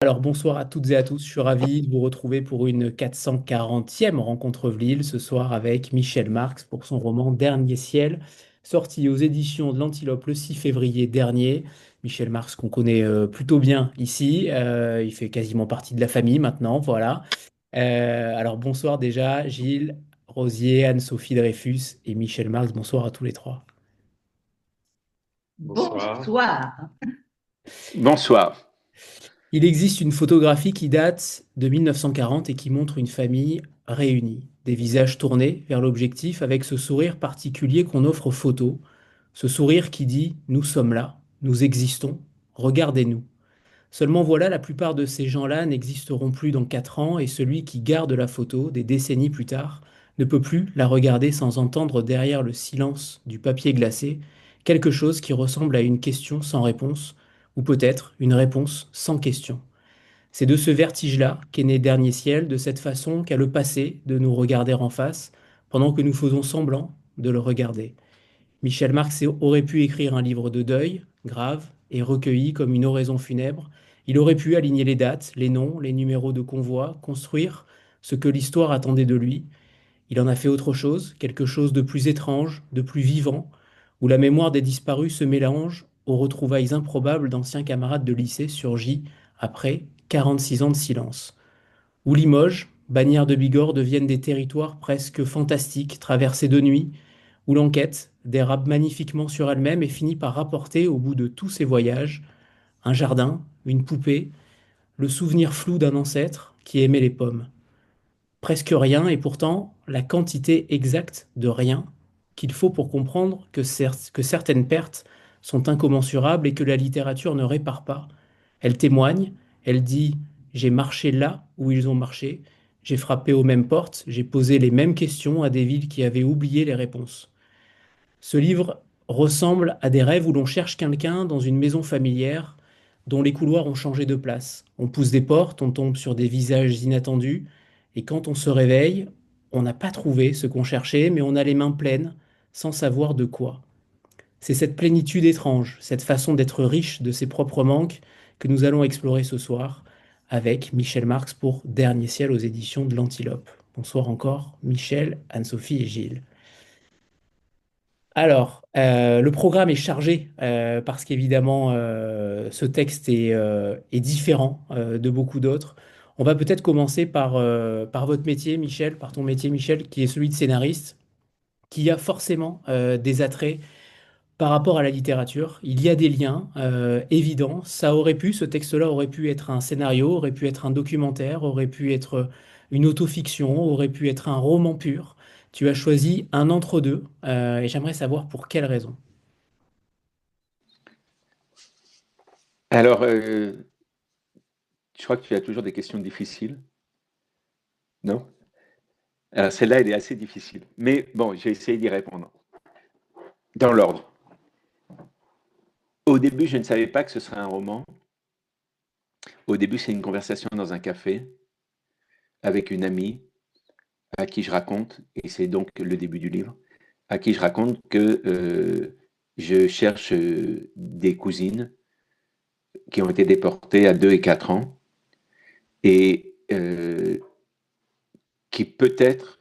Alors bonsoir à toutes et à tous, je suis ravi de vous retrouver pour une 440e rencontre Vlil ce soir avec Michel Marx pour son roman Dernier ciel, sorti aux éditions de l'Antilope le 6 février dernier. Michel Marx qu'on connaît plutôt bien ici, il fait quasiment partie de la famille maintenant, voilà. Alors bonsoir déjà Gilles, Rosier, Anne-Sophie Dreyfus et Michel Marx, bonsoir à tous les trois. Bonsoir. Bonsoir. Bonsoir. Il existe une photographie qui date de 1940 et qui montre une famille réunie, des visages tournés vers l'objectif avec ce sourire particulier qu'on offre aux photos, ce sourire qui dit ⁇ Nous sommes là, nous existons, regardez-nous ⁇ Seulement voilà, la plupart de ces gens-là n'existeront plus dans 4 ans et celui qui garde la photo, des décennies plus tard, ne peut plus la regarder sans entendre derrière le silence du papier glacé quelque chose qui ressemble à une question sans réponse, ou peut-être une réponse sans question. C'est de ce vertige-là qu'est né Dernier ciel, de cette façon qu'a le passé de nous regarder en face, pendant que nous faisons semblant de le regarder. Michel Marx aurait pu écrire un livre de deuil, grave et recueilli comme une oraison funèbre. Il aurait pu aligner les dates, les noms, les numéros de convoi, construire ce que l'histoire attendait de lui. Il en a fait autre chose, quelque chose de plus étrange, de plus vivant, où la mémoire des disparus se mélange aux retrouvailles improbables d'anciens camarades de lycée surgis après 46 ans de silence. Où Limoges, bannière de Bigorre deviennent des territoires presque fantastiques, traversés de nuit, où l'enquête dérape magnifiquement sur elle-même et finit par rapporter, au bout de tous ces voyages, un jardin, une poupée, le souvenir flou d'un ancêtre qui aimait les pommes. Presque rien, et pourtant la quantité exacte de rien qu'il faut pour comprendre que certaines pertes sont incommensurables et que la littérature ne répare pas. Elle témoigne, elle dit j'ai marché là où ils ont marché, j'ai frappé aux mêmes portes, j'ai posé les mêmes questions à des villes qui avaient oublié les réponses. Ce livre ressemble à des rêves où l'on cherche quelqu'un dans une maison familière dont les couloirs ont changé de place. On pousse des portes, on tombe sur des visages inattendus, et quand on se réveille, on n'a pas trouvé ce qu'on cherchait, mais on a les mains pleines, sans savoir de quoi. C'est cette plénitude étrange, cette façon d'être riche de ses propres manques, que nous allons explorer ce soir avec Michel Marx pour Dernier ciel aux éditions de l'Antilope. Bonsoir encore, Michel, Anne-Sophie et Gilles. Alors, le programme est chargé parce qu'évidemment, ce texte est différent de beaucoup d'autres. On va peut-être commencer par votre métier, Michel, par ton métier, Michel, qui est celui de scénariste, qui a forcément des attraits par rapport à la littérature. Il y a des liens évidents. Ce texte-là aurait pu être un scénario, aurait pu être un documentaire, aurait pu être une autofiction, aurait pu être un roman pur. Tu as choisi un entre-deux et j'aimerais savoir pour quelle raison. Alors, je crois que tu as toujours des questions difficiles, non? Alors, celle-là, elle est assez difficile. Mais bon, j'ai essayé d'y répondre. Dans l'ordre. Au début, je ne savais pas que ce serait un roman. Au début, c'est une conversation dans un café avec une amie à qui je raconte, et c'est donc le début du livre, à qui je raconte que je cherche des cousines qui ont été déportées à 2 et 4 ans et qui peut-être,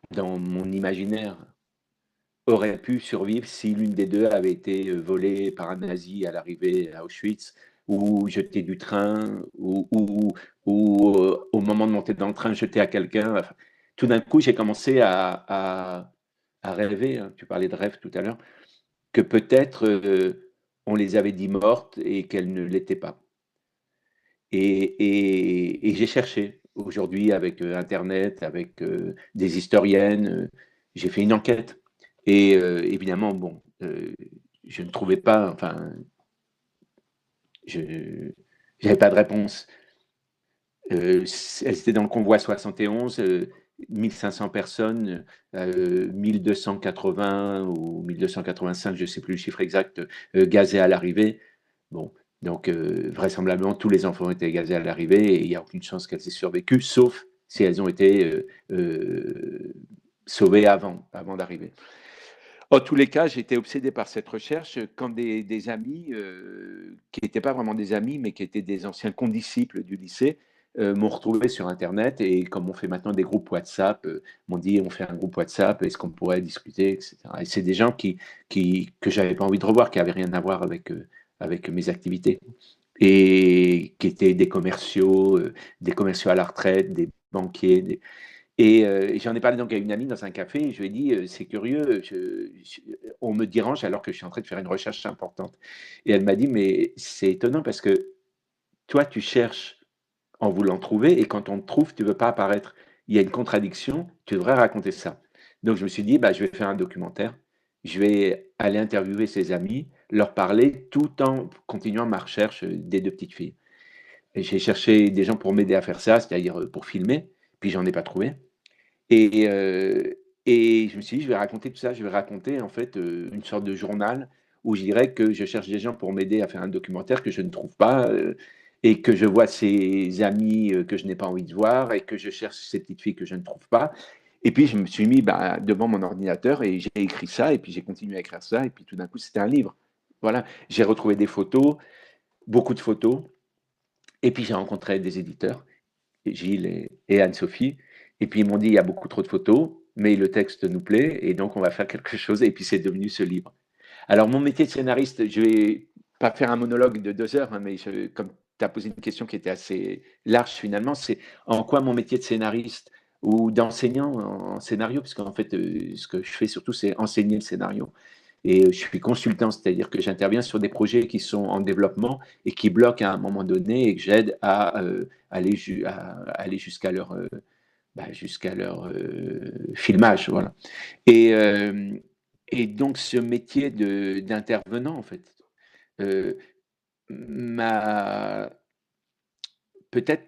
dans mon imaginaire, aurait pu survivre si l'une des deux avait été volée par un nazi à l'arrivée à Auschwitz, ou jetée du train, ou au moment de monter dans le train, jetée à quelqu'un. Enfin, tout d'un coup, j'ai commencé à rêver, hein, tu parlais de rêve tout à l'heure, que peut-être on les avait dit mortes et qu'elles ne l'étaient pas. Et j'ai cherché aujourd'hui avec Internet, avec des historiennes, j'ai fait une enquête. Et évidemment, bon, je ne trouvais pas, enfin, je n'avais pas de réponse. Elles étaient dans le convoi 71, 1500 personnes, 1280 ou 1285, je ne sais plus le chiffre exact, gazés à l'arrivée. Bon, donc vraisemblablement, tous les enfants ont été gazés à l'arrivée et il n'y a aucune chance qu'elles aient survécu, sauf si elles ont été sauvées avant d'arriver. En tous les cas, j'étais obsédé par cette recherche quand des amis, qui n'étaient pas vraiment des amis, mais qui étaient des anciens condisciples du lycée, m'ont retrouvé sur Internet et comme on fait maintenant des groupes WhatsApp, m'ont dit on fait un groupe WhatsApp, est-ce qu'on pourrait discuter, etc. Et c'est des gens que j'avais pas envie de revoir, qui n'avaient rien à voir avec mes activités et qui étaient des commerciaux à la retraite, des banquiers, et j'en ai parlé donc à une amie dans un café et je lui ai dit, c'est curieux, on me dérange alors que je suis en train de faire une recherche importante. Et elle m'a dit, mais c'est étonnant parce que toi, tu cherches en voulant trouver et quand on te trouve, tu ne veux pas apparaître. Il y a une contradiction, tu devrais raconter ça. Donc je me suis dit, bah, je vais faire un documentaire, je vais aller interviewer ses amis, leur parler tout en continuant ma recherche des deux petites filles. Et j'ai cherché des gens pour m'aider à faire ça, c'est-à-dire pour filmer, puis j'en ai pas trouvé. Et, et je me suis dit, je vais raconter tout ça, je vais raconter en fait une sorte de journal où je dirais que je cherche des gens pour m'aider à faire un documentaire que je ne trouve pas et que je vois ces amis que je n'ai pas envie de voir et que je cherche ces petites filles que je ne trouve pas. Et puis je me suis mis bah, devant mon ordinateur et j'ai écrit ça et puis j'ai continué à écrire ça et puis tout d'un coup c'était un livre. Voilà, j'ai retrouvé des photos, beaucoup de photos et puis j'ai rencontré des éditeurs Gilles et Anne-Sophie. Et puis ils m'ont dit, il y a beaucoup trop de photos, mais le texte nous plaît, et donc on va faire quelque chose. Et puis c'est devenu ce livre. Alors mon métier de scénariste, je vais pas faire un monologue de 2 heures, hein, mais comme tu as posé une question qui était assez large finalement, c'est en quoi mon métier de scénariste ou d'enseignant en scénario, parce qu'en fait, ce que je fais surtout, c'est enseigner le scénario. Et je suis consultant, c'est-à-dire que j'interviens sur des projets qui sont en développement et qui bloquent à un moment donné et que j'aide à, aller jusqu'à leur filmage. Voilà. Et, euh, et donc ce métier d'intervenant, en fait, euh, m'a peut-être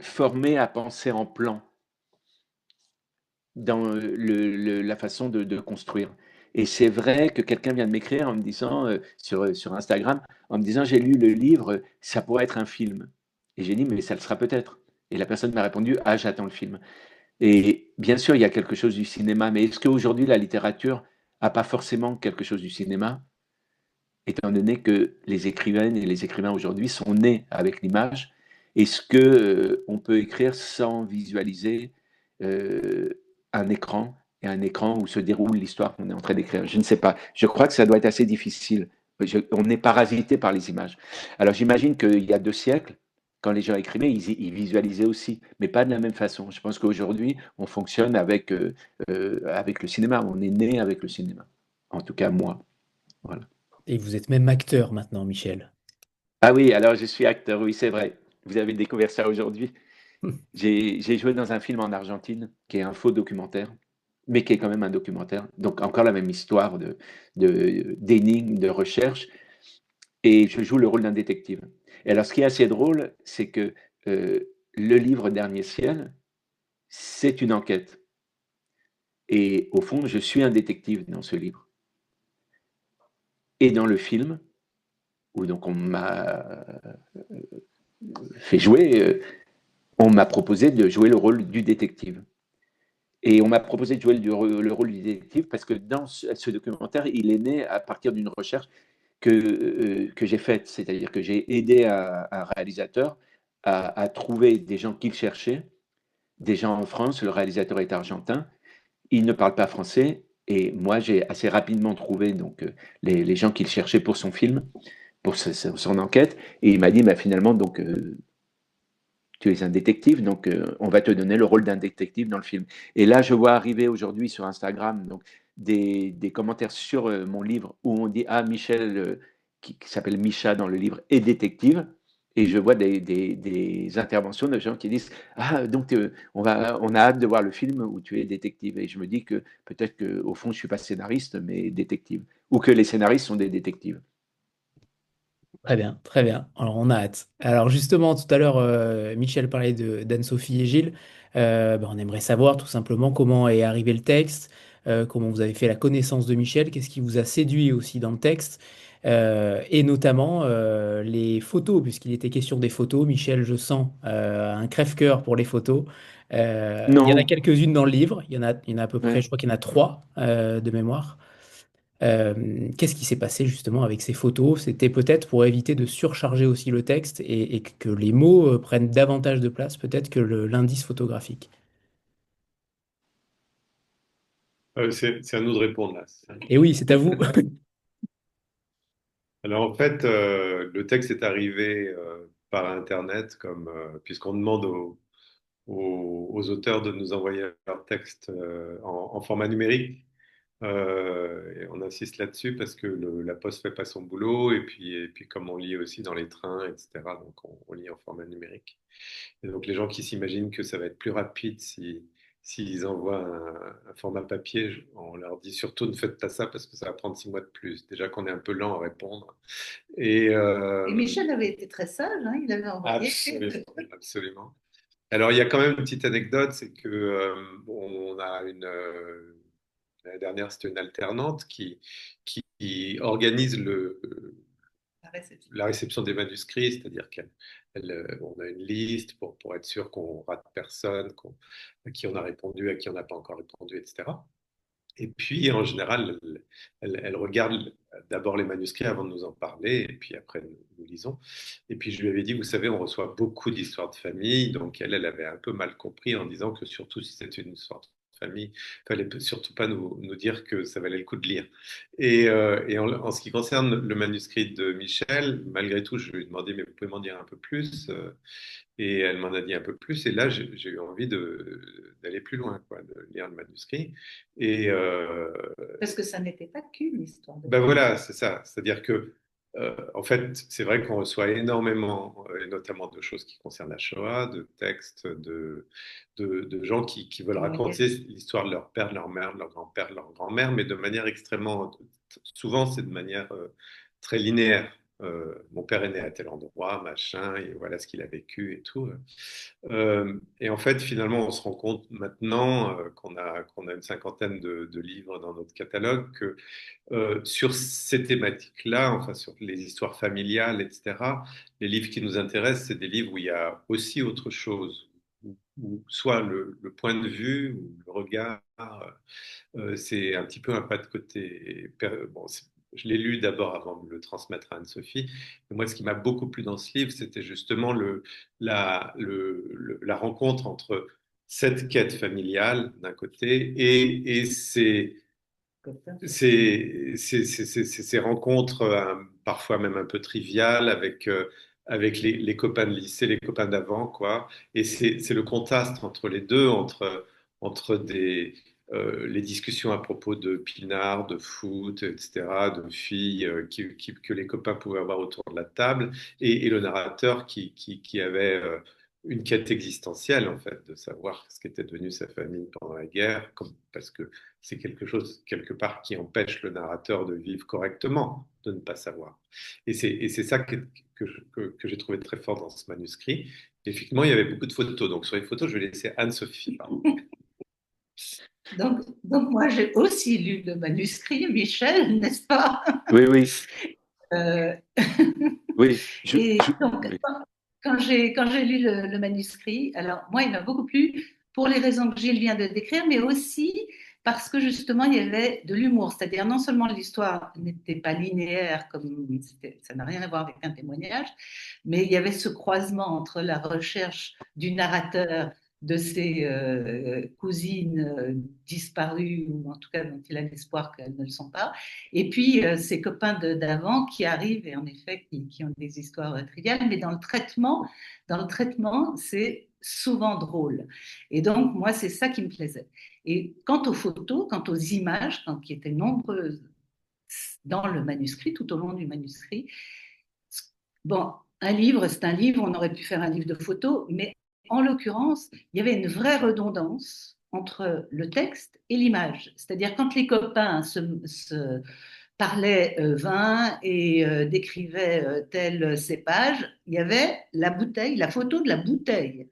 formé à penser en plan dans la façon de construire. Et c'est vrai que quelqu'un vient de m'écrire en me disant, sur Instagram, en me disant, j'ai lu le livre, ça pourrait être un film. Et j'ai dit, mais ça le sera peut-être. Et la personne m'a répondu, ah, j'attends le film. Et bien sûr, il y a quelque chose du cinéma, mais est-ce qu'aujourd'hui, la littérature n'a pas forcément quelque chose du cinéma, étant donné que les écrivaines et les écrivains aujourd'hui sont nés avec l'image? Est-ce que on peut écrire sans visualiser euh, un écran et un écran où se déroule l'histoire qu'on est en train d'écrire? Je ne sais pas. Je crois que ça doit être assez difficile. On est parasité par les images. Alors j'imagine qu'il y a 2 siècles, quand les gens écrivaient, ils visualisaient aussi, mais pas de la même façon. Je pense qu'aujourd'hui, on fonctionne avec le cinéma. On est né avec le cinéma. En tout cas, moi. Voilà. Et vous êtes même acteur maintenant, Michel. Ah oui, alors je suis acteur, oui, c'est vrai. Vous avez découvert ça aujourd'hui. J'ai joué dans un film en Argentine qui est un faux documentaire, mais qui est quand même un documentaire. Donc encore la même histoire d'énigmes, de recherche, et je joue le rôle d'un détective. Et alors ce qui est assez drôle, c'est que euh, le livre Dernier ciel, c'est une enquête. Et au fond, je suis un détective dans ce livre. Et dans le film, où donc on m'a fait jouer, on m'a proposé de jouer le rôle du détective. Et on m'a proposé de jouer le rôle du détective parce que dans ce documentaire, il est né à partir d'une recherche que j'ai faite. C'est-à-dire que j'ai aidé un réalisateur à trouver des gens qu'il cherchait, des gens en France. Le réalisateur est argentin. Il ne parle pas français. Et moi, j'ai assez rapidement trouvé donc, les gens qu'il cherchait pour son film, pour son enquête. Et il m'a dit, bah, finalement, donc, tu es un détective, donc on va te donner le rôle d'un détective dans le film. Et là, je vois arriver aujourd'hui sur Instagram donc, des commentaires sur mon livre où on dit Ah, Michel, qui s'appelle Micha dans le livre, est détective. Et je vois des interventions de gens qui disent Ah, donc on a hâte de voir le film où tu es détective. Et je me dis que peut-être qu'au fond, je ne suis pas scénariste, mais détective. Ou que les scénaristes sont des détectives. Très bien, très bien. Alors, on a hâte. Alors, justement, tout à l'heure, Michel parlait d'Anne-Sophie et Gilles. On aimerait savoir tout simplement comment est arrivé le texte, comment vous avez fait la connaissance de Michel, qu'est-ce qui vous a séduit aussi dans le texte, et notamment les photos, puisqu'il était question des photos. Michel, je sens un crève-cœur pour les photos. Il y en a Non. quelques-unes dans le livre. Il y en a à peu près, Ouais. je crois qu'il y en a trois de mémoire. Qu'est-ce qui s'est passé justement avec ces photos? C'était peut-être pour éviter de surcharger aussi le texte et que les mots prennent davantage de place peut-être que l'indice photographique. C'est à nous de répondre là. Et oui, c'est à vous. Alors en fait, le texte est arrivé par Internet, puisqu'on demande aux auteurs de nous envoyer leur texte en format numérique. Et on insiste là-dessus parce que la poste fait pas son boulot et puis comme on lit aussi dans les trains, etc. Donc on lit en format numérique. Et donc les gens qui s'imaginent que ça va être plus rapide s'ils envoient un format papier, on leur dit surtout ne faites pas ça parce que ça va prendre 6 mois de plus. Déjà qu'on est un peu lent à répondre. Et Et Michel avait été très sage, hein, il avait envoyé. absolument, absolument. Alors il y a quand même une petite anecdote, c'est que on a l'année dernière, c'était une alternante qui organise La réception. la réception des manuscrits, c'est-à-dire on a une liste pour être sûr qu'on rate personne, à qui on a répondu, à qui on n'a pas encore répondu, etc. Et puis, en général, elle regarde d'abord les manuscrits avant de nous en parler, et puis après, nous lisons. Et puis, je lui avais dit, vous savez, on reçoit beaucoup d'histoires de famille, donc elle avait un peu mal compris en disant que surtout si c'était une histoire de famille, il fallait surtout pas nous dire que ça valait le coup de lire. Et en ce qui concerne le manuscrit de Michel, malgré tout, je lui ai demandé, mais vous pouvez m'en dire un peu plus et elle m'en a dit un peu plus. Et là, j'ai eu envie d'aller plus loin, quoi, de lire le manuscrit. Et Parce que ça n'était pas qu'une histoire de ben famille. voilà, c'est ça. C'est-à-dire que, en fait, c'est vrai qu'on reçoit énormément, et notamment de choses qui concernent la Shoah, de textes, de gens qui veulent Témoignages. raconter l'histoire de leur père, de leur mère, de leur grand-père, de leur grand-mère, mais de manière extrêmement. Souvent, c'est de manière très linéaire. Mon père est né à tel endroit, machin, et voilà ce qu'il a vécu et tout. Et en fait, finalement, on se rend compte maintenant qu'on a une cinquantaine de livres dans notre catalogue que sur ces thématiques-là, enfin sur les histoires familiales, etc., les livres qui nous intéressent, c'est des livres où il y a aussi autre chose, où soit le point de vue ou le regard, c'est un petit peu un pas de côté. Bon, je l'ai lu d'abord avant de le transmettre à Anne-Sophie. Mais moi, ce qui m'a beaucoup plu dans ce livre, c'était justement la rencontre entre cette quête familiale d'un côté et ces rencontres, parfois même un peu triviales, avec les copains de lycée, les copains d'avant, quoi. Et c'est le contraste entre les deux, entre les discussions à propos de pinard, de foot, etc., de filles que les copains pouvaient avoir autour de la table, et le narrateur qui avait une quête existentielle, en fait, de savoir ce qu'était devenu sa famille pendant la guerre, parce que c'est quelque chose, quelque part, qui empêche le narrateur de vivre correctement, de ne pas savoir. Et c'est ça que j'ai trouvé très fort dans ce manuscrit. Effectivement, il y avait beaucoup de photos. Donc, sur les photos, je vais laisser Anne-Sophie parler. Donc moi, j'ai aussi lu le manuscrit, Michel, n'est-ce pas? Oui, oui, Euh, oui. et donc, Oui. quand j'ai lu le manuscrit, alors moi, il m'a beaucoup plu pour les raisons que Gilles vient de décrire, mais aussi parce que justement, il y avait de l'humour. C'est-à-dire, non seulement l'histoire n'était pas linéaire, ça n'a rien à voir avec un témoignage, mais il y avait ce croisement entre la recherche du narrateur de ses cousines disparues, ou en tout cas dont il a l'espoir qu'elles ne le sont pas, et puis ses copains d'avant qui arrivent et en effet qui ont des histoires triviales, mais dans le traitement, c'est souvent drôle. Et donc moi, c'est ça qui me plaisait. Et quant aux photos, quant aux images, qui étaient nombreuses dans le manuscrit, tout au long du manuscrit, bon, un livre, c'est un livre, on aurait pu faire un livre de photos, mais en l'occurrence, il y avait une vraie redondance entre le texte et l'image. C'est-à-dire quand les copains se parlaient vin et décrivaient tel cépage, il y avait la bouteille, la photo de la bouteille.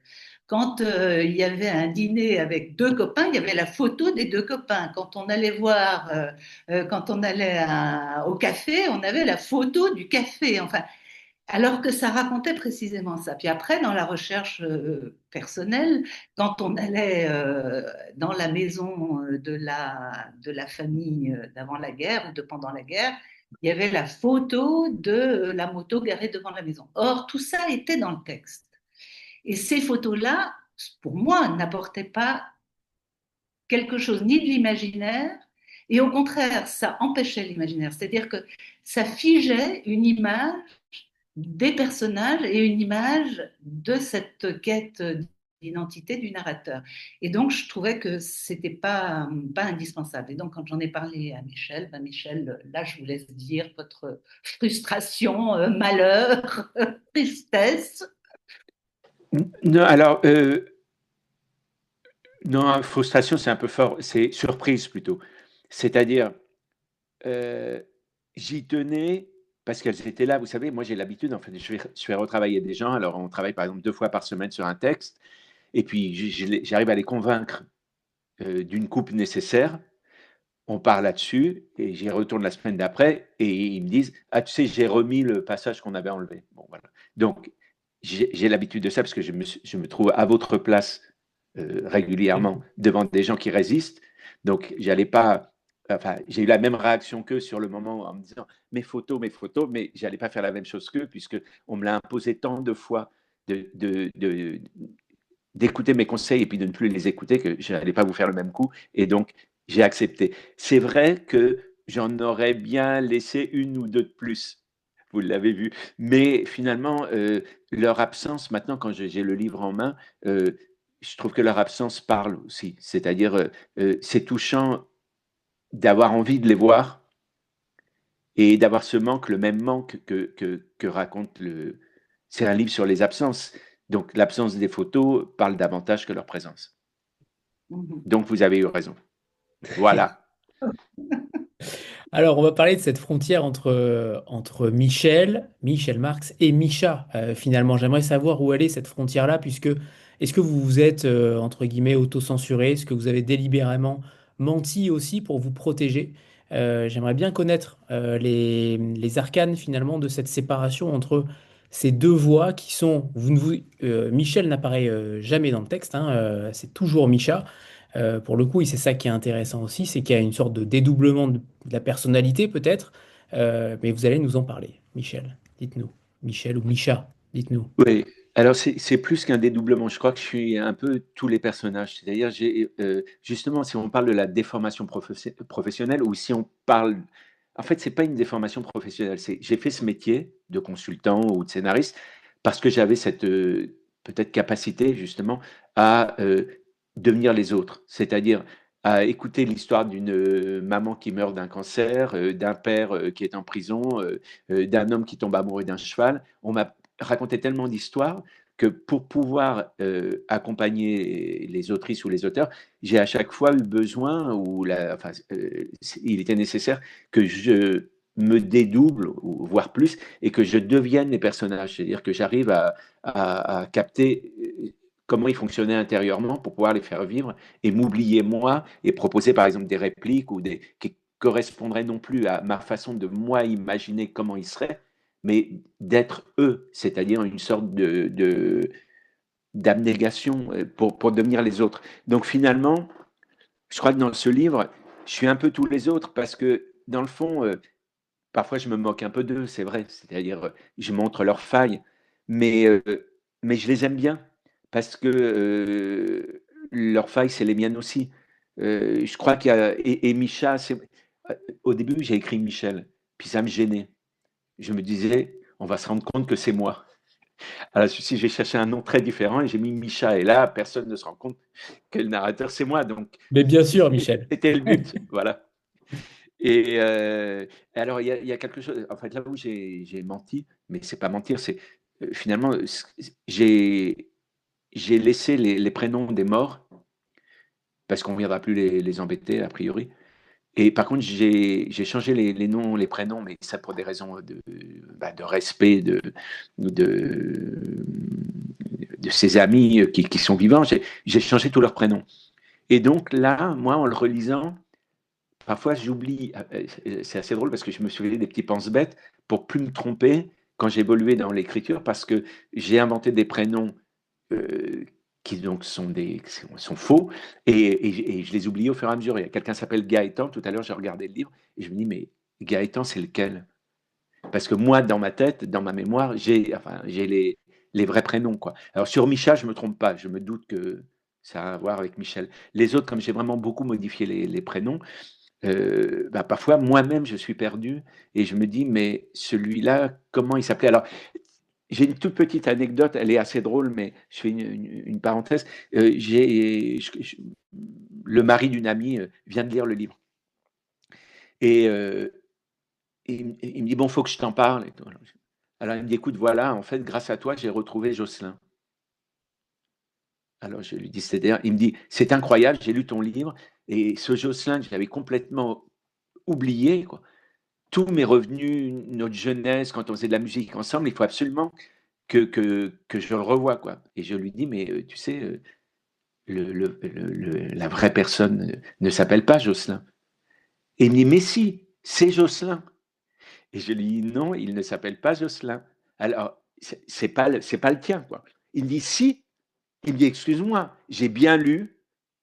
Quand il y avait un dîner avec deux copains, il y avait la photo des deux copains. Quand on allait quand on allait au café, on avait la photo du café. Enfin, Alors que ça racontait précisément ça. Puis après, dans la recherche personnelle, quand on allait dans la maison de la famille d'avant la guerre ou de pendant la guerre, il y avait la photo de la moto garée devant la maison. Or, tout ça était dans le texte. Et ces photos-là, pour moi, n'apportaient pas quelque chose ni de l'imaginaire, et au contraire, ça empêchait l'imaginaire. C'est-à-dire que ça figeait une image des personnages et une image de cette quête d'identité du narrateur. Et donc, je trouvais que c'était pas indispensable. Et donc, quand j'en ai parlé à Michel, ben Michel, là, je vous laisse dire votre frustration, malheur, tristesse. Non, alors, non, frustration, c'est un peu fort, c'est surprise plutôt. C'est-à-dire, euh, j'y tenais parce qu'elles étaient là. Vous savez, moi j'ai l'habitude, en fait, je fais retravailler des gens. Alors, on travaille par exemple 2 fois par semaine sur un texte, et puis j'arrive à les convaincre d'une coupe nécessaire. On part là-dessus, et j'y retourne la semaine d'après, et ils me disent: Ah, tu sais, j'ai remis le passage qu'on avait enlevé. Bon, voilà. Donc, j'ai l'habitude de ça parce que je me trouve à votre place régulièrement devant des gens qui résistent. Donc, j'allais pas. Enfin, j'ai eu la même réaction qu'eux sur le moment en me disant mes photos, mais j'allais pas faire la même chose qu'eux puisque on me l'a imposé tant de fois d'écouter mes conseils et puis de ne plus les écouter que je n'allais pas vous faire le même coup. Et donc, j'ai accepté. C'est vrai que j'en aurais bien laissé une ou deux de plus. Vous l'avez vu. Mais finalement, leur absence, maintenant, quand j'ai le livre en main, je trouve que leur absence parle aussi. C'est-à-dire, c'est touchant d'avoir envie de les voir et d'avoir ce manque, le même manque que raconte le. C'est un livre sur les absences. Donc, l'absence des photos parle davantage que leur présence. Donc, vous avez eu raison. Voilà. Alors, on va parler de cette frontière entre Michel Marx et Micha. Finalement, j'aimerais savoir où elle est cette frontière-là, puisque est-ce que vous vous êtes, entre guillemets, auto-censuré? Est-ce que vous avez délibérément menti aussi pour vous protéger? J'aimerais bien connaître les arcanes, finalement, de cette séparation entre ces deux voix qui sont... Michel n'apparaît jamais dans le texte, hein, c'est toujours Micha. Pour le coup, et c'est ça qui est intéressant aussi, c'est qu'il y a une sorte de dédoublement de la personnalité peut-être, mais vous allez nous en parler. Michel, dites-nous. Michel ou Micha, dites-nous. Oui. Alors, c'est plus qu'un dédoublement. Je crois que je suis un peu tous les personnages. C'est-à-dire, justement, si on parle de la déformation professionnelle ou si on parle. En fait, c'est pas une déformation professionnelle. J'ai fait ce métier de consultant ou de scénariste parce que j'avais cette peut-être capacité, justement, à devenir les autres. C'est-à-dire à écouter l'histoire d'une maman qui meurt d'un cancer, d'un père qui est en prison, d'un homme qui tombe amoureux d'un cheval. On m'a raconté tellement d'histoires que pour pouvoir accompagner les autrices ou les auteurs, j'ai à chaque fois eu besoin, enfin, il était nécessaire que je me dédouble, ou voire plus, et que je devienne les personnages. C'est-à-dire que j'arrive à capter comment ils fonctionnaient intérieurement pour pouvoir les faire vivre et m'oublier moi et proposer par exemple des répliques qui correspondraient non plus à ma façon de moi imaginer comment ils seraient, mais d'être eux, c'est-à-dire une sorte d'abnégation pour devenir les autres. Donc finalement, je crois que dans ce livre, je suis un peu tous les autres parce que dans le fond, parfois je me moque un peu d'eux, c'est vrai, c'est-à-dire je montre leurs failles, mais, euh, mais je les aime bien parce que leurs failles, c'est les miennes aussi. Je crois qu'il y a, et Micha, au début j'ai écrit Michel, puis ça me gênait. Je me disais, on va se rendre compte que c'est moi. Alors, si j'ai cherché un nom très différent et j'ai mis Micha, et là, personne ne se rend compte que le narrateur, c'est moi. Donc, Mais bien sûr, Michel. c'était le but. Voilà. Et alors, il y a quelque chose, en fait, là où j'ai menti, mais c'est pas mentir, c'est finalement, j'ai laissé les prénoms des morts, parce qu'on ne viendra plus les embêter, a priori. Et par contre, j'ai changé les noms, les prénoms, mais ça pour des raisons de respect de, de ses amis qui sont vivants. J'ai changé tous leurs prénoms. Et donc là, moi, en le relisant, parfois j'oublie. C'est assez drôle parce que je me suis fait des petits pense-bêtes pour plus me tromper. quand j'ai évolué dans l'écriture parce que j'ai inventé des prénoms qui donc sont faux et je les oublie au fur et à mesure. Il y a quelqu'un qui s'appelle Gaëtan. Tout à l'heure, j'ai regardé le livre et je me dis, mais Gaëtan, c'est lequel? Parce que moi, dans ma tête, dans ma mémoire, j'ai les vrais prénoms, quoi. Alors sur Micha, je me trompe pas. Je me doute que ça a à voir avec Michel. Les autres, comme j'ai vraiment beaucoup modifié les prénoms, bah, parfois moi-même je suis perdu et je me dis mais celui-là, comment il s'appelait? Alors j'ai une toute petite anecdote, elle est assez drôle, mais je fais une parenthèse. Le mari d'une amie vient de lire le livre et il me dit bon, faut que je t'en parle. Et tout. Alors il me dit écoute, voilà, en fait, grâce à toi, j'ai retrouvé Jocelyn. Alors je lui dis c'est-à-dire, il me dit c'est incroyable, j'ai lu ton livre et ce Jocelyn, je l'avais complètement oublié, quoi. Tous mes revenus, notre jeunesse, quand on faisait de la musique ensemble, il faut absolument que je le revoie, quoi. Et je lui dis, mais tu sais, la vraie personne ne s'appelle pas Jocelyn. Et il me dit, mais si, c'est Jocelyn. Et je lui dis, non, il ne s'appelle pas Jocelyn. Alors, c'est pas le tien, quoi. Il me dit, si. Il me dit, excuse-moi, j'ai bien lu,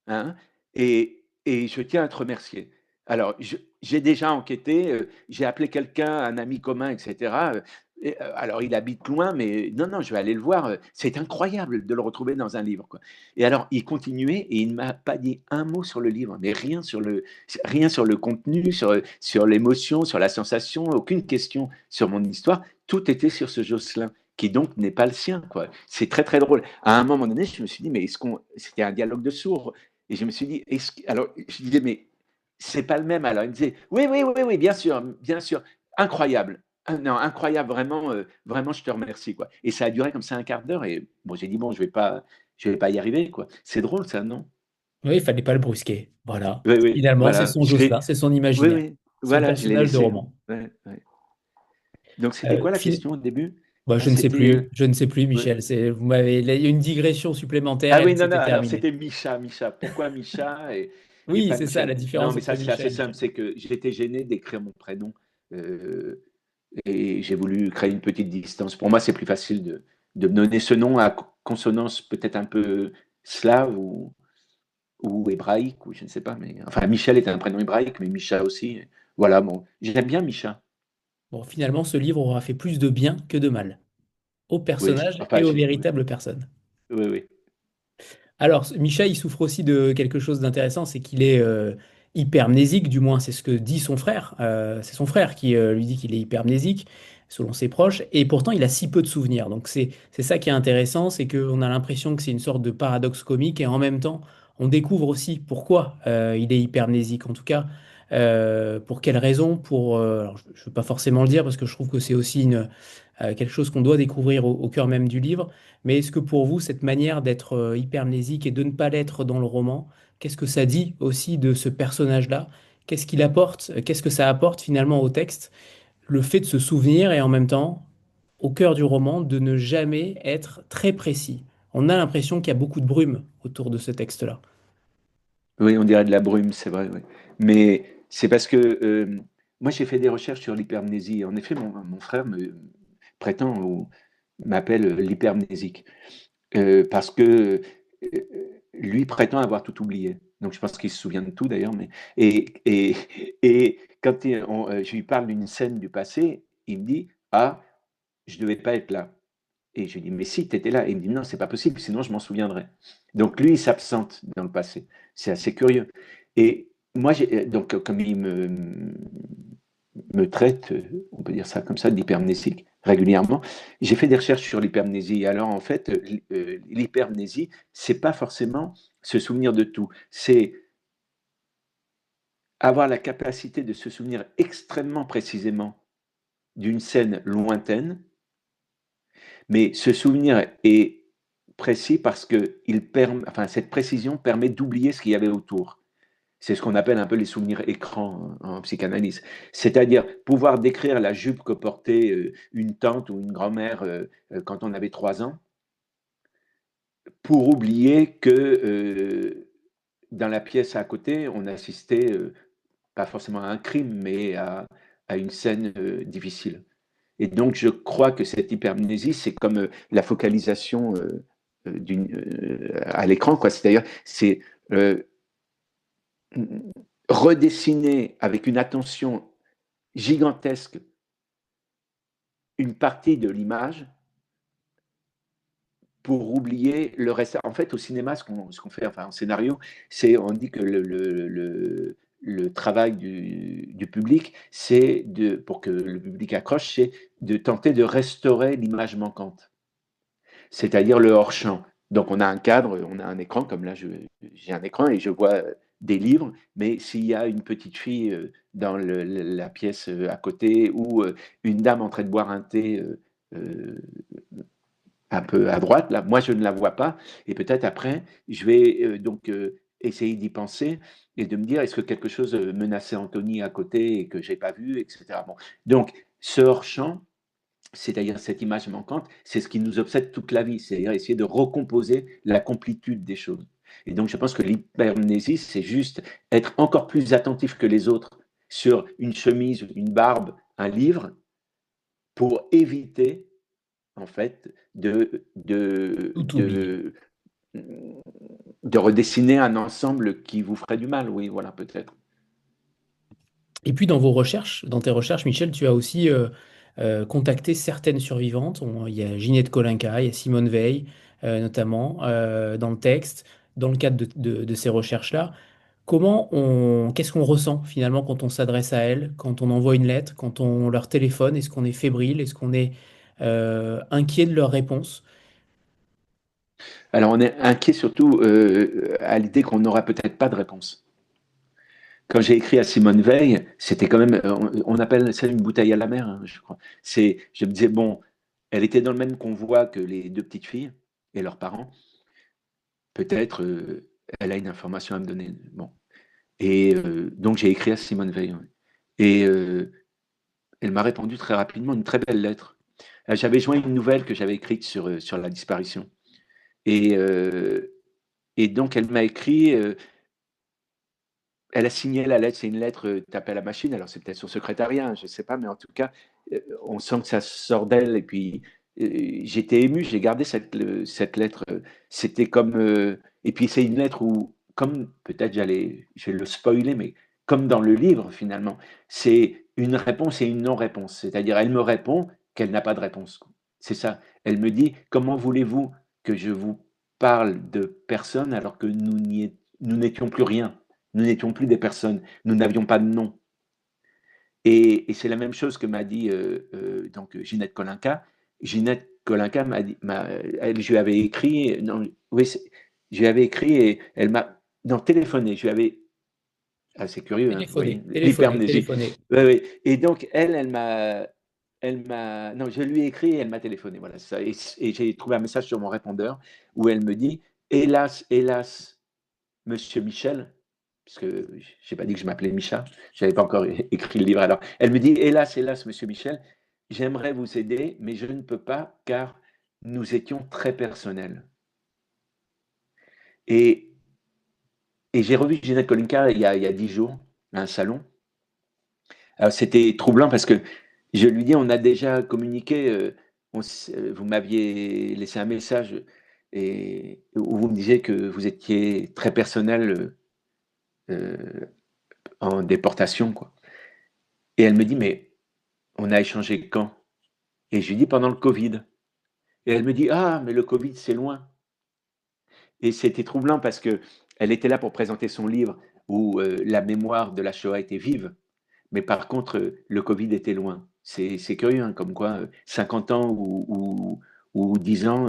hein, et je tiens à te remercier. Alors, j'ai déjà enquêté, j'ai appelé quelqu'un, un ami commun, etc. Alors, il habite loin, mais non, non, je vais aller le voir. C'est incroyable de le retrouver dans un livre, quoi. Et alors, il continuait et il ne m'a pas dit un mot sur le livre, mais rien sur le contenu, sur l'émotion, sur la sensation, aucune question sur mon histoire. Tout était sur ce Jocelyn qui donc n'est pas le sien, quoi. C'est très très drôle. À un moment donné, je me suis dit, mais c'était un dialogue de sourds. Et je me suis dit, alors je disais, mais c'est pas le même. Alors il me disait, oui, oui, oui, oui, bien sûr, incroyable. Ah, non, incroyable, vraiment, vraiment, je te remercie, quoi. Et ça a duré comme ça un quart d'heure. Et bon, j'ai dit, bon, je vais pas y arriver, quoi. C'est drôle, ça, non? Oui, il fallait pas le brusquer. Voilà. Oui, oui, Finalement, c'est voilà. son Jocelyn, c'est son Oui, imaginaire, oui, son voilà, je l'ai personnage de laissé. roman. Ouais, ouais. Donc, c'était quoi la Fin- question au début? Bah, Ah, je ne sais c'était. plus, je ne sais plus, Ouais. Michel. Vous m'avez il y a eu une digression supplémentaire Ah et oui, là, non, non, c'était alors terminé. c'était Micha, Micha. Pourquoi Micha et Oui, pas c'est ça la Michel? Non, différence mais entre ça, c'est Micha assez et simple. Michel. C'est que j'étais gêné d'écrire mon prénom euh, et j'ai voulu créer une petite distance. Pour moi, c'est plus facile de me donner ce nom à consonance peut-être un peu slave ou hébraïque, ou je ne sais pas. Mais enfin, Michel est un prénom hébraïque, mais Micha aussi. Voilà, bon, j'aime bien Micha. Bon, finalement, ce livre aura fait plus de bien que de mal aux Oui, personnages enfin, et aux oui, véritables personnes. oui, oui. Alors, Micha, il souffre aussi de quelque chose d'intéressant, c'est qu'il est hypermnésique, du moins c'est ce que dit son frère. C'est son frère qui lui dit qu'il est hypermnésique, selon ses proches, et pourtant il a si peu de souvenirs. Donc c'est ça qui est intéressant, c'est qu'on a l'impression que c'est une sorte de paradoxe comique, et en même temps, on découvre aussi pourquoi il est hypermnésique. En tout cas, pour quelles raisons, alors, je ne veux pas forcément le dire, parce que je trouve que c'est aussi quelque chose qu'on doit découvrir au cœur même du livre. Mais est-ce que pour vous, cette manière d'être hypermnésique et de ne pas l'être dans le roman, qu'est-ce que ça dit aussi de ce personnage-là? Qu'est-ce qu'il apporte? Qu'est-ce que ça apporte finalement au texte? Le fait de se souvenir et en même temps, au cœur du roman, de ne jamais être très précis. On a l'impression qu'il y a beaucoup de brume autour de ce texte-là. Oui, on dirait de la brume, c'est vrai, oui. Mais c'est parce que moi, j'ai fait des recherches sur l'hypermnésie. En effet, mon frère prétend ou m'appelle l'hypermnésique parce que lui prétend avoir tout oublié. Donc, je pense qu'il se souvient de tout d'ailleurs. Et quand je lui parle d'une scène du passé, il me dit, ah, je ne devais pas être là. Et je lui dis, mais si, tu étais là. Et il me dit, non, c'est pas possible, sinon je m'en souviendrai. Donc lui, il s'absente dans le passé. C'est assez curieux. Et moi, donc comme me traite, on peut dire ça comme ça, d'hypermnésique régulièrement, j'ai fait des recherches sur l'hypermnésie. Alors en fait, l'hypermnésie, c'est pas forcément se souvenir de tout. C'est avoir la capacité de se souvenir extrêmement précisément d'une scène lointaine, mais ce souvenir est précis parce que enfin, cette précision permet d'oublier ce qu'il y avait autour. C'est ce qu'on appelle un peu les souvenirs écrans en psychanalyse. C'est-à-dire pouvoir décrire la jupe que portait une tante ou une grand-mère quand on avait 3 ans, pour oublier que dans la pièce à côté, on assistait pas forcément à un crime, mais à une scène difficile. Et donc, je crois que cette hypermnésie, c'est comme la focalisation à l'écran, quoi. C'est-à-dire, c'est redessiner avec une attention gigantesque une partie de l'image pour oublier le reste. En fait, au cinéma, ce qu'on fait, enfin en scénario, c'est on dit que le travail du public, c'est pour que le public accroche, c'est de tenter de restaurer l'image manquante, c'est-à-dire le hors-champ. Donc on a un cadre, on a un écran, comme là j'ai un écran et je vois des livres, mais s'il y a une petite fille dans la pièce à côté ou une dame en train de boire un thé un peu à droite, là, moi je ne la vois pas, et peut-être après, je vais essayer d'y penser et de me dire, est-ce que quelque chose menaçait Anthony à côté et que j'ai pas vu, etc. Bon. Donc, ce hors-champ, c'est-à-dire cette image manquante, c'est ce qui nous obsède toute la vie, c'est-à-dire essayer de recomposer la complétude des choses. Et donc, je pense que l'hypermnésie, c'est juste être encore plus attentif que les autres sur une chemise, une barbe, un livre, pour éviter en fait, Tout oublié. de redessiner un ensemble qui vous ferait du mal, oui, voilà, peut-être. Et puis dans vos recherches, dans tes recherches, Michel, tu as aussi contacté certaines survivantes. Il y a Ginette Kolinka, il y a Simone Veil, notamment, dans le texte, dans le cadre de ces recherches-là. Qu'est-ce qu'on ressent finalement quand on s'adresse à elles, quand on envoie une lettre, quand on leur téléphone? Est-ce qu'on est fébrile? Est-ce qu'on est inquiet de leur réponse? Alors, on est inquiet surtout à l'idée qu'on n'aura peut-être pas de réponse. Quand j'ai écrit à Simone Veil, c'était quand même, on appelle ça une bouteille à la mer, hein, je crois. Je me disais, bon, elle était dans le même convoi que les deux petites filles et leurs parents. Peut-être elle a une information à me donner. Bon. Et donc, j'ai écrit à Simone Veil. Ouais. Et elle m'a répondu très rapidement, une très belle lettre. J'avais joint une nouvelle que j'avais écrite sur la disparition. Et, euh, et donc, elle m'a écrit, elle a signé la lettre, c'est une lettre tapée à la machine, alors c'est peut-être son secrétariat, hein, je ne sais pas, mais en tout cas, on sent que ça sort d'elle. Et puis, j'étais ému, j'ai gardé cette lettre. C'était comme. Et puis, c'est une lettre où, comme peut-être je vais le spoiler, mais comme dans le livre, finalement, c'est une réponse et une non-réponse. C'est-à-dire, elle me répond qu'elle n'a pas de réponse. C'est ça. Elle me dit, comment voulez-vous que je vous parle de personne alors que nous n'étions plus rien? Nous n'étions plus des personnes, nous n'avions pas de nom. Et c'est la même chose que m'a dit donc Ginette Kolinka. Ginette Kolinka je lui avais écrit, non, oui, je lui avais écrit et elle m'a, non, téléphoné. Je lui avais, c'est curieux, hein, vous voyez, l'hypermnésie. Téléphoner. Oui, oui. Et donc non, je lui ai écrit et elle m'a téléphoné. Voilà, ça. Et j'ai trouvé un message sur mon répondeur où elle me dit, hélas, hélas, Monsieur Michel, parce que je n'ai pas dit que je m'appelais Micha, je n'avais pas encore écrit le livre alors. Elle me dit, hélas, hélas, Monsieur Michel, j'aimerais vous aider, mais je ne peux pas car nous étions très personnels. Et, et j'ai revu Ginette Kolinka il y a 10 jours, à un salon. Alors c'était troublant parce que je lui dis, on a déjà communiqué, vous m'aviez laissé un message où vous me disiez que vous étiez très personnel en déportation, quoi. Et elle me dit, mais on a échangé quand? Et je lui dis, pendant le Covid. Et elle me dit, ah, mais le Covid, c'est loin. Et c'était troublant parce que elle était là pour présenter son livre où la mémoire de la Shoah était vive. Mais par contre, le Covid était loin. C'est curieux, hein, comme quoi 50 ans ou 10 ans,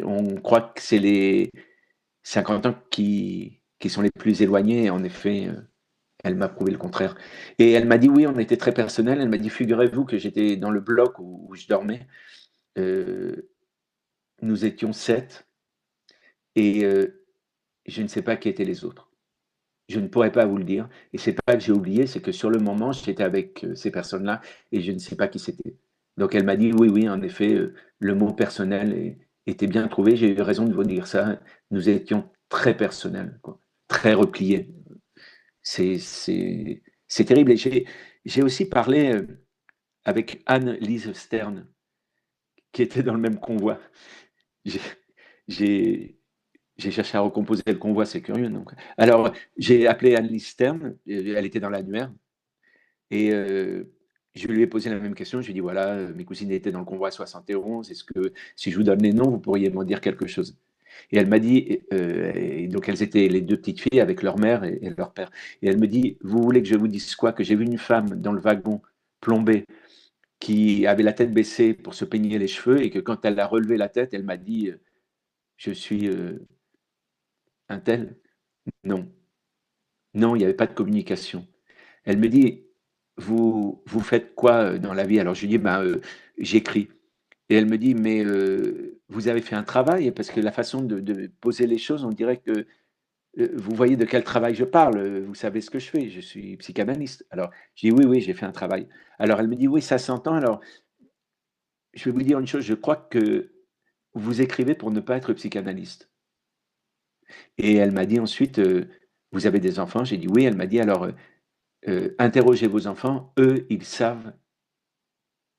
on croit que c'est les 50 ans qui sont les plus éloignés. En effet, elle m'a prouvé le contraire. Et elle m'a dit, oui, on était très personnel. Elle m'a dit, figurez-vous que j'étais dans le bloc où je dormais. Euh, nous étions 7 et je ne sais pas qui étaient les autres. Je ne pourrais pas vous le dire. Et c'est pas que j'ai oublié, c'est que sur le moment, j'étais avec ces personnes-là et je ne sais pas qui c'était. Donc elle m'a dit, oui, oui, en effet, le mot personnel était bien trouvé. J'ai eu raison de vous dire ça. Nous étions très personnels, quoi, très repliés. C'est terrible. Et j'ai aussi parlé avec Anne-Lise Stern, qui était dans le même convoi. J'ai j'ai- j'ai cherché à recomposer le convoi, c'est curieux. Donc. Alors, j'ai appelé Anne-Lise Stern, elle était dans l'annuaire, et je lui ai posé la même question. Je lui ai dit, voilà, mes cousines étaient dans le convoi 71, est-ce que si je vous donne les noms, vous pourriez m'en dire quelque chose? Et elle m'a dit, et donc elles étaient les deux petites filles avec leur mère et leur père, et elle me dit, vous voulez que je vous dise quoi? Que j'ai vu une femme dans le wagon plombé qui avait la tête baissée pour se peigner les cheveux, et que quand elle a relevé la tête, elle m'a dit, je suis un tel? Non, non, il n'y avait pas de communication. Elle me dit, vous faites quoi dans la vie? Alors je lui dis, ben, j'écris. Et elle me dit, mais vous avez fait un travail? Parce que la façon de poser les choses, on dirait que vous voyez de quel travail je parle, vous savez ce que je fais, je suis psychanalyste. Alors je dis, oui, oui, j'ai fait un travail. Alors elle me dit, oui, ça s'entend. Alors je vais vous dire une chose, je crois que vous écrivez pour ne pas être psychanalyste. Et elle m'a dit ensuite, vous avez des enfants? J'ai dit oui. Elle m'a dit, alors interrogez vos enfants, eux, ils savent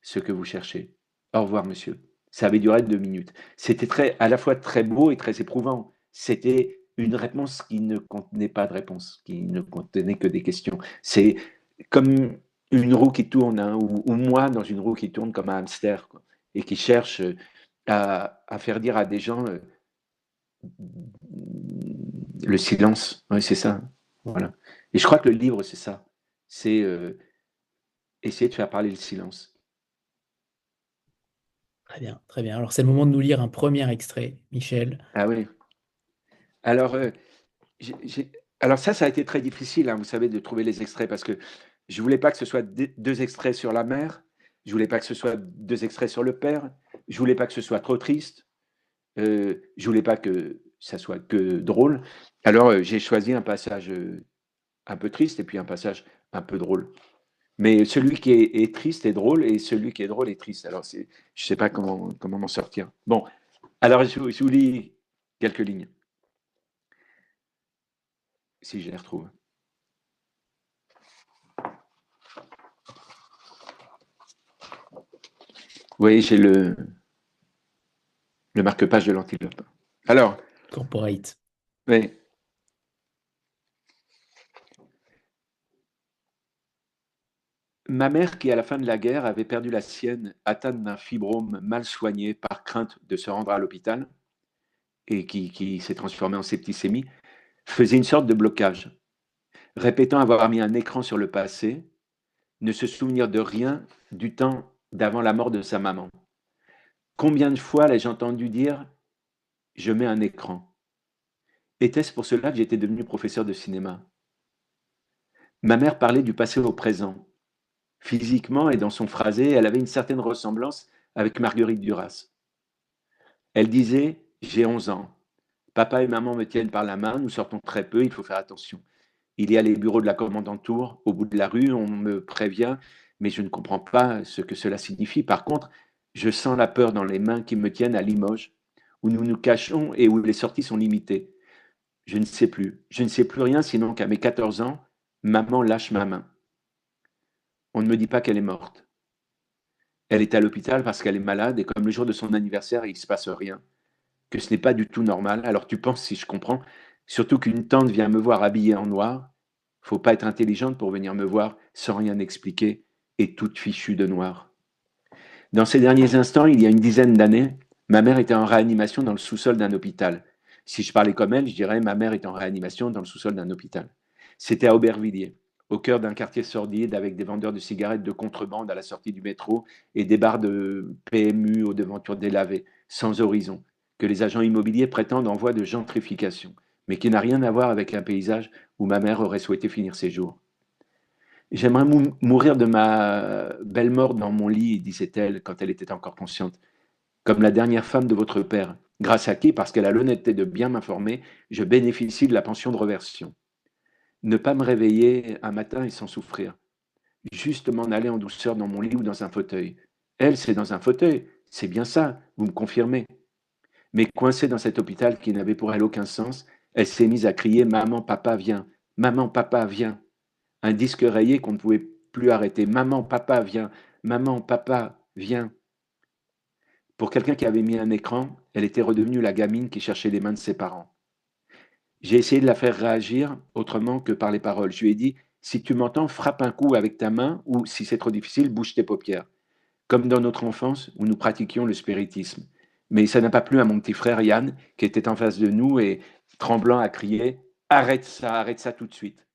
ce que vous cherchez. Au revoir, monsieur. Ça avait duré 2 minutes. C'était à la fois très beau et très éprouvant. C'était une réponse qui ne contenait pas de réponse, qui ne contenait que des questions. C'est comme une roue qui tourne, hein, ou moi dans une roue qui tourne comme un hamster, quoi, et qui cherche à faire dire à des gens le silence. Oui, c'est ça. Voilà. Et je crois que le livre, c'est ça. C'est essayer de faire parler le silence. Très bien, très bien. Alors, c'est le moment de nous lire un premier extrait, Michel. Ah oui. Alors, alors ça a été très difficile, hein, vous savez, de trouver les extraits parce que je voulais pas que ce soit deux extraits sur la mère, je voulais pas que ce soit deux extraits sur le père, je voulais pas que ce soit trop triste, je voulais pas que ça soit que drôle. Alors, j'ai choisi un passage un peu triste et puis un passage un peu drôle. Mais celui qui est triste est drôle et celui qui est drôle est triste. Alors, je sais pas comment m'en sortir. Bon, alors je vous lis quelques lignes, si je les retrouve. Vous voyez, j'ai le marque-page de l'antilope. Alors, Corporate. oui. Ma mère, qui à la fin de la guerre avait perdu la sienne, atteinte d'un fibrome mal soigné par crainte de se rendre à l'hôpital, et qui s'est transformé en septicémie, faisait une sorte de blocage, répétant avoir mis un écran sur le passé, ne se souvenir de rien du temps d'avant la mort de sa maman. Combien de fois l'ai-je entendu dire « je mets un écran ». Était-ce pour cela que j'étais devenu professeur de cinéma? Ma mère parlait du passé au présent. Physiquement et dans son phrasé, elle avait une certaine ressemblance avec Marguerite Duras. Elle disait « j'ai 11 ans. Papa et maman me tiennent par la main, nous sortons très peu, il faut faire attention. Il y a les bureaux de la commandanture au bout de la rue, on me prévient, mais je ne comprends pas ce que cela signifie. Par contre, je sens la peur dans les mains qui me tiennent à Limoges, où nous nous cachons et où les sorties sont limitées. Je ne sais plus. Je ne sais plus rien, sinon qu'à mes 14 ans, maman lâche ma main. On ne me dit pas qu'elle est morte. Elle est à l'hôpital parce qu'elle est malade et comme le jour de son anniversaire, il ne se passe rien, que ce n'est pas du tout normal. Alors tu penses, si je comprends, surtout qu'une tante vient me voir habillée en noir. Faut pas être intelligente pour venir me voir sans rien expliquer et toute fichue de noir. Dans ces derniers instants, il y a une dizaine d'années, ma mère était en réanimation dans le sous-sol d'un hôpital. Si je parlais comme elle, je dirais ma mère est en réanimation dans le sous-sol d'un hôpital. C'était à Aubervilliers, au cœur d'un quartier sordide avec des vendeurs de cigarettes de contrebande à la sortie du métro et des bars de PMU aux devantures délavées, sans horizon, que les agents immobiliers prétendent en voie de gentrification, mais qui n'a rien à voir avec un paysage où ma mère aurait souhaité finir ses jours. J'aimerais mourir de ma belle mort dans mon lit, disait-elle quand elle était encore consciente, comme la dernière femme de votre père, grâce à qui, parce qu'elle a l'honnêteté de bien m'informer, je bénéficie de la pension de réversion. Ne pas me réveiller un matin et sans souffrir. Juste m'en aller en douceur dans mon lit ou dans un fauteuil. Elle, c'est dans un fauteuil. C'est bien ça, vous me confirmez. Mais coincée dans cet hôpital qui n'avait pour elle aucun sens, elle s'est mise à crier « Maman, papa, viens ! Maman, papa, viens !» Un disque rayé qu'on ne pouvait plus arrêter. « Maman, papa, viens ! maman, papa, viens. Pour quelqu'un qui avait mis un écran, elle était redevenue la gamine qui cherchait les mains de ses parents. J'ai essayé de la faire réagir autrement que par les paroles. Je lui ai dit, si tu m'entends, frappe un coup avec ta main ou si c'est trop difficile, bouge tes paupières. Comme dans notre enfance où nous pratiquions le spiritisme. Mais ça n'a pas plu à mon petit frère Yann qui était en face de nous et tremblant a crié, arrête ça tout de suite.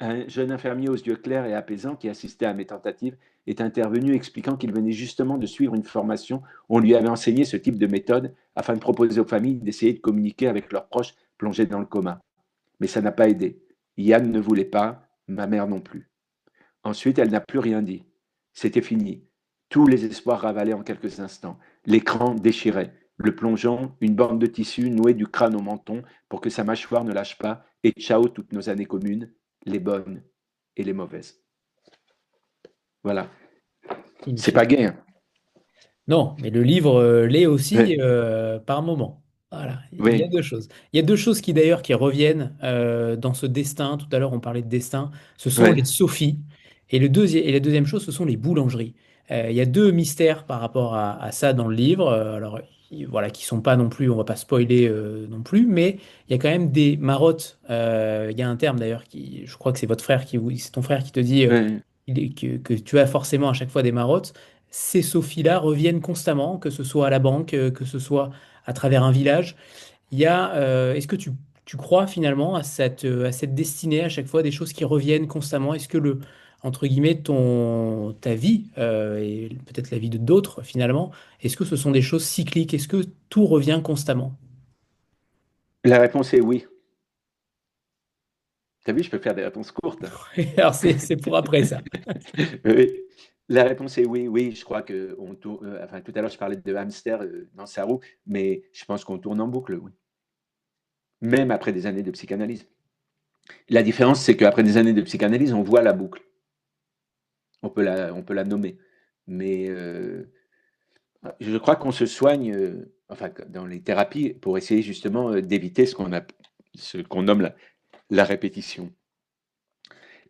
Un jeune infirmier aux yeux clairs et apaisants qui assistait à mes tentatives est intervenu expliquant qu'il venait justement de suivre une formation où on lui avait enseigné ce type de méthode afin de proposer aux familles d'essayer de communiquer avec leurs proches plongés dans le coma. Mais ça n'a pas aidé. Yann ne voulait pas, ma mère non plus. Ensuite, elle n'a plus rien dit. C'était fini. Tous les espoirs ravalaient en quelques instants. L'écran déchirait, le plongeant une bande de tissu nouée du crâne au menton pour que sa mâchoire ne lâche pas, et ciao toutes nos années communes, les bonnes et les mauvaises. Voilà. C'est pas gay. Hein. Non, mais le livre l'est aussi Ouais. par moment. Voilà, il y a Oui, deux choses. Il y a deux choses qui d'ailleurs qui reviennent dans ce destin. Tout à l'heure, on parlait de destin. Ce sont les ouais, Sophies. Et la deuxième chose, ce sont les boulangeries. Il y a deux mystères par rapport à ça dans le livre. Alors, voilà, qui sont pas non plus, on va pas spoiler non plus, mais il y a quand même des marottes. Il y a un terme d'ailleurs qui, je crois que c'est votre frère c'est ton frère qui te dit ouais. que tu as forcément à chaque fois des marottes. Ces Sophies-là reviennent constamment, que ce soit à la banque, que ce soit à travers un village. Est-ce que tu crois finalement à cette destinée à chaque fois, des choses qui reviennent constamment? Est-ce que entre guillemets, ta vie, et peut-être la vie de d'autres finalement, est-ce que ce sont des choses cycliques? Est-ce que tout revient constamment? La réponse est oui. T'as vu, je peux faire des réponses courtes. Alors c'est pour après ça. Oui. La réponse est oui, oui. Je crois que on tourne. Enfin, tout à l'heure, je parlais de hamster dans sa roue, mais je pense qu'on tourne en boucle, oui. Même après des années de psychanalyse. La différence, c'est qu'après des années de psychanalyse, on voit la boucle. On peut la nommer. Mais je crois qu'on se soigne, enfin, dans les thérapies, pour essayer justement d'éviter ce qu'on nomme la répétition.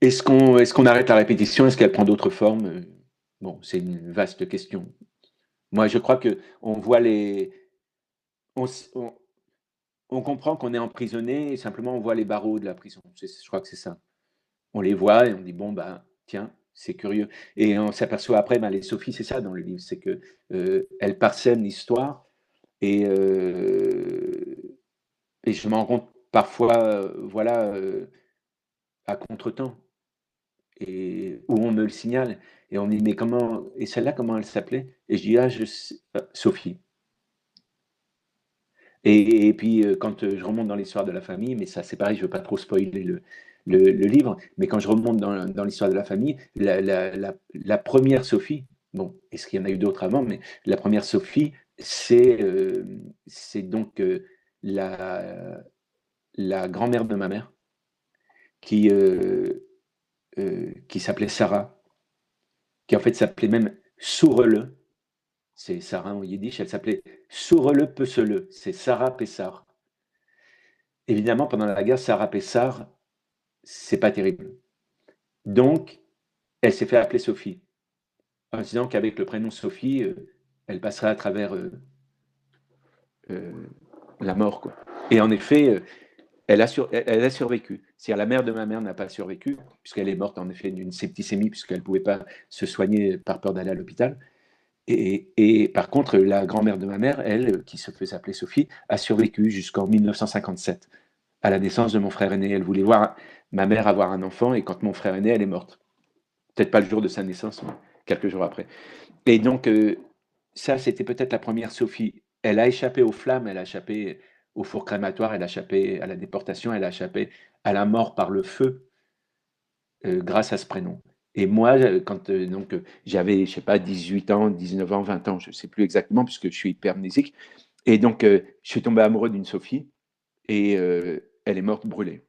Est-ce qu'on arrête la répétition? Est-ce qu'elle prend d'autres formes? Bon, c'est une vaste question. Moi, je crois que on voit les, on, s- on comprend qu'on est emprisonné et simplement on voit les barreaux de la prison. Je crois que c'est ça. On les voit et on dit bon bah tiens, c'est curieux. Et on s'aperçoit après, bah, les Sophie, c'est ça dans le livre, c'est que elles parsèment l'histoire et et je m'en rends compte parfois, voilà, à contretemps et où on me le signale et on me dit mais comment et celle-là comment elle s'appelait? Et je dis ah je sais, Sophie. Et puis, quand, je remonte dans l'histoire de la famille, mais ça c'est pareil, je veux pas trop spoiler le livre, mais quand je remonte dans l'histoire de la famille, la 1re Sophie, bon, est-ce qu'il y en a eu d'autres avant? Mais la première Sophie, c'est donc, la grand-mère de ma mère qui, qui s'appelait Sarah, qui en fait s'appelait même Sourele, c'est Sarah en yiddish, elle s'appelait Sourele Peusele, c'est Sarah Pessar. Évidemment, pendant la guerre, Sarah Pessar, c'est pas terrible. Donc, elle s'est fait appeler Sophie, en se disant qu'avec le prénom Sophie, elle passerait à travers euh, la mort, quoi. Et en effet, elle a survécu. C'est-à-dire la mère de ma mère n'a pas survécu, puisqu'elle est morte en effet d'une septicémie, puisqu'elle ne pouvait pas se soigner par peur d'aller à l'hôpital. Et par contre, la grand-mère de ma mère, elle, qui se faisait appeler Sophie, a survécu jusqu'en 1957, à la naissance de mon frère aîné. Elle voulait voir ma mère avoir un enfant, et quand mon frère est né, elle est morte. Peut-être pas le jour de sa naissance, mais quelques jours après. Et donc, ça, c'était peut-être la première Sophie. Elle a échappé aux flammes, elle a échappé au four crématoire, elle a échappé à la déportation, elle a échappé à la mort par le feu grâce à ce prénom. Et moi, quand donc, j'avais, je sais pas, 18 ans, 19 ans, 20 ans, je ne sais plus exactement, puisque je suis hypermnésique. Et donc, je suis tombé amoureux d'une Sophie et elle est morte brûlée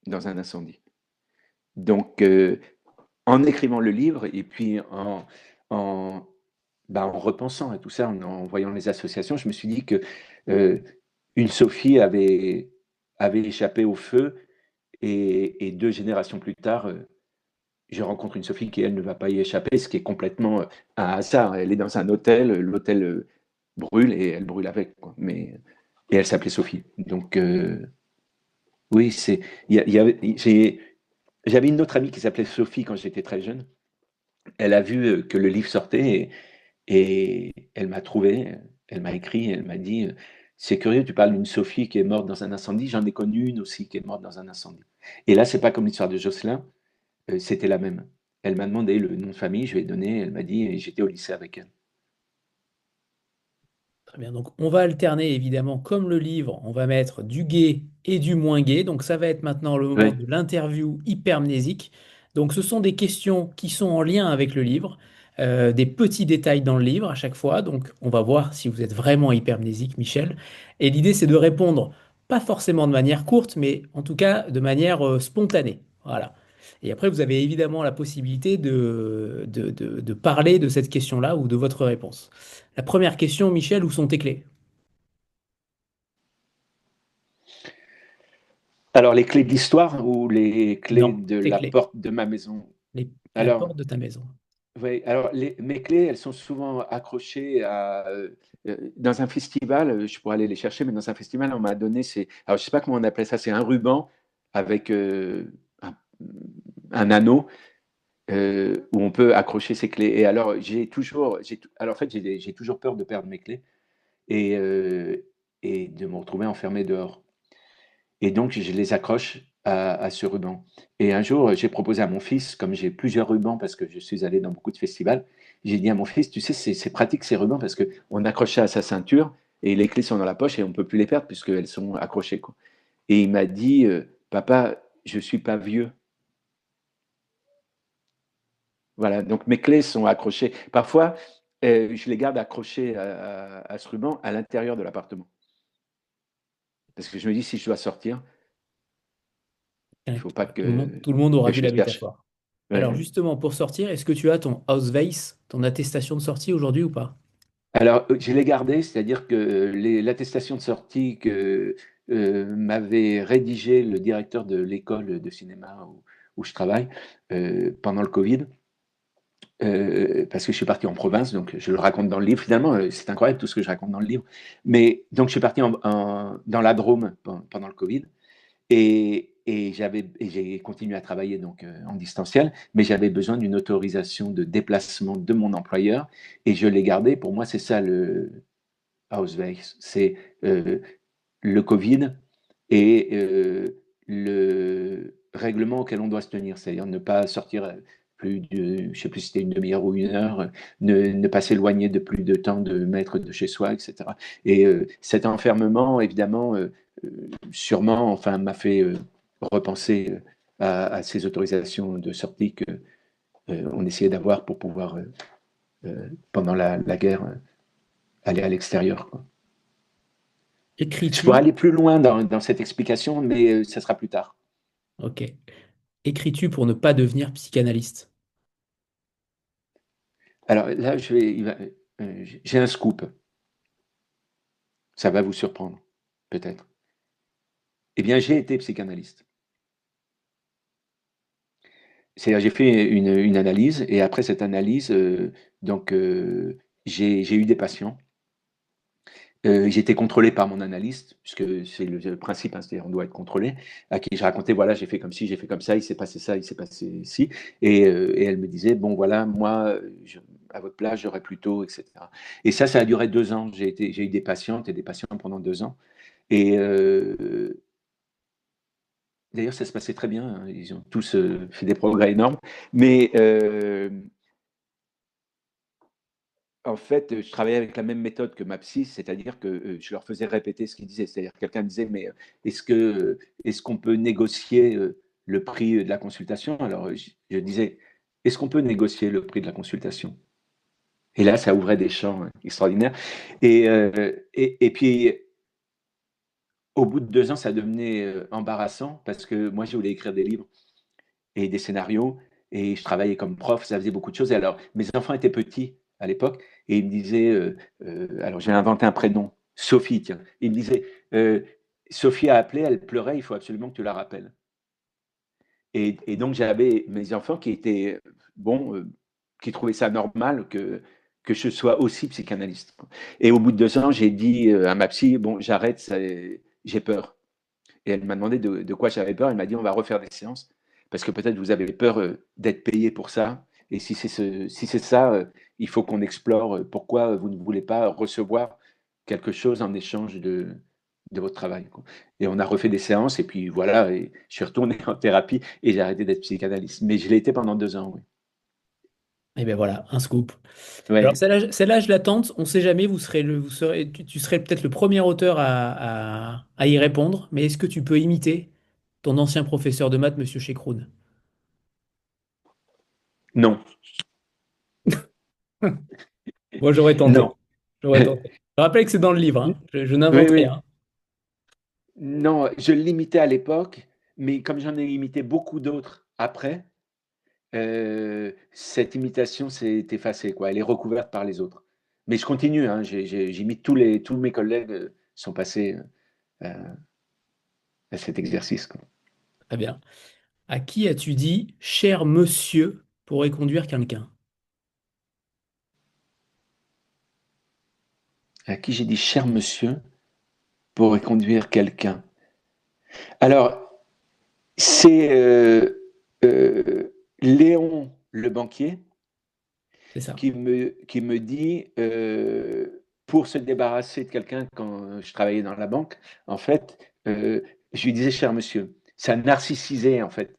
dans un incendie. Donc, en écrivant le livre et puis en, en repensant à tout ça, en voyant les associations, je me suis dit que euh, une Sophie avait échappé au feu et 2 générations plus tard, je rencontre une Sophie qui, elle, ne va pas y échapper, ce qui est complètement un hasard. Elle est dans un hôtel, l'hôtel brûle et elle brûle avec, quoi. Et elle s'appelait Sophie. Donc, oui, j'avais une autre amie qui s'appelait Sophie quand j'étais très jeune. Elle a vu que le livre sortait et elle m'a trouvé, elle m'a écrit, elle m'a dit, c'est curieux, tu parles d'une Sophie qui est morte dans un incendie, j'en ai connu une aussi qui est morte dans un incendie. Et là, c'est pas comme l'histoire de Jocelyn, c'était la même. Elle m'a demandé le nom de famille, je lui ai donné, elle m'a dit, et j'étais au lycée avec elle. Très bien. Donc, on va alterner évidemment, comme le livre, on va mettre du gai et du moins gai. Donc, ça va être maintenant le moment Oui, de l'interview hypermnésique. Donc, ce sont des questions qui sont en lien avec le livre, des petits détails dans le livre à chaque fois. Donc, on va voir si vous êtes vraiment hypermnésique, Michel. Et l'idée, c'est de répondre, pas forcément de manière courte, mais en tout cas de manière spontanée. Voilà. Et après, vous avez évidemment la possibilité de parler de cette question-là ou de votre réponse. La première question, Michel, où sont tes clés? alors, les clés de l'histoire ou les clés Non, de tes la clés. porte de ma maison? La Alors, porte de ta maison. oui, alors mes clés, elles sont souvent accrochées dans un festival, je pourrais aller les chercher, mais dans un festival, on m'a donné, alors je sais pas comment on appelle ça, c'est un ruban avec un, un anneau où on peut accrocher ses clés. Et alors, alors en fait, j'ai toujours peur de perdre mes clés et, euh, et de me retrouver enfermé dehors. Et donc, je les accroche à ce ruban. Et un jour, j'ai proposé à mon fils, comme j'ai plusieurs rubans parce que je suis allé dans beaucoup de festivals, j'ai dit à mon fils, tu sais, c'est pratique ces rubans parce qu'on accroche ça à sa ceinture et les clés sont dans la poche et on ne peut plus les perdre puisqu'elles sont accrochées, quoi. Et il m'a dit, papa, je ne suis pas vieux. Voilà, donc mes clés sont accrochées. Parfois, je les garde accrochées à ce ruban à l'intérieur de l'appartement. Parce que je me dis, si je dois sortir, il ne faut pas Tout le monde aura que vu je la cherche. métaphore. Alors Ouais. justement, pour sortir, est-ce que tu as ton Ausweis, ton attestation de sortie aujourd'hui ou pas? Alors, je l'ai gardé, c'est-à-dire que l'attestation de sortie que m'avait rédigé le directeur de l'école de cinéma où je travaille pendant le Covid, parce que je suis parti en province, donc je le raconte dans le livre. Finalement, c'est incroyable tout ce que je raconte dans le livre. Mais donc, je suis parti dans la Drôme pendant le Covid. Et j'ai continué à travailler donc en distanciel, mais j'avais besoin d'une autorisation de déplacement de mon employeur et je l'ai gardé. Pour moi, c'est ça le Ausweis, c'est le Covid et le règlement auquel on doit se tenir, c'est-à-dire ne pas sortir plus de, je sais plus si c'était une demi-heure ou une heure, ne pas s'éloigner de plus de temps de mètres de chez soi, etc. Et cet enfermement, évidemment, sûrement, enfin, m'a fait repenser à ces autorisations de sortie que on essayait d'avoir pour pouvoir, pendant la guerre, aller à l'extérieur, quoi. Je pourrais Écris-tu? aller plus loin dans cette explication, mais ça sera plus tard. Ok. Écris-tu pour ne pas devenir psychanalyste? Alors là, j'ai un scoop. Ça va vous surprendre, peut-être. Eh bien, j'ai été psychanalyste. C'est-à-dire, j'ai fait une analyse, et après cette analyse, donc, j'ai eu des patients. J'ai été contrôlé par mon analyste, puisque c'est le principe, hein, c'est-à-dire on doit être contrôlé, à qui je racontais, voilà, j'ai fait comme ci, j'ai fait comme ça, il s'est passé ci, et elle me disait, bon, voilà, moi, à votre place, j'aurais plutôt, etc. Et ça a duré 2 ans. J'ai eu des patientes et des patients pendant 2 ans, et d'ailleurs, ça se passait très bien, hein, ils ont tous fait des progrès énormes, mais en fait, je travaillais avec la même méthode que ma psy, c'est-à-dire que je leur faisais répéter ce qu'ils disaient. C'est-à-dire que quelqu'un disait, mais est-ce qu'on peut négocier le prix de la consultation? Alors, je disais, est-ce qu'on peut négocier le prix de la consultation? Et là, ça ouvrait des champs extraordinaires. Et puis, au bout de 2 ans, ça devenait embarrassant parce que moi, je voulais écrire des livres et des scénarios. Et je travaillais comme prof, ça faisait beaucoup de choses. Et alors, mes enfants étaient petits à l'époque et ils me disaient, alors j'ai inventé un prénom, Sophie, tiens. Ils me disaient, Sophie a appelé, elle pleurait, il faut absolument que tu la rappelles. Et donc, j'avais mes enfants qui étaient, bon, qui trouvaient ça normal que je sois aussi psychanalyste. Et au bout de 2 ans, j'ai dit à ma psy, bon, j'arrête, j'ai peur. Et elle m'a demandé de quoi j'avais peur. Elle m'a dit, on va refaire des séances parce que peut-être vous avez peur d'être payé pour ça. Et si c'est ça, il faut qu'on explore pourquoi vous ne voulez pas recevoir quelque chose en échange de votre travail, quoi. Et on a refait des séances et puis voilà, et je suis retourné en thérapie et j'ai arrêté d'être psychanalyste. Mais je l'ai été pendant 2 ans, oui. Et bien voilà, un scoop. Alors Ouais. celle-là, je l'attente. On ne sait jamais, tu serais peut-être le premier auteur à y répondre, mais est-ce que tu peux imiter ton ancien professeur de maths, Monsieur Chekroun? Non, Moi, j'aurais tenté. non. J'aurais tenté. Je rappelle que c'est dans le livre, hein. Je Oui, n'invente oui. rien. Non, je l'imitais à l'époque, mais comme j'en ai imité beaucoup d'autres après, cette imitation s'est effacée, quoi. Elle est recouverte par les autres. Mais je continue, hein, j'imite tous mes collègues sont passés à cet exercice, quoi. Très bien. À qui as-tu dit, cher monsieur, pourrait conduire quelqu'un? À qui j'ai dit cher monsieur pour conduire quelqu'un. Alors, c'est Léon le banquier C'est ça. qui me dit, pour se débarrasser de quelqu'un quand je travaillais dans la banque, en fait, je lui disais cher monsieur. Ça narcissisait en fait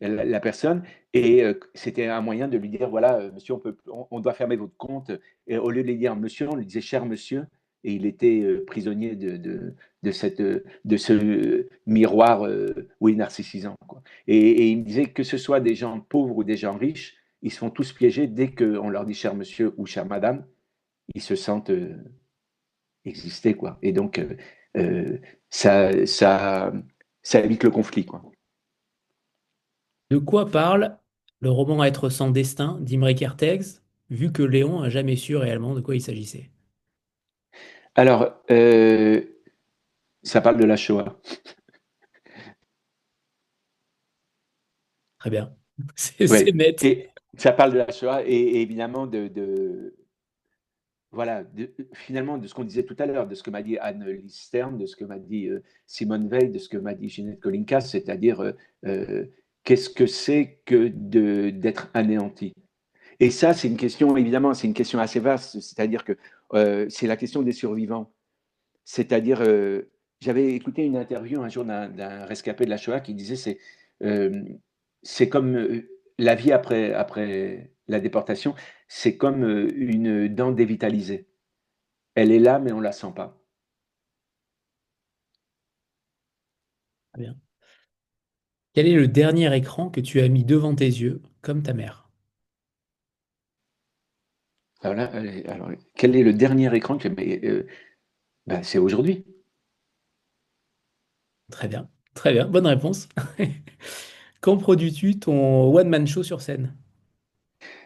la personne et c'était un moyen de lui dire voilà, monsieur, on doit fermer votre compte. Et au lieu de lui dire monsieur, on lui disait cher monsieur et il était prisonnier de ce miroir oui, narcissisant, quoi. Et il me disait que ce soit des gens pauvres ou des gens riches, ils se font tous piéger dès qu'on leur dit cher monsieur ou chère madame, ils se sentent exister, quoi. Et donc, euh, ça, ça, ça évite le conflit, quoi. De quoi parle le roman Être sans destin d'Imre Kertész, vu que Léon a jamais su réellement de quoi il s'agissait? Alors, ça parle de la Shoah. Très bien. C'est Oui, net. et ça parle de la Shoah et évidemment voilà, finalement de ce qu'on disait tout à l'heure, de ce que m'a dit Anne-Lise Stern, de ce que m'a dit Simone Veil, de ce que m'a dit Ginette Kolinka, c'est-à-dire euh, qu'est-ce que c'est que d'être anéanti? Et ça, c'est une question, évidemment, c'est une question assez vaste, c'est-à-dire que c'est la question des survivants. C'est-à-dire, j'avais écouté une interview un jour d'un rescapé de la Shoah qui disait euh, c'est comme la vie après la déportation, c'est comme une dent dévitalisée. Elle est là, mais on ne la sent pas. Très bien. Quel est le dernier écran que tu as mis devant tes yeux, comme ta mère? Alors là, alors, quel est le dernier écran que ben, c'est aujourd'hui. Très bien. Très bien. Bonne réponse. Quand produis-tu ton one-man show sur scène?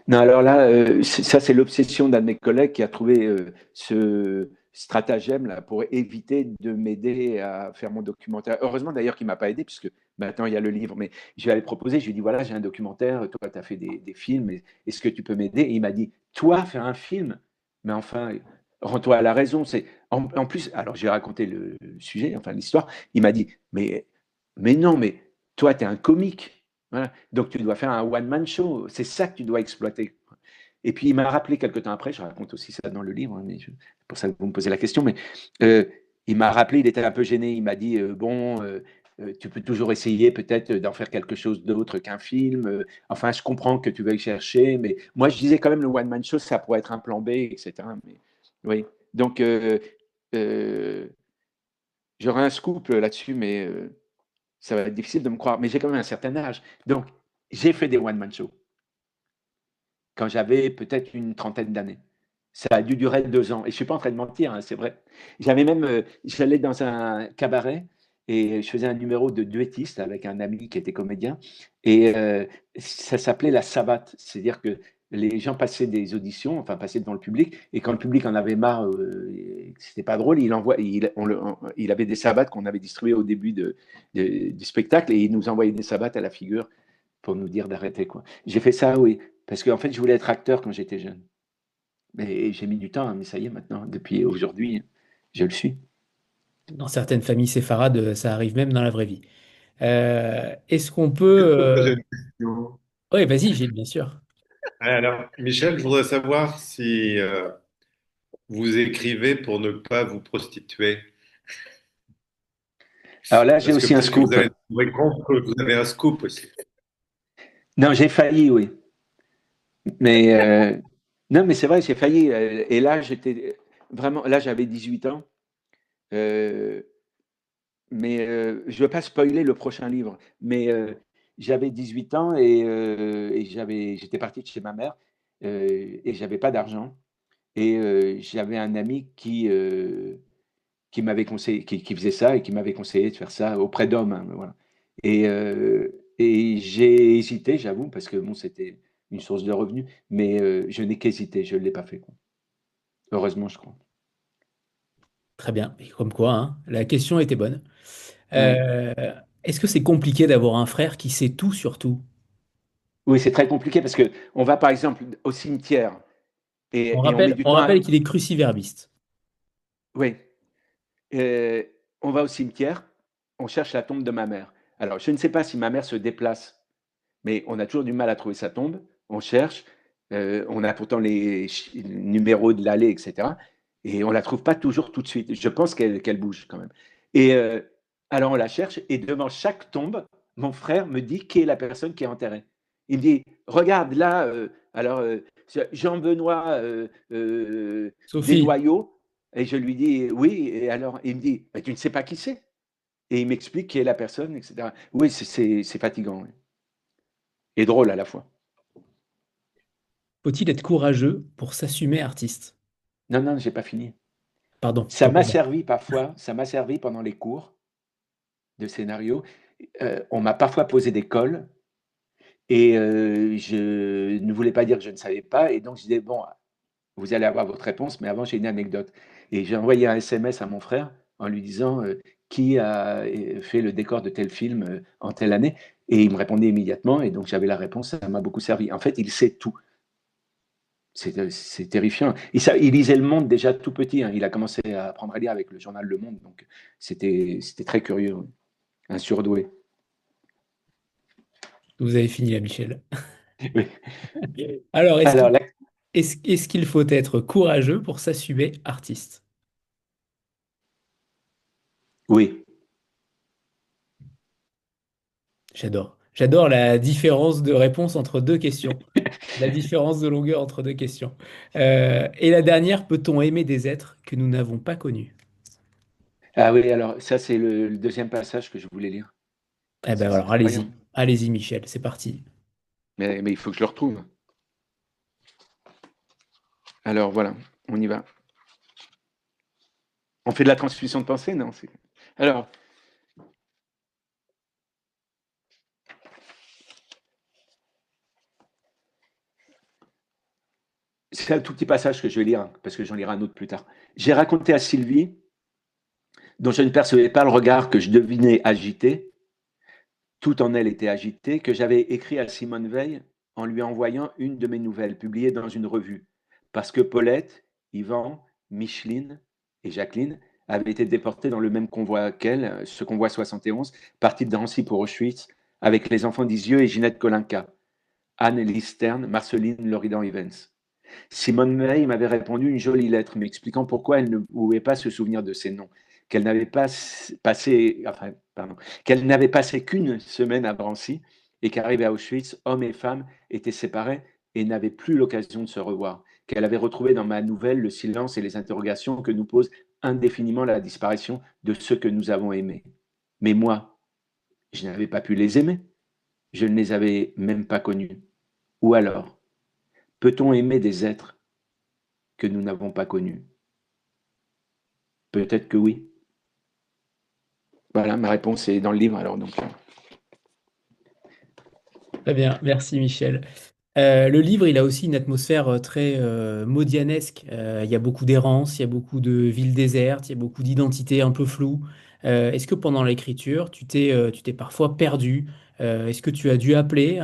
Non, alors là, ça, c'est l'obsession d'un de mes collègues qui a trouvé ce stratagème là pour éviter de m'aider à faire mon documentaire. Heureusement d'ailleurs qu'il ne m'a pas aidé, puisque maintenant il y a le livre, mais je vais aller proposer, je lui ai dit, voilà, j'ai un documentaire, toi, tu as fait des films, est-ce que tu peux m'aider? Et il m'a dit, toi, faire un film? Mais enfin, rends-toi à la raison. En plus, alors j'ai raconté le sujet, enfin l'histoire, il m'a dit, mais non, mais toi, tu es un comique. Voilà. Donc, tu dois faire un one-man show. C'est ça que tu dois exploiter. Et puis, il m'a rappelé quelques temps après, je raconte aussi ça dans le livre, hein, mais c'est pour ça que vous me posez la question, mais euh, il m'a rappelé, il était un peu gêné, il m'a dit, bon, tu peux toujours essayer peut-être d'en faire quelque chose d'autre qu'un film. Enfin, je comprends que tu veuilles chercher, mais moi, je disais quand même le one-man show, ça pourrait être un plan B, etc. Mais, oui, donc, euh, j'aurais un scoop là-dessus, mais ça va être difficile de me croire, mais j'ai quand même un certain âge. Donc, j'ai fait des one-man shows quand j'avais peut-être une trentaine d'années. Ça a dû durer 2 ans. Et je ne suis pas en train de mentir, hein, c'est vrai. J'allais dans un cabaret et je faisais un numéro de duettiste avec un ami qui était comédien. Et ça s'appelait la savate. C'est-à-dire que les gens passaient des auditions, enfin passaient devant le public, et quand le public en avait marre, et que c'était pas drôle, il avait des sabbats qu'on avait distribués au début du spectacle, et il nous envoyait des sabbats à la figure pour nous dire d'arrêter, quoi. J'ai fait ça, oui, parce qu'en fait, je voulais être acteur quand j'étais jeune. Mais j'ai mis du temps, hein, mais ça y est, maintenant, depuis aujourd'hui, je le suis. Dans certaines familles séfarades, ça arrive même dans la vraie vie. Est-ce qu'on Je peut... peux te poser une question. Oui, vas-y, Gilles, bien sûr. Alors, Michel, je voudrais savoir si vous écrivez pour ne pas vous prostituer. Alors là, j'ai Parce que aussi un peut-être que vous scoop. avez trouvé compte que vous avez un scoop aussi. Non, j'ai failli, oui. Mais non, mais c'est vrai, j'ai failli. Et là, j'étais vraiment, là, j'avais 18 ans. Euh, mais je ne veux pas spoiler le prochain livre. Mais j'avais 18 ans et j'étais parti de chez ma mère et j'avais pas d'argent. Et j'avais un ami qui m'avait conseillé, qui faisait ça et qui m'avait conseillé de faire ça auprès d'hommes, hein, voilà. Et j'ai hésité, j'avoue, parce que bon, c'était une source de revenus, mais je n'ai qu'hésité, je ne l'ai pas fait, quoi. Heureusement, je crois. Très bien. Et comme quoi, hein, la question était bonne. Oui, Euh, Est-ce que c'est compliqué d'avoir un frère qui sait tout sur tout? oui, c'est très compliqué parce que on va par exemple au cimetière et on met du On temps rappelle à. qu'il est cruciverbiste. Oui, euh, on va au cimetière, on cherche la tombe de ma mère. Alors, je ne sais pas si ma mère se déplace, mais on a toujours du mal à trouver sa tombe. On cherche, on a pourtant les numéros de l'allée, etc. Et on la trouve pas toujours tout de suite. Je pense qu'elle bouge quand même. Et alors on la cherche, et devant chaque tombe, mon frère me dit qui est la personne qui est enterrée. Il me dit, regarde là, Jean-Benoît Sophie, Desnoyaux. Et je lui dis, oui, et alors il me dit, mais tu ne sais pas qui c'est. Et il m'explique qui est la personne, etc. Oui, c'est fatigant, oui. Et drôle à la fois. faut-il être courageux pour s'assumer artiste? Non, non, j'ai pas fini. Pardon, Ça m'a commence. servi parfois, ça m'a servi pendant les cours de scénario. On m'a parfois posé des cols et je ne voulais pas dire que je ne savais pas. Et donc, je disais, bon, vous allez avoir votre réponse, mais avant, j'ai une anecdote. Et j'ai envoyé un SMS à mon frère en lui disant qui a fait le décor de tel film en telle année. Et il me répondait immédiatement. Et donc, j'avais la réponse. Ça m'a beaucoup servi. En fait, il sait tout. C'est terrifiant. Il lisait Le Monde déjà tout petit, hein. Il a commencé à apprendre à lire avec le journal Le Monde. Donc, c'était très curieux, oui. Un surdoué. Vous avez fini là, Michel. Oui. Alors, Alors, là, est-ce qu'il faut être courageux pour s'assumer artiste? oui. J'adore. J'adore la différence de réponse entre deux questions. La différence de longueur entre deux questions. Et la dernière, peut-on aimer des êtres que nous n'avons pas connus? Ah oui, alors ça, c'est le deuxième passage que je voulais lire. Eh ben C'est alors, effrayant. allez-y. Allez-y, Michel, c'est parti. Mais il faut que je le retrouve. Alors voilà, on y va. On fait de la transmission de pensée, non? Alors, c'est un tout petit passage que je vais lire, hein, parce que j'en lirai un autre plus tard. J'ai raconté à Sylvie, dont je ne percevais pas le regard que je devinais agité, tout en elle était agité, que j'avais écrit à Simone Veil en lui envoyant une de mes nouvelles, publiée dans une revue, parce que Paulette, Yvan, Micheline et Jacqueline avaient été déportées dans le même convoi qu'elle, ce convoi 71, parti de Drancy pour Auschwitz, avec les enfants d'Isieux et Ginette Kolinka, Anne Stern, Marceline Loridan Evans. Simone Veil m'avait répondu une jolie lettre m'expliquant pourquoi elle ne pouvait pas se souvenir de ces noms, qu'elle n'avait pas passé, enfin, pardon, qu'elle n'avait passé qu'une semaine à Drancy et qu'arrivée à Auschwitz, hommes et femmes étaient séparés et n'avaient plus l'occasion de se revoir, qu'elle avait retrouvé dans ma nouvelle le silence et les interrogations que nous pose indéfiniment la disparition de ceux que nous avons aimés. Mais moi, je n'avais pas pu les aimer, je ne les avais même pas connus. Ou alors, peut-on aimer des êtres que nous n'avons pas connus? Peut-être que oui. Voilà, ma réponse est dans le livre alors donc. Très bien, merci Michel. Le livre, il a aussi une atmosphère très modianesque. Il y a beaucoup d'errance, il y a beaucoup de villes désertes, il y a beaucoup d'identités un peu floues. Est-ce que pendant l'écriture, tu t'es parfois perdu? Est-ce que tu as dû appeler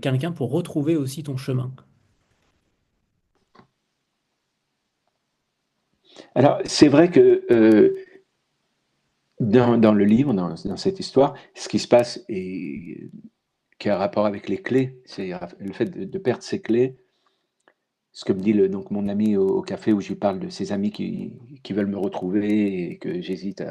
quelqu'un pour retrouver aussi ton chemin? Alors, c'est vrai que dans le livre, dans cette histoire, ce qui se passe et qui a un rapport avec les clés, c'est le fait de perdre ses clés. Ce que me dit donc mon ami au café où je lui parle de ses amis qui veulent me retrouver et que j'hésite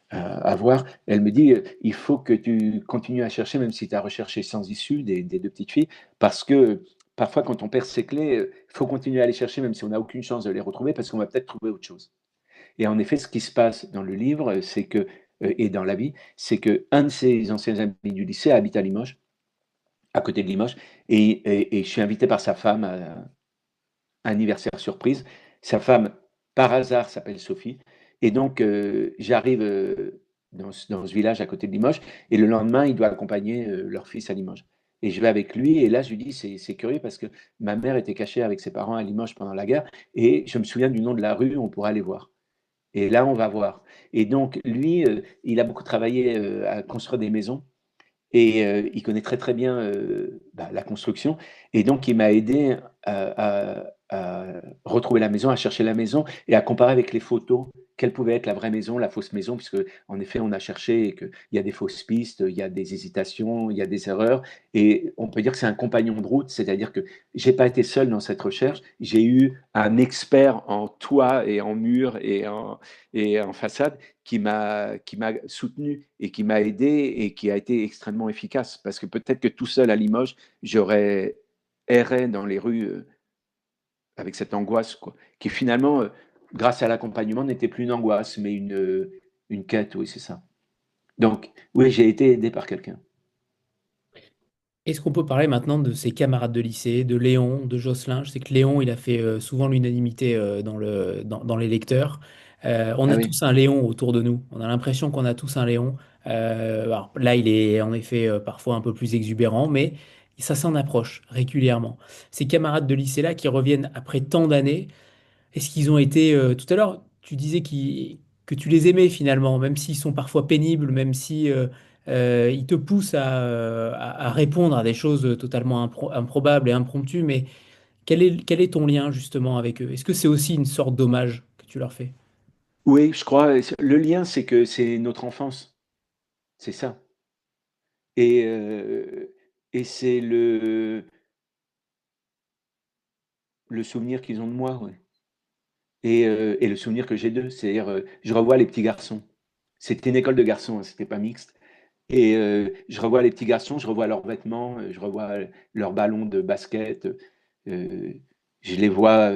à voir. Elle me dit, il faut que tu continues à chercher, même si tu as recherché sans issue des deux petites filles, parce que parfois quand on perd ses clés, il faut continuer à les chercher, même si on n'a aucune chance de les retrouver, parce qu'on va peut-être trouver autre chose. Et en effet, ce qui se passe dans le livre, c'est que, et dans la vie, c'est que un de ses anciens amis du lycée habite à Limoges, à côté de Limoges, et je suis invité par sa femme à un anniversaire surprise. Sa femme, par hasard, s'appelle Sophie. Et donc, j'arrive dans ce village à côté de Limoges, et le lendemain, il doit accompagner leur fils à Limoges. Et je vais avec lui, et là, je lui dis, c'est curieux parce que ma mère était cachée avec ses parents à Limoges pendant la guerre, et je me souviens du nom de la rue où on pourra aller voir. Et là, on va voir. Et donc, lui, il a beaucoup travaillé à construire des maisons. Et il connaît très très bien la construction. Et donc, il m'a aidé à retrouver la maison, à chercher la maison et à comparer avec les photos quelle pouvait être la vraie maison, la fausse maison, puisque en effet, on a cherché et qu'il y a des fausses pistes, il y a des hésitations, il y a des erreurs. Et on peut dire que c'est un compagnon de route, c'est-à-dire que j'ai pas été seul dans cette recherche. J'ai eu un expert en toit et en mur et en façade qui m'a soutenu et qui m'a aidé et qui a été extrêmement efficace. Parce que peut-être que tout seul à Limoges, j'aurais erré dans les rues avec cette angoisse, quoi, qui finalement, grâce à l'accompagnement, n'était plus une angoisse, mais une quête, oui, c'est ça. Donc, oui, j'ai été aidé par quelqu'un. Est-ce qu'on peut parler maintenant de ses camarades de lycée, de Léon, de Jocelyn? Je sais que Léon, il a fait souvent l'unanimité dans les lecteurs. On Ah a oui, tous un Léon autour de nous. On a l'impression qu'on a tous un Léon. Alors là, il est en effet parfois un peu plus exubérant, mais ça s'en approche régulièrement. Ces camarades de lycée-là qui reviennent après tant d'années, est-ce qu'ils ont été... tout à l'heure, tu disais que tu les aimais finalement, même s'ils sont parfois pénibles, même si ils te poussent à répondre à des choses totalement improbables et impromptues, mais quel est ton lien justement avec eux? Est-ce que c'est aussi une sorte d'hommage que tu leur fais? oui, je crois. Le lien, c'est que c'est notre enfance, c'est ça. Et, euh, et c'est le souvenir qu'ils ont de moi, ouais. Et le souvenir que j'ai d'eux, c'est-à-dire, je revois les petits garçons. C'était une école de garçons, hein, c'était pas mixte. Et je revois les petits garçons, je revois leurs vêtements, je revois leurs ballons de basket. euh, je les vois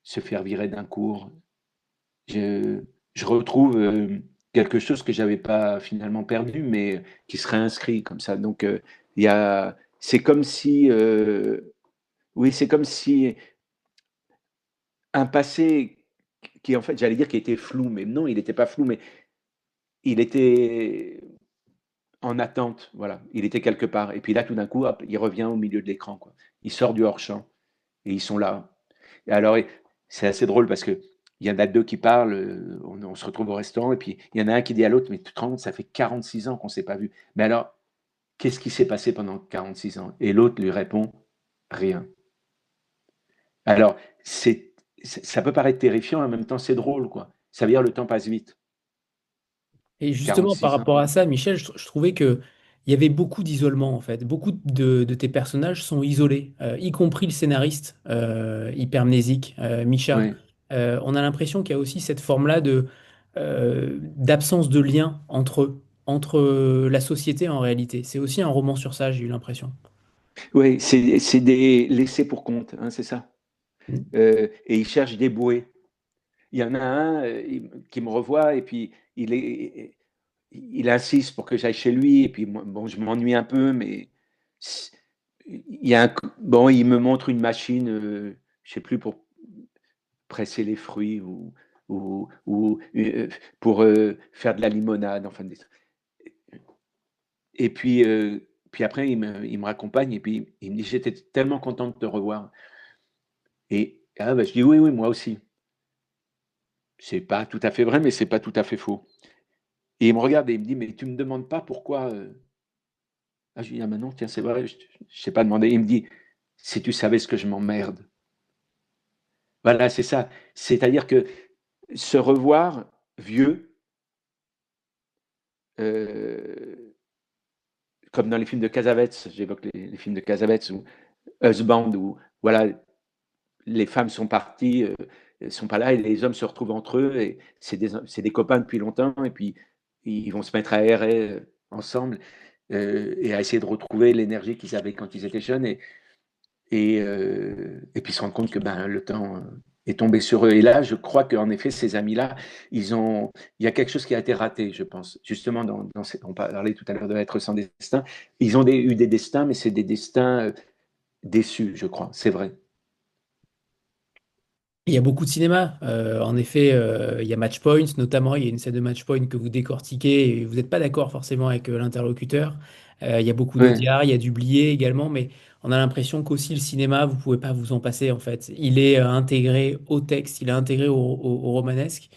se faire virer d'un cours. Je, je retrouve quelque chose que j'avais pas finalement perdu, mais qui serait inscrit comme ça. Donc, c'est comme si, oui, c'est comme si un passé qui, en fait, j'allais dire qui était flou, mais non, il n'était pas flou, mais il était en attente, voilà. Il était quelque part. Et puis là, tout d'un coup, hop, il revient au milieu de l'écran, quoi. Il sort du hors-champ et ils sont là. Et alors, c'est assez drôle parce que il y en a deux qui parlent, on se retrouve au restaurant et puis il y en a un qui dit à l'autre, mais tu te rends compte, ça fait 46 ans qu'on ne s'est pas vu. Mais alors, qu'est-ce qui s'est passé pendant 46 ans? Et l'autre lui répond, rien. Alors, ça peut paraître terrifiant, en même temps, c'est drôle, quoi. Ça veut dire le temps passe vite. Et justement, par 46 ans. rapport à ça, Michel, je trouvais que il y avait beaucoup d'isolement en fait. Beaucoup de tes personnages sont isolés, y compris le scénariste hypermnésique, Micha. Oui. On a l'impression qu'il y a aussi cette forme-là d'absence de lien entre eux, entre la société en réalité. C'est aussi un roman sur ça, j'ai eu l'impression. Oui, c'est des laissés pour compte, hein, c'est ça. Mm. Et ils cherchent des bouées. Il y en a un qui me revoit et puis il insiste pour que j'aille chez lui. Et puis, bon, je m'ennuie un peu, mais il y a bon, il me montre une machine, je sais plus, pour presser les fruits ou pour faire de la limonade, enfin, Puis après, il me raccompagne et puis il me dit, j'étais tellement content de te revoir. Et je dis, oui, oui, moi aussi. C'est pas tout à fait vrai, mais c'est pas tout à fait faux. Et il me regarde et il me dit, mais tu me demandes pas pourquoi. Je lui dis, ah maintenant, tiens, c'est vrai, je ne sais pas demander. Il me dit, si tu savais ce que je m'emmerde. Voilà, c'est ça. C'est-à-dire que se revoir vieux, euh, comme dans les films de Cassavetes, j'évoque les films de Cassavetes ou Husband, où voilà, les femmes sont parties, sont pas là, et les hommes se retrouvent entre eux, et c'est des copains depuis longtemps, et puis ils vont se mettre à errer ensemble, et à essayer de retrouver l'énergie qu'ils avaient quand ils étaient jeunes, et puis se rendre compte que le temps est tombé sur eux. Et là, je crois qu'en effet, ces amis-là, il y a quelque chose qui a été raté, je pense. Justement, on parlait tout à l'heure de l'être sans destin. Ils ont eu des destins, mais c'est des destins déçus, je crois. C'est vrai. Il y a beaucoup de cinéma. En effet, il y a Match Point, notamment. Il y a une scène de Match Point que vous décortiquez et vous n'êtes pas d'accord forcément avec l'interlocuteur. Il y a beaucoup Ouais. d'Audiard, il y a du Blier également, mais on a l'impression qu'aussi le cinéma, vous pouvez pas vous en passer en fait. Il est intégré au texte, il est intégré au romanesque.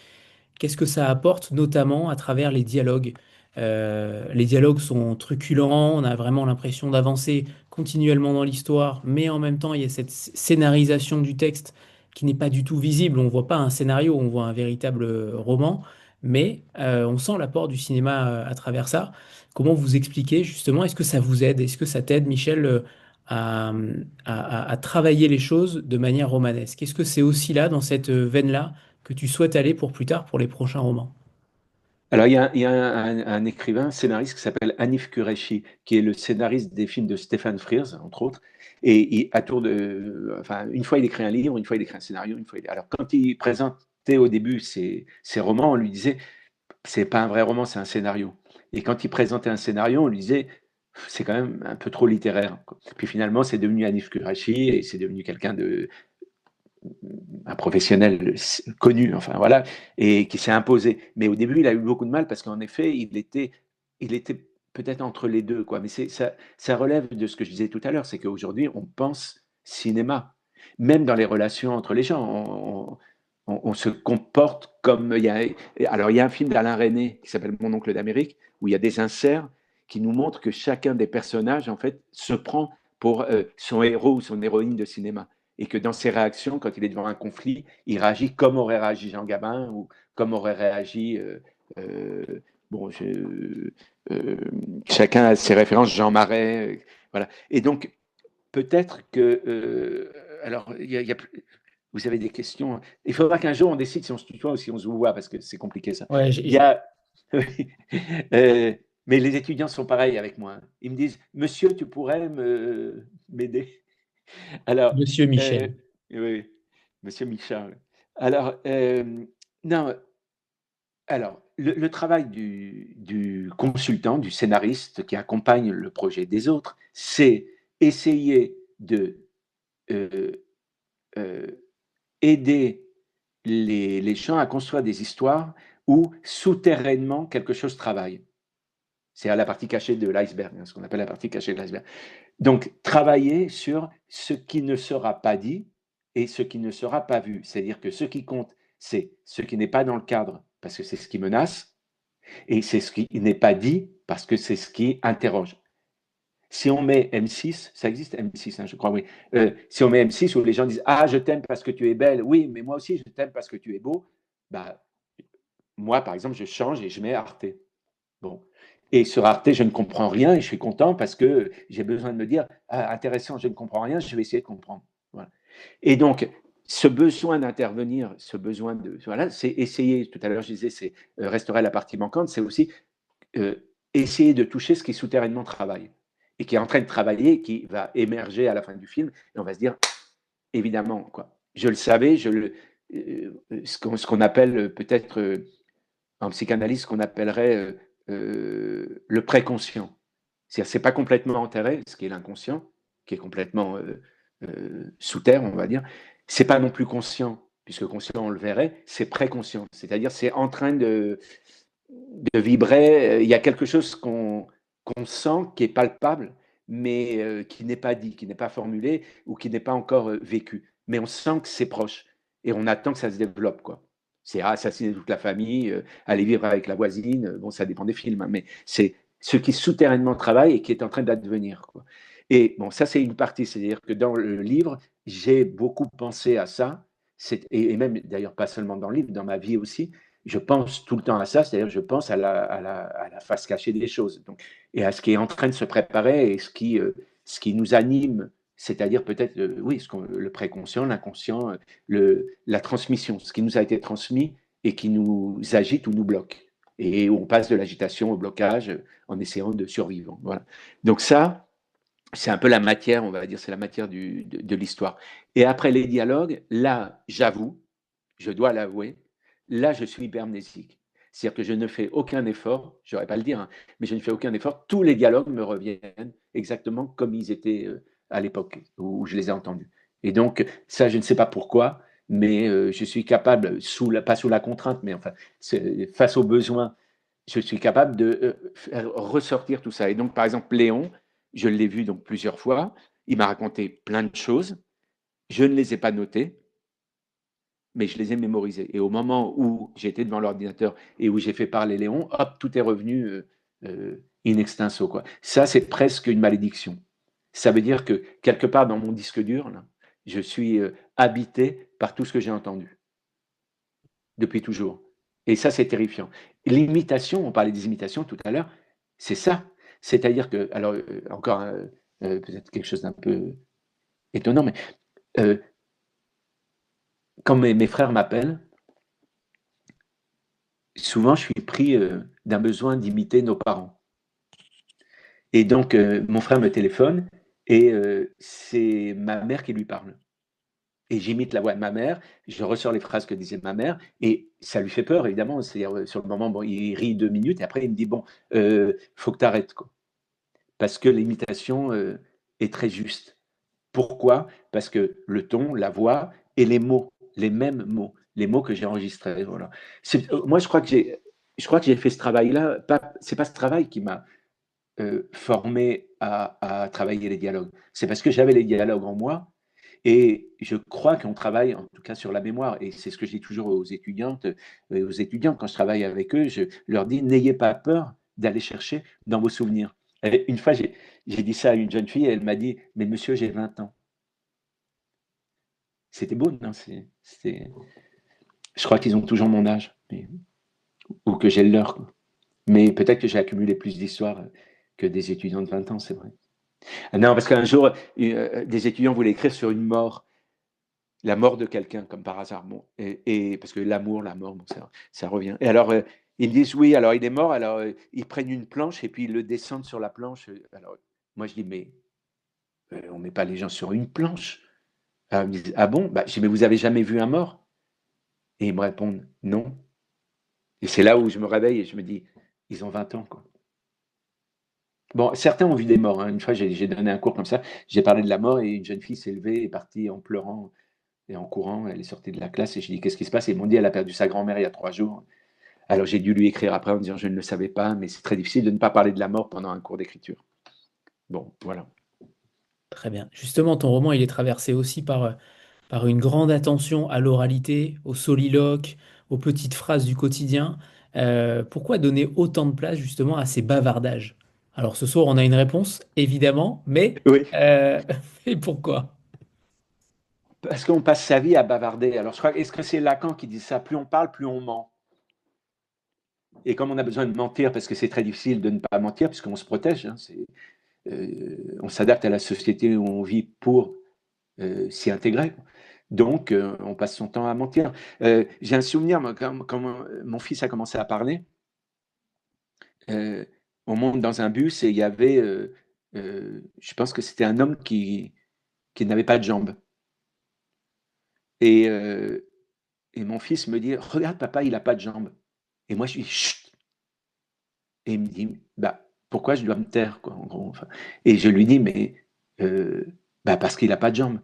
Qu'est-ce que ça apporte, notamment à travers les dialogues? Les dialogues sont truculents, on a vraiment l'impression d'avancer continuellement dans l'histoire, mais en même temps, il y a cette scénarisation du texte qui n'est pas du tout visible. On ne voit pas un scénario, on voit un véritable roman, mais on sent l'apport du cinéma à travers ça. Comment vous expliquez justement, est-ce que ça vous aide? Est-ce que ça t'aide, Michel, à, à travailler les choses de manière romanesque? Est-ce que c'est aussi là, dans cette veine-là, que tu souhaites aller pour plus tard, pour les prochains romans? Alors, il y a un écrivain, un scénariste qui s'appelle Hanif Kureishi, qui est le scénariste des films de Stephen Frears, entre autres. Et à tour de, enfin, une fois il écrit un livre, une fois il écrit un scénario, alors quand il présentait au début ses romans, on lui disait, c'est pas un vrai roman, c'est un scénario. Et quand il présentait un scénario, on lui disait, c'est quand même un peu trop littéraire, quoi. Puis finalement, c'est devenu Hanif Kureishi et c'est devenu quelqu'un un professionnel connu, enfin voilà, et qui s'est imposé. Mais au début, il a eu beaucoup de mal parce qu'en effet, il était peut-être entre les deux, quoi. Mais ça relève de ce que je disais tout à l'heure, c'est qu'aujourd'hui, on pense cinéma, même dans les relations entre les gens. On se comporte comme alors il y a un film d'Alain Resnais qui s'appelle Mon oncle d'Amérique où il y a des inserts qui nous montrent que chacun des personnages en fait se prend pour son héros ou son héroïne de cinéma et que dans ses réactions, quand il est devant un conflit, il réagit comme aurait réagi Jean Gabin ou comme aurait réagi. Euh, bon, chacun a ses références, Jean Marais, voilà. Et donc, peut-être que. Alors, vous avez des questions. Il faudra qu'un jour on décide si on se tutoie ou si on se voit, parce que c'est compliqué ça. Ouais, Il y a. Mais les étudiants sont pareils avec moi. Ils me disent, Monsieur, tu pourrais m'aider. Alors, Monsieur euh, Michel. oui, Monsieur Michel. Alors, non, alors, le travail du consultant, du scénariste qui accompagne le projet des autres, c'est essayer de euh, euh, aider les gens à construire des histoires où souterrainement quelque chose travaille. C'est à la partie cachée de l'iceberg, ce qu'on appelle la partie cachée de l'iceberg. Donc, travailler sur ce qui ne sera pas dit et ce qui ne sera pas vu. C'est-à-dire que ce qui compte, c'est ce qui n'est pas dans le cadre, parce que c'est ce qui menace, et c'est ce qui n'est pas dit, parce que c'est ce qui interroge. Si on met M6, ça existe M6, je crois, oui. Si on met M6 où les gens disent ah, je t'aime parce que tu es belle, oui, mais moi aussi je t'aime parce que tu es beau, bah, moi par exemple, je change et je mets Arte. Bon. Et sur Arte, je ne comprends rien et je suis content parce que j'ai besoin de me dire ah, intéressant, je ne comprends rien, je vais essayer de comprendre. Voilà. Et donc, ce besoin d'intervenir, ce besoin de. Voilà, c'est essayer, tout à l'heure je disais, c'est restaurer la partie manquante, c'est aussi euh, essayer de toucher ce qui souterrainement travaille et qui est en train de travailler, qui va émerger à la fin du film, et on va se dire, évidemment, quoi. Je le savais, ce qu'on appelle peut-être en psychanalyse, ce qu'on appellerait le préconscient. C'est-à-dire, c'est pas complètement enterré, ce qui est l'inconscient, qui est complètement sous terre, on va dire. C'est pas non plus conscient, puisque conscient, on le verrait, c'est préconscient. C'est-à-dire, c'est en train de vibrer. Il y a quelque chose qu'on sent qui est palpable, mais qui n'est pas dit, qui n'est pas formulé ou qui n'est pas encore vécu. Mais on sent que c'est proche et on attend que ça se développe, quoi. C'est assassiner toute la famille, aller vivre avec la voisine. Bon, ça dépend des films, hein, mais c'est ce qui souterrainement travaille et qui est en train d'advenir, quoi. Et bon, ça, c'est une partie. C'est-à-dire que dans le livre, j'ai beaucoup pensé à ça. Et même, d'ailleurs, pas seulement dans le livre, dans ma vie aussi, je pense tout le temps à ça. C'est-à-dire, je pense à la face cachée des choses. Donc, et à ce qui est en train de se préparer et ce qui nous anime, c'est-à-dire peut-être, oui, le préconscient, l'inconscient, la transmission, ce qui nous a été transmis et qui nous agite ou nous bloque. Et on passe de l'agitation au blocage en essayant de survivre. Voilà. Donc ça, c'est un peu la matière, on va dire, c'est la matière de l'histoire. Et après les dialogues, là, j'avoue, je dois l'avouer, là, je suis hypermnésique. C'est-à-dire que je ne fais aucun effort, je n'aurais pas à le dire, hein, mais je ne fais aucun effort. Tous les dialogues me reviennent exactement comme ils étaient à l'époque où je les ai entendus. Et donc, ça, je ne sais pas pourquoi, mais je suis capable, pas sous la contrainte, mais enfin, face aux besoins, je suis capable de faire ressortir tout ça. Et donc, par exemple, Léon, je l'ai vu donc plusieurs fois, il m'a raconté plein de choses, je ne les ai pas notées, mais je les ai mémorisés. Et au moment où j'étais devant l'ordinateur et où j'ai fait parler Léon, hop, tout est revenu in extenso, quoi. Ça, c'est presque une malédiction. Ça veut dire que quelque part dans mon disque dur, là, je suis habité par tout ce que j'ai entendu depuis toujours. Et ça, c'est terrifiant. L'imitation, on parlait des imitations tout à l'heure, c'est ça. C'est-à-dire que, alors, encore peut-être quelque chose d'un peu étonnant, mais quand mes frères m'appellent, souvent je suis pris d'un besoin d'imiter nos parents. Et donc, mon frère me téléphone et c'est ma mère qui lui parle. Et j'imite la voix de ma mère, je ressors les phrases que disait ma mère, et ça lui fait peur, évidemment. C'est-à-dire, sur le moment, bon, il rit 2 minutes, et après, il me dit, bon, faut que tu arrêtes, quoi. Parce que l'imitation est très juste. Pourquoi? Parce que le ton, la voix et les mots, les mêmes mots, les mots que j'ai enregistrés. Voilà. Moi, je crois que j'ai fait ce travail-là. C'est pas ce travail qui m'a formé à travailler les dialogues. C'est parce que j'avais les dialogues en moi. Et je crois qu'on travaille en tout cas sur la mémoire. Et c'est ce que je dis toujours aux étudiantes et aux étudiants quand je travaille avec eux. Je leur dis, n'ayez pas peur d'aller chercher dans vos souvenirs. Et une fois, j'ai dit ça à une jeune fille et elle m'a dit, mais monsieur, j'ai 20 ans. C'était beau, non? Je crois qu'ils ont toujours mon âge, ou que j'ai le leur, quoi. Mais peut-être que j'ai accumulé plus d'histoires que des étudiants de 20 ans, c'est vrai. Ah non, parce qu'un jour, des étudiants voulaient écrire sur une mort, la mort de quelqu'un, comme par hasard. Bon, et parce que l'amour, la mort, bon, ça revient. Et alors, ils me disent, oui, alors il est mort, alors ils prennent une planche et puis ils le descendent sur la planche. Alors, moi, je dis, mais on ne met pas les gens sur une planche. Alors, ils me disent, ah bon? Bah, je dis, mais vous avez jamais vu un mort? Et ils me répondent, non. Et c'est là où je me réveille et je me dis, ils ont 20 ans, quoi. Bon, certains ont vu des morts, hein. Une fois, j'ai donné un cours comme ça, j'ai parlé de la mort et une jeune fille s'est levée et est partie en pleurant et en courant. Elle est sortie de la classe et je dis, qu'est-ce qui se passe? Et ils m'ont dit, elle a perdu sa grand-mère il y a 3 jours. Alors j'ai dû lui écrire après en disant, je ne le savais pas, mais c'est très difficile de ne pas parler de la mort pendant un cours d'écriture. Bon, voilà. Très bien. Justement, ton roman, il est traversé aussi par une grande attention à l'oralité, au soliloque, aux petites phrases du quotidien. Pourquoi donner autant de place justement à ces bavardages? Alors ce soir, on a une réponse, évidemment, mais Oui, et pourquoi? parce qu'on passe sa vie à bavarder. Alors je crois, est-ce que c'est Lacan qui dit ça? Plus on parle, plus on ment. Et comme on a besoin de mentir, parce que c'est très difficile de ne pas mentir, puisqu'on se protège, hein, on s'adapte à la société où on vit pour s'y intégrer. Donc, on passe son temps à mentir. J'ai un souvenir, moi, quand mon fils a commencé à parler, on monte dans un bus et il y avait, je pense que c'était un homme qui n'avait pas de jambes. Et, et mon fils me dit, regarde papa, il n'a pas de jambes. Et moi, je dis, chut. Et il me dit, bah, pourquoi je dois me taire, quoi, en gros. Enfin, et je lui dis, mais bah, parce qu'il n'a pas de jambes.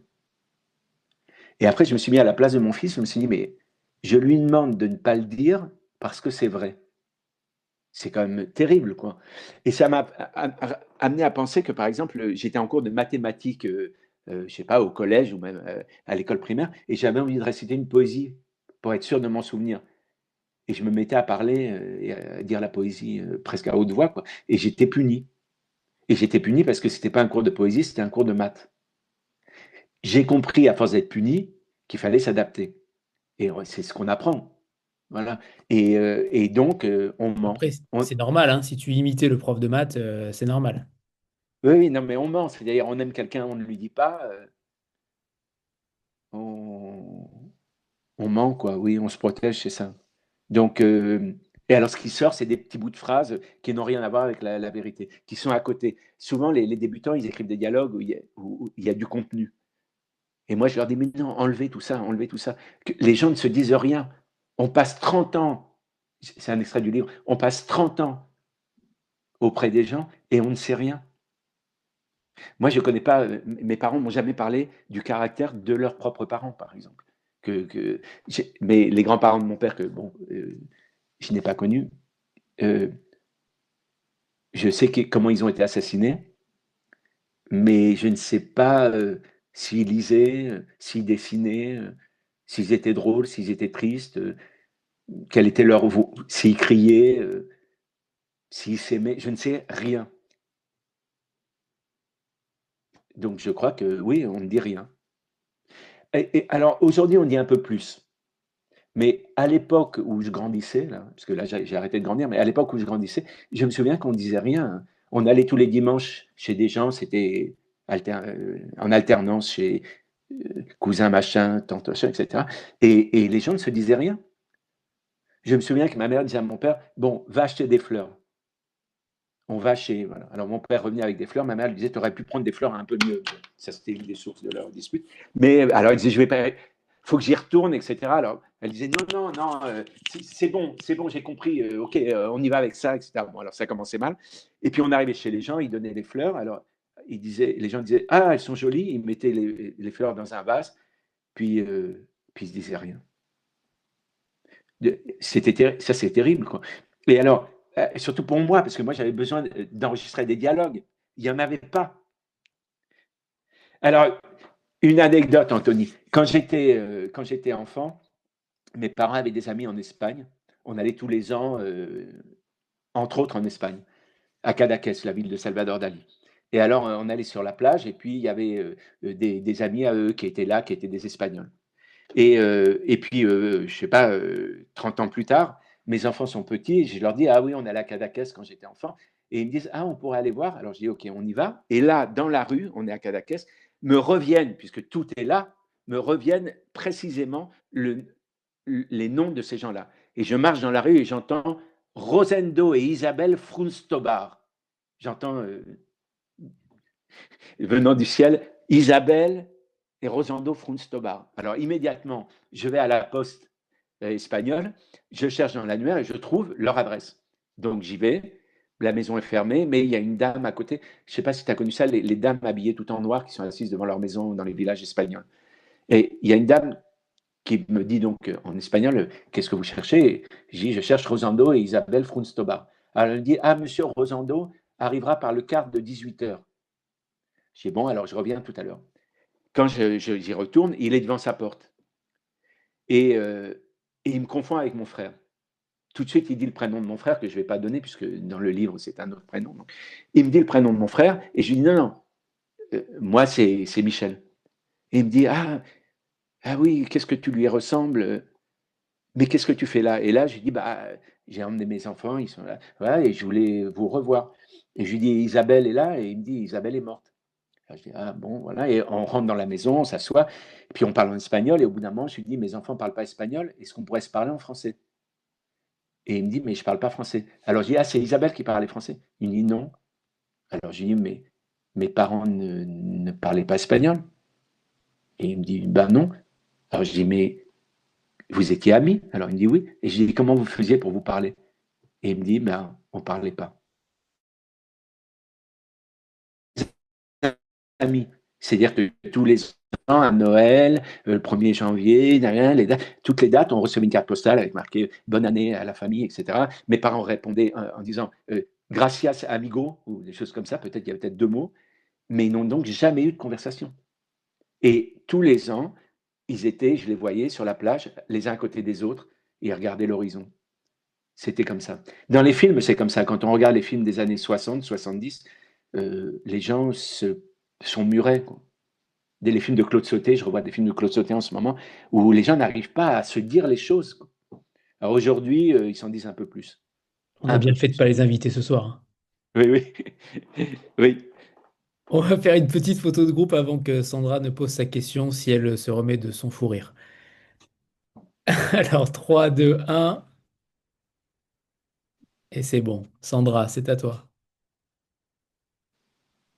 Et après, je me suis mis à la place de mon fils, je me suis dit, mais je lui demande de ne pas le dire parce que c'est vrai. C'est quand même terrible, quoi. Et ça m'a amené à penser que, par exemple, j'étais en cours de mathématiques, je sais pas, au collège ou même à l'école primaire, et j'avais envie de réciter une poésie pour être sûr de m'en souvenir. Et je me mettais à parler et à dire la poésie presque à haute voix, quoi. Et j'étais puni. Et j'étais puni parce que c'était pas un cours de poésie, c'était un cours de maths. J'ai compris, à force d'être puni, qu'il fallait s'adapter. Et c'est ce qu'on apprend. Voilà. Et donc, on ment. Après, c'est normal, hein, si tu imitais le prof de maths, c'est normal. Oui, oui, non, mais on ment. C'est-à-dire, on aime quelqu'un, on ne lui dit pas. On, on ment, quoi. Oui, on se protège, c'est ça. Donc, et alors, ce qui sort, c'est des petits bouts de phrases qui n'ont rien à voir avec la vérité, qui sont à côté. Souvent, les débutants, ils écrivent des dialogues où il y a du contenu. Et moi, je leur dis, mais non, enlevez tout ça, enlevez tout ça. Que les gens ne se disent rien. On passe 30 ans, c'est un extrait du livre, on passe 30 ans auprès des gens et on ne sait rien. Moi, je ne connais pas, mes parents ne m'ont jamais parlé du caractère de leurs propres parents, par exemple. Mais les grands-parents de mon père, que bon, je n'ai pas connus, euh, je sais comment ils ont été assassinés, mais je ne sais pas s'ils lisaient, s'ils dessinaient, s'ils étaient drôles, s'ils étaient tristes, quel était s'ils criaient, s'ils s'aimaient, je ne sais rien. Donc je crois que oui, on ne dit rien. Et alors aujourd'hui, on dit un peu plus. Mais à l'époque où je grandissais, là, parce que là j'ai arrêté de grandir, mais à l'époque où je grandissais, je me souviens qu'on ne disait rien, hein. On allait tous les dimanches chez des gens, c'était en alternance chez cousin machin, tante machin, etc. Et les gens ne se disaient rien. Je me souviens que ma mère disait à mon père, bon, va acheter des fleurs. On va chez. Voilà. Alors mon père revenait avec des fleurs, ma mère lui disait, tu aurais pu prendre des fleurs un peu mieux. Ça, c'était une des sources de leur dispute. Mais alors il disait, je vais pas. Faut que j'y retourne, etc. Alors elle disait, non, non, non, c'est bon, j'ai compris, ok, on y va avec ça, etc. Bon, alors ça commençait mal. Et puis on arrivait chez les gens, ils donnaient les fleurs. Alors les gens disaient, ah, elles sont jolies. Ils mettaient les fleurs dans un vase, puis ils se disaient rien. Ça, c'est terrible, quoi. Et alors, surtout pour moi, parce que moi, j'avais besoin d'enregistrer des dialogues. Il n'y en avait pas. Alors, une anecdote, Anthony. Quand j'étais enfant, mes parents avaient des amis en Espagne. On allait tous les ans, entre autres en Espagne, à Cadaqués, la ville de Salvador Dali. Et alors, on allait sur la plage, et puis il y avait des amis à eux qui étaient là, qui étaient des Espagnols. Et puis, je ne sais pas, 30 ans plus tard, mes enfants sont petits, et je leur dis, ah oui, on est allé à Cadaqués quand j'étais enfant. Et ils me disent, ah, on pourrait aller voir. Alors je dis, ok, on y va. Et là, dans la rue, on est à Cadaqués, me reviennent, puisque tout est là, me reviennent précisément les noms de ces gens-là. Et je marche dans la rue et j'entends Rosendo et Isabelle Frunstobar. J'entends, venant du ciel, Isabelle et Rosendo Frunstobar. Alors immédiatement, je vais à la poste espagnole, je cherche dans l'annuaire et je trouve leur adresse. Donc j'y vais, la maison est fermée, mais il y a une dame à côté. Je ne sais pas si tu as connu ça, les dames habillées tout en noir qui sont assises devant leur maison dans les villages espagnols. Et il y a une dame qui me dit donc en espagnol, qu'est-ce que vous cherchez? Je dis, je cherche Rosendo et Isabelle Frunstobar. Alors elle me dit, ah, monsieur Rosendo arrivera par le quart de 18 heures. Je dis, bon, alors je reviens tout à l'heure. Quand j'y retourne, il est devant sa porte. Et il me confond avec mon frère. Tout de suite, il dit le prénom de mon frère, que je ne vais pas donner, puisque dans le livre, c'est un autre prénom. Donc, il me dit le prénom de mon frère, et je lui dis, non, non, moi, c'est Michel. Et il me dit, ah oui, qu'est-ce que tu lui ressembles? Mais qu'est-ce que tu fais là? Et là, je lui dis, bah, j'ai emmené mes enfants, ils sont là, voilà, et je voulais vous revoir. Et je lui dis, Isabelle est là, et il me dit, Isabelle est morte. Alors, je dis, ah bon, voilà, et on rentre dans la maison, on s'assoit, et puis on parle en espagnol, et au bout d'un moment, je lui dis, mes enfants ne parlent pas espagnol, est-ce qu'on pourrait se parler en français? Et il me dit, mais je ne parle pas français. Alors je dis, ah, c'est Isabelle qui parlait français. Il me dit, non. Alors je lui dis, mais mes parents ne parlaient pas espagnol. Et il me dit, ben non. Alors je dis, mais vous étiez amis? Alors il me dit, oui. Et je dis, comment vous faisiez pour vous parler? Et il me dit, ben, on ne parlait pas. Amis. C'est-à-dire que tous les à Noël, le 1er janvier, toutes les dates, on recevait une carte postale avec marqué bonne année à la famille, etc. Mes parents répondaient en disant gracias amigo, ou des choses comme ça, peut-être il y avait peut-être 2 mots, mais ils n'ont donc jamais eu de conversation. Et tous les ans, je les voyais sur la plage, les uns à côté des autres, et ils regardaient l'horizon. C'était comme ça. Dans les films, c'est comme ça. Quand on regarde les films des années 60, 70, les gens sont murets, quoi. Dès les films de Claude Sauté, je revois des films de Claude Sauté en ce moment, où les gens n'arrivent pas à se dire les choses, quoi. Alors aujourd'hui, ils s'en disent un peu plus. On a Un peu bien fait de plus. pas les inviter ce soir, hein. Oui, oui. Oui. On va faire une petite photo de groupe avant que Sandra ne pose sa question si elle se remet de son fou rire. Alors 3, 2, 1, et c'est bon. Sandra, c'est à toi.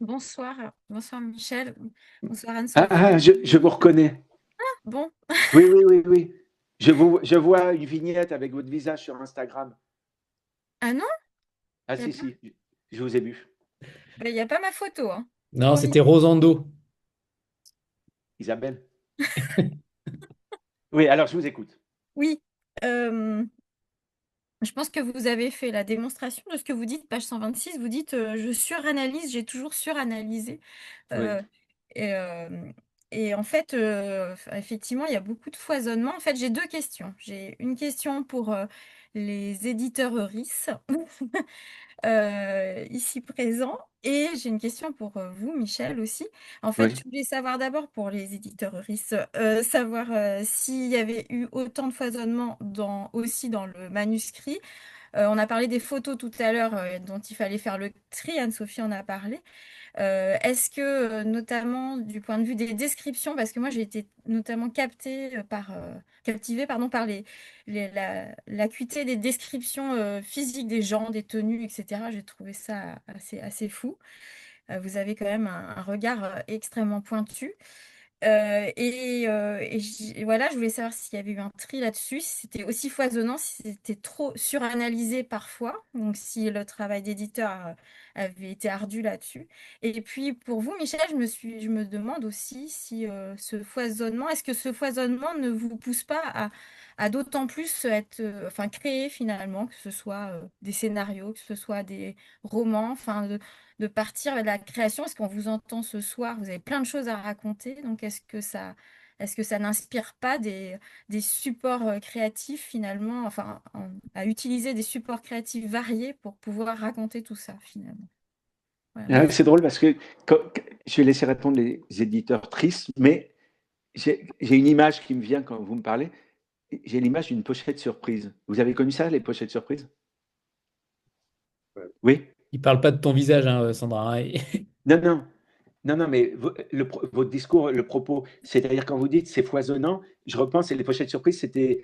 Bonsoir, bonsoir Michel, bonsoir Ah, Anne-Sophie. je vous reconnais. Bon, Oui, oui, oui, oui. Je vois une vignette avec votre visage sur Instagram. ah non, Ah, il n'y a si, pas, si, je vous ai vu. y a pas ma photo, hein. Non, Fourni. c'était Rosando. Isabelle. Oui, alors je vous écoute. Oui, euh, je pense que vous avez fait la démonstration de ce que vous dites, page 126. Vous dites je suranalyse, j'ai toujours suranalysé. Oui, Euh, et, euh, et en fait, effectivement, il y a beaucoup de foisonnement. En fait, j'ai deux questions. J'ai une question pour les éditeurs RIS. Ici présent. Et j'ai une question pour vous, Michel, aussi. En fait, oui. je voulais savoir d'abord pour les éditeurs RIS, savoir s'il y avait eu autant de foisonnement aussi dans le manuscrit. On a parlé des photos tout à l'heure dont il fallait faire le tri. Anne-Sophie en a parlé. Est-ce que, notamment du point de vue des descriptions, parce que moi j'ai été notamment captivée pardon, par l'acuité des descriptions physiques des gens, des tenues, etc. J'ai trouvé ça assez fou. Vous avez quand même un regard extrêmement pointu. Voilà, je voulais savoir s'il y avait eu un tri là-dessus, si c'était aussi foisonnant, si c'était trop suranalysé parfois, donc si le travail d'éditeur avait été ardu là-dessus. Et puis pour vous, Michel, je me demande aussi si est-ce que ce foisonnement ne vous pousse pas à d'autant plus enfin créer finalement, que ce soit des scénarios, que ce soit des romans, enfin de partir de la création, parce qu'on vous entend ce soir, vous avez plein de choses à raconter, donc est-ce que ça n'inspire pas des supports créatifs finalement, enfin à utiliser des supports créatifs variés pour pouvoir raconter tout ça finalement. Voilà, Ah, merci. c'est drôle parce que je vais laisser répondre les éditeurs tristes, mais j'ai une image qui me vient quand vous me parlez. J'ai l'image d'une pochette surprise. Vous avez connu ça, les pochettes surprises? Ouais. Oui? Il parle pas de ton visage, hein, Sandra, hein. Non, non. Non, non, mais votre discours, le propos, c'est-à-dire quand vous dites c'est foisonnant, je repense, et les pochettes surprises, c'était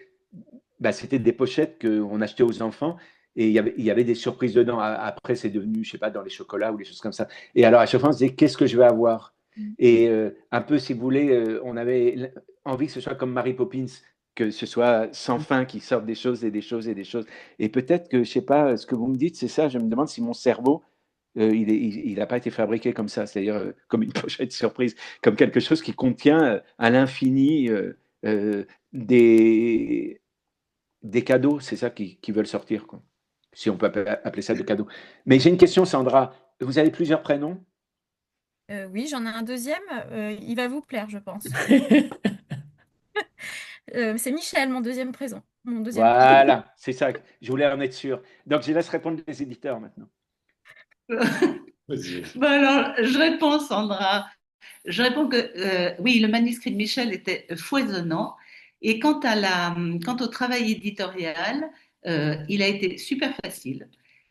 des pochettes qu'on achetait aux enfants et il y avait des surprises dedans. Après, c'est devenu, je sais pas, dans les chocolats ou les choses comme ça. Et alors, à chaque fois, on se disait, qu'est-ce que je vais avoir? Mm. Et un peu, si vous voulez, on avait envie que ce soit comme Mary Poppins, que ce soit sans fin, qui sortent des choses et des choses et des choses. Et peut-être que, je sais pas, ce que vous me dites, c'est ça, je me demande si mon cerveau il n'a pas été fabriqué comme ça, c'est-à-dire comme une pochette surprise, comme quelque chose qui contient à l'infini des, des cadeaux, c'est ça qui veulent sortir, quoi. Si on peut appeler ça des cadeaux. Mais j'ai une question, Sandra. Vous avez plusieurs prénoms? Oui, j'en ai un deuxième, il va vous plaire, je pense. C'est Michel, mon deuxième prénom. Mon deuxième prénom. Voilà, c'est ça. Je voulais en être sûr. Donc, je laisse répondre les éditeurs maintenant. Vas-y. Bon, alors, je réponds, Sandra. Je réponds que oui, le manuscrit de Michel était foisonnant. Et quant au travail éditorial, il a été super facile.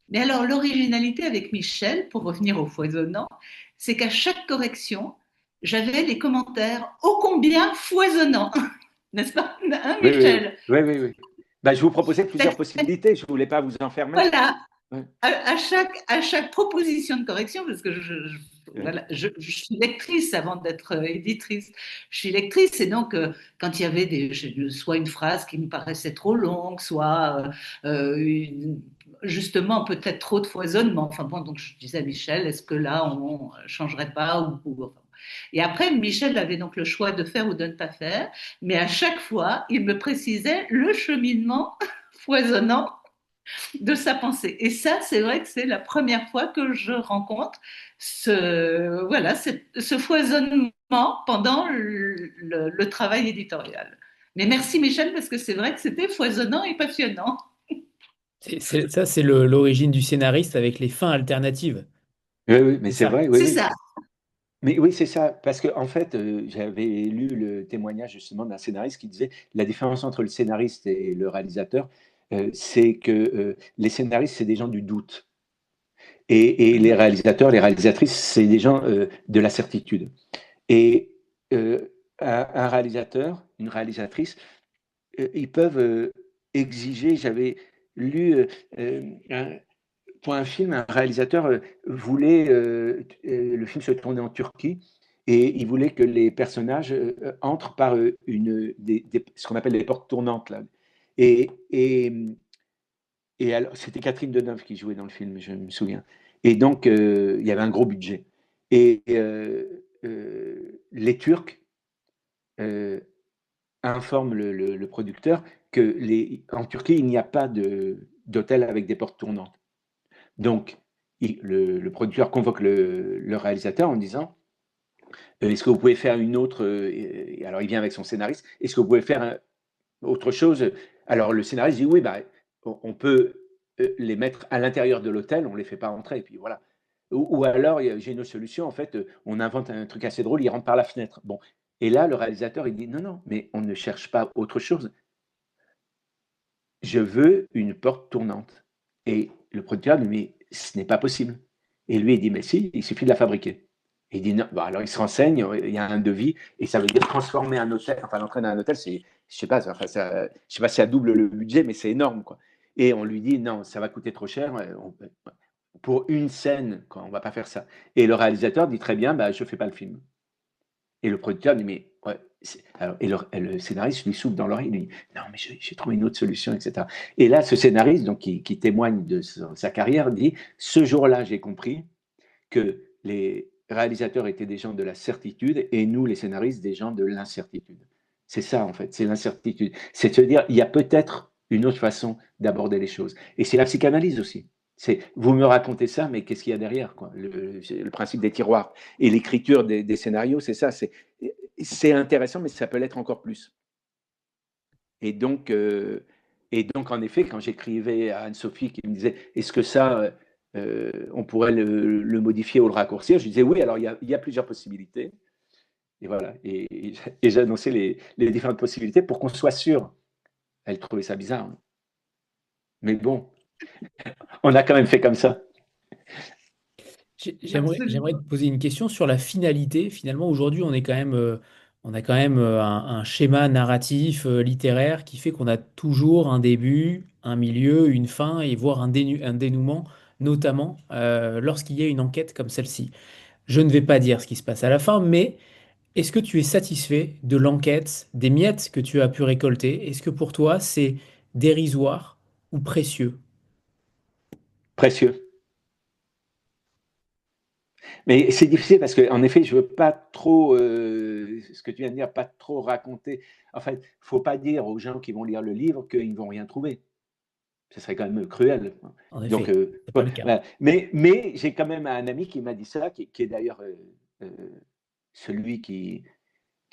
Mais alors, l'originalité avec Michel, pour revenir au foisonnant, c'est qu'à chaque correction, j'avais des commentaires ô combien foisonnants, n'est-ce pas, hein, Oui, oui, oui. Michel? Oui, oui, oui. Ben, je vous proposais plusieurs possibilités. Je ne voulais pas vous enfermer. Voilà, Ouais, à chaque proposition de correction, parce que ouais. voilà, je suis lectrice avant d'être éditrice. Je suis lectrice et donc quand il y avait soit une phrase qui me paraissait trop longue, soit justement peut-être trop de foisonnement. Enfin bon, donc je disais à Michel, est-ce que là on changerait pas ou enfin, Et après, Michel avait donc le choix de faire ou de ne pas faire, mais à chaque fois, il me précisait le cheminement foisonnant de sa pensée. Et ça, c'est vrai que c'est la première fois que je rencontre ce foisonnement pendant le travail éditorial. Mais merci Michel, parce que c'est vrai que c'était foisonnant et passionnant. Ça, c'est l'origine du scénariste avec les fins alternatives. Oui, oui, mais C'est c'est ça. vrai, oui, C'est oui. ça. Mais oui, c'est ça, parce que en fait, j'avais lu le témoignage justement d'un scénariste qui disait la différence entre le scénariste et le réalisateur, c'est que les scénaristes, c'est des gens du doute, et les réalisateurs, les réalisatrices, c'est des gens de la certitude. Et un réalisateur, une réalisatrice, ils peuvent exiger. J'avais lu pour un film, un réalisateur voulait, le film se tournait en Turquie, et il voulait que les personnages entrent par ce qu'on appelle les portes tournantes là. Et, et, et alors, c'était Catherine Deneuve qui jouait dans le film, je me souviens. Et donc, il y avait un gros budget. Et les Turcs euh, informent le producteur que en Turquie, il n'y a pas d'hôtel avec des portes tournantes. Donc, le producteur convoque le réalisateur en disant est-ce que vous pouvez faire une autre alors, il vient avec son scénariste. Est-ce que vous pouvez faire autre chose? Alors, le scénariste dit oui, bah, on peut les mettre à l'intérieur de l'hôtel, on ne les fait pas rentrer. Et puis voilà. Ou alors, j'ai une autre solution. En fait, on invente un truc assez drôle, ils rentrent par la fenêtre. Bon. Et là, le réalisateur, il dit non, non, mais on ne cherche pas autre chose. Je veux une porte tournante. Et le producteur lui dit, mais ce n'est pas possible. Et lui, il dit, mais si, il suffit de la fabriquer. Et il dit, non, bon, alors il se renseigne, il y a un devis, et ça veut dire transformer un hôtel, enfin l'entrée d'un hôtel, c'est, je sais pas, enfin, ça, je sais pas si ça double le budget, mais c'est énorme, quoi. Et on lui dit, non, ça va coûter trop cher, pour une scène, quoi, on va pas faire ça. Et le réalisateur dit, très bien, bah, je fais pas le film. Et le producteur dit, mais ouais. Alors, et le scénariste lui souffle dans l'oreille, il lui dit, non, mais j'ai trouvé une autre solution, etc. Et là, ce scénariste, donc, qui témoigne de sa carrière, dit, ce jour-là, j'ai compris que les réalisateurs étaient des gens de la certitude et nous, les scénaristes, des gens de l'incertitude. C'est ça, en fait, c'est l'incertitude. C'est de se dire, il y a peut-être une autre façon d'aborder les choses. Et c'est la psychanalyse aussi. C'est, vous me racontez ça, mais qu'est-ce qu'il y a derrière, quoi? Le principe des tiroirs. Et l'écriture des scénarios, c'est ça. C'est intéressant, mais ça peut l'être encore plus. Et donc, en effet, quand j'écrivais à Anne-Sophie qui me disait, est-ce que ça, on pourrait le modifier ou le raccourcir, je disais oui, alors il y a plusieurs possibilités. Et voilà. Et j'ai annoncé les différentes possibilités pour qu'on soit sûr. Elle trouvait ça bizarre, hein. Mais bon, on a quand même fait comme ça. J'aimerais te poser une question sur la finalité. Finalement, aujourd'hui, on a quand même un schéma narratif littéraire qui fait qu'on a toujours un début, un milieu, une fin et voire un dénouement, notamment lorsqu'il y a une enquête comme celle-ci. Je ne vais pas dire ce qui se passe à la fin, mais est-ce que tu es satisfait de l'enquête, des miettes que tu as pu récolter? Est-ce que pour toi, c'est dérisoire ou précieux? Précieux. Mais c'est difficile parce qu'en effet, je veux pas trop, ce que tu viens de dire, pas trop raconter. En fait, faut pas dire aux gens qui vont lire le livre qu'ils ne vont rien trouver. Ce serait quand même cruel. En Donc, effet, c'est pas le cas. voilà. Mais j'ai quand même un ami qui m'a dit ça, qui est d'ailleurs euh, celui qui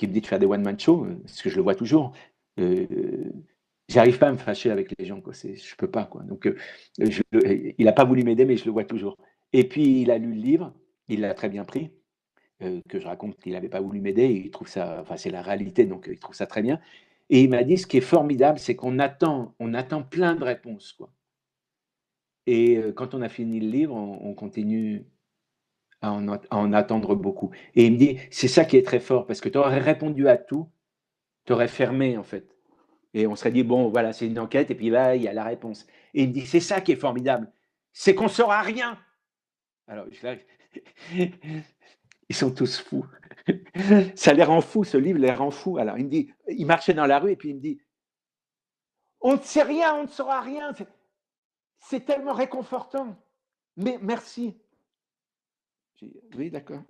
me dit de faire des one-man shows, parce que je le vois toujours. Euh, J'arrive pas à me fâcher avec les gens, quoi. Je peux pas, quoi. Donc, il n'a pas voulu m'aider, mais je le vois toujours. Et puis, il a lu le livre, il l'a très bien pris, que je raconte qu'il n'avait pas voulu m'aider, il trouve ça, enfin, c'est la réalité, donc il trouve ça très bien. Et il m'a dit, ce qui est formidable, c'est on attend plein de réponses, quoi. Et quand on a fini le livre, on continue à en attendre beaucoup. Et il me dit, c'est ça qui est très fort, parce que tu aurais répondu à tout, tu aurais fermé, en fait. Et on serait dit, bon, voilà, c'est une enquête, et puis là, il y a la réponse. Et il me dit, c'est ça qui est formidable, c'est qu'on ne saura rien. Alors, ils sont tous fous. Ça les rend fous, ce livre les rend fous. Alors, il me dit, il marchait dans la rue, et puis il me dit, on ne sait rien, on ne saura rien. C'est tellement réconfortant. Mais merci. J'ai dit, oui, d'accord.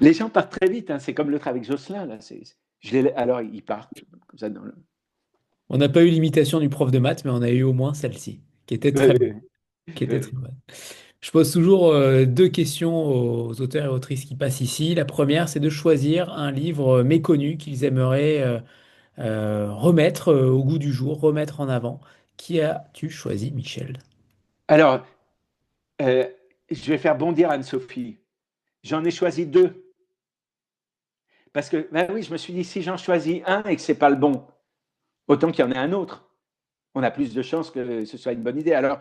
Les gens partent très vite, hein. C'est comme l'autre avec Jocelyn, là. Alors, ils partent comme ça dans le... On n'a pas eu l'imitation du prof de maths, mais on a eu au moins celle-ci, qui était très bonne. Qui était très bonne. Je pose toujours deux questions aux auteurs et autrices qui passent ici. La première, c'est de choisir un livre méconnu qu'ils aimeraient remettre au goût du jour, remettre en avant. Qui as-tu choisi, Michel? Alors, euh, je vais faire bondir Anne-Sophie. J'en ai choisi deux. Parce que, ben oui, je me suis dit, si j'en choisis un et que c'est pas le bon, autant qu'il y en ait un autre. On a plus de chances que ce soit une bonne idée. Alors,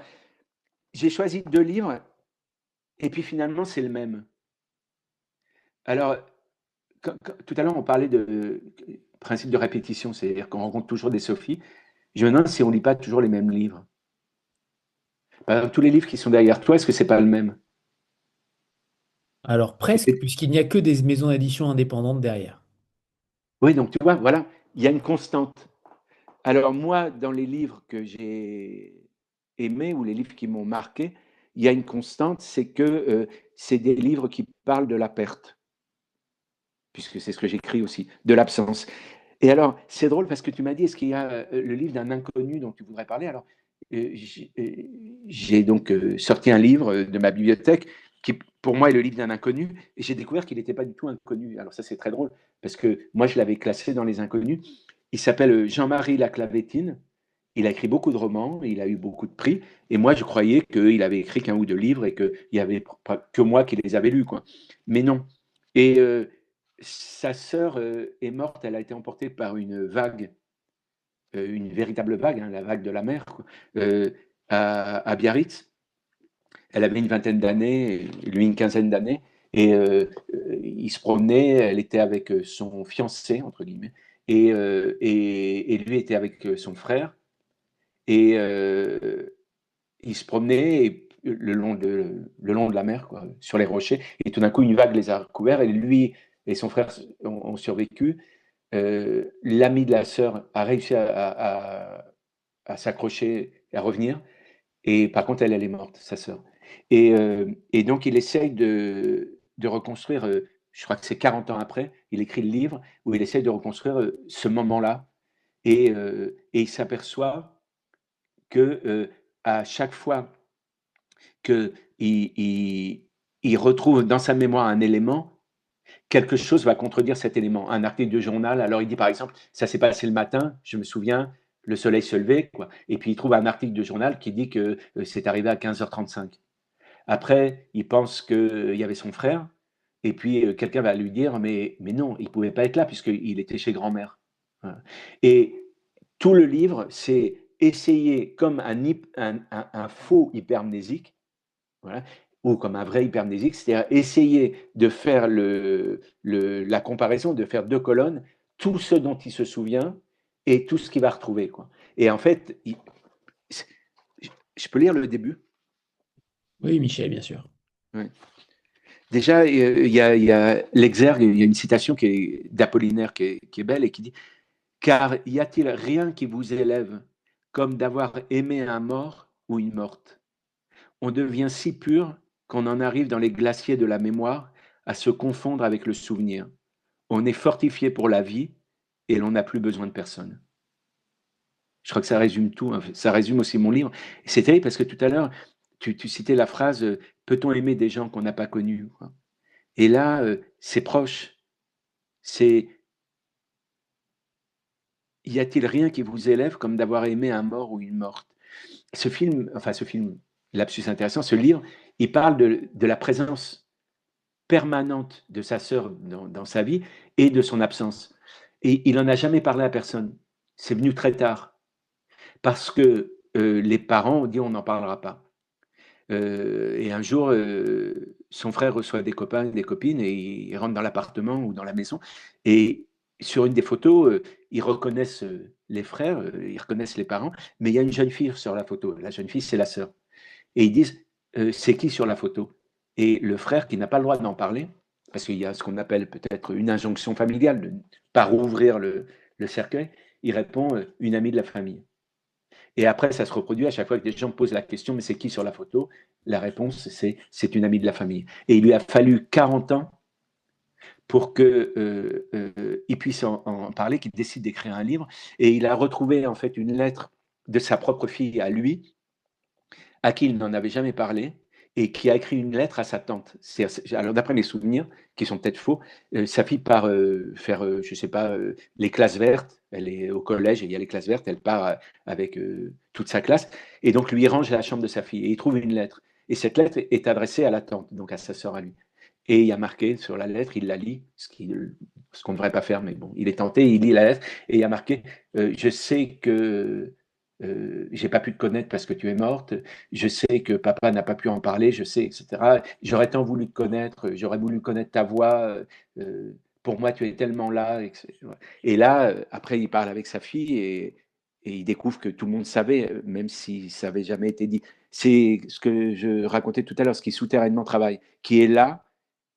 j'ai choisi deux livres, et puis finalement, c'est le même. Alors, tout à l'heure, on parlait de principe de répétition, c'est-à-dire qu'on rencontre toujours des Sophies. Je me demande si on ne lit pas toujours les mêmes livres. Par exemple, tous les livres qui sont derrière toi, est-ce que c'est pas le même? Alors presque, puisqu'il n'y a que des maisons d'édition indépendantes derrière. Oui, donc tu vois, voilà, il y a une constante. Alors moi, dans les livres que j'ai aimés ou les livres qui m'ont marqué, il y a une constante, c'est que c'est des livres qui parlent de la perte, puisque c'est ce que j'écris aussi, de l'absence. Et alors, c'est drôle parce que tu m'as dit, est-ce qu'il y a le livre d'un inconnu dont tu voudrais parler? Alors, j'ai donc sorti un livre de ma bibliothèque qui, pour moi, est le livre d'un inconnu, et j'ai découvert qu'il n'était pas du tout inconnu. Alors ça, c'est très drôle, parce que moi, je l'avais classé dans les inconnus. Il s'appelle Jean-Marie Laclavétine. Il a écrit beaucoup de romans, il a eu beaucoup de prix, et moi, je croyais qu'il avait écrit qu'un ou deux livres et qu'il n'y avait que moi qui les avais lus, quoi. Mais non. Et sa sœur est morte, elle a été emportée par une vague, une véritable vague, hein, la vague de la mer, quoi, à Biarritz. Elle avait une vingtaine d'années, lui une quinzaine d'années, et il se promenait, elle était avec son fiancé, entre guillemets, et lui était avec son frère, et il se promenait le long de la mer, quoi, sur les rochers, et tout d'un coup, une vague les a recouverts, et lui et son frère ont survécu. L'ami de la sœur a réussi à s'accrocher, à revenir, et par contre, elle est morte, sa sœur. Et donc, il essaye de reconstruire, je crois que c'est 40 ans après, il écrit le livre où il essaye de reconstruire ce moment-là, et il s'aperçoit que à chaque fois qu'il il retrouve dans sa mémoire un élément, quelque chose va contredire cet élément. Un article de journal, alors il dit par exemple, ça s'est passé le matin, je me souviens, le soleil se levait, quoi. Et puis il trouve un article de journal qui dit que c'est arrivé à 15h35. Après, il pense qu'il y avait son frère, et puis quelqu'un va lui dire, mais non, il ne pouvait pas être là puisqu'il était chez grand-mère. Voilà. Et tout le livre, c'est essayer, comme un faux hypermnésique, voilà, ou comme un vrai hypermnésique, c'est-à-dire essayer de faire la comparaison, de faire deux colonnes, tout ce dont il se souvient et tout ce qu'il va retrouver, quoi. Et en fait, je peux lire le début? Oui, Michel, bien sûr. Ouais. Déjà, il y a l'exergue, il y a une citation d'Apollinaire qui est belle et qui dit car y a-t-il rien qui vous élève comme d'avoir aimé un mort ou une morte? On devient si pur qu'on en arrive dans les glaciers de la mémoire à se confondre avec le souvenir. On est fortifié pour la vie et l'on n'a plus besoin de personne. Je crois que ça résume tout, hein. Ça résume aussi mon livre. Et c'est terrible parce que tout à l'heure, tu citais la phrase peut-on aimer des gens qu'on n'a pas connus, quoi. Et là, c'est proche. C'est y a-t-il rien qui vous élève comme d'avoir aimé un mort ou une morte? Ce film, lapsus intéressant, ce livre, il parle de la présence permanente de sa sœur dans sa vie et de son absence. Et il n'en a jamais parlé à personne. C'est venu très tard. Parce que les parents ont dit on n'en parlera pas. Et un jour, son frère reçoit des copains et des copines et il rentre dans l'appartement ou dans la maison. Et sur une des photos, ils reconnaissent les frères, ils reconnaissent les parents, mais il y a une jeune fille sur la photo. La jeune fille, c'est la sœur. Et ils disent, c'est qui sur la photo? Et le frère, qui n'a pas le droit d'en parler, parce qu'il y a ce qu'on appelle peut-être une injonction familiale de ne pas rouvrir le cercueil, il répond, une amie de la famille. Et après, ça se reproduit à chaque fois que des gens posent la question, mais c'est qui sur la photo? La réponse, c'est une amie de la famille. Et il lui a fallu 40 ans pour qu'il puisse en parler, qu'il décide d'écrire un livre. Et il a retrouvé en fait une lettre de sa propre fille à lui, à qui il n'en avait jamais parlé, et qui a écrit une lettre à sa tante. Alors d'après mes souvenirs, qui sont peut-être faux, sa fille part faire, je sais pas, les classes vertes. Elle est au collège et il y a les classes vertes. Elle part avec toute sa classe, et donc lui range la chambre de sa fille. Et il trouve une lettre. Et cette lettre est adressée à la tante, donc à sa sœur à lui. Et il y a marqué sur la lettre, il la lit, ce qu'on ne devrait pas faire, mais bon, il est tenté, il lit la lettre, et il y a marqué je sais que j'ai pas pu te connaître parce que tu es morte, je sais que papa n'a pas pu en parler, je sais, etc. J'aurais tant voulu te connaître, j'aurais voulu connaître ta voix, pour moi tu es tellement là. etc. Et là, après, il parle avec sa fille et il découvre que tout le monde savait, même si ça n'avait jamais été dit. C'est ce que je racontais tout à l'heure, ce qui souterrainement travaille, qui est là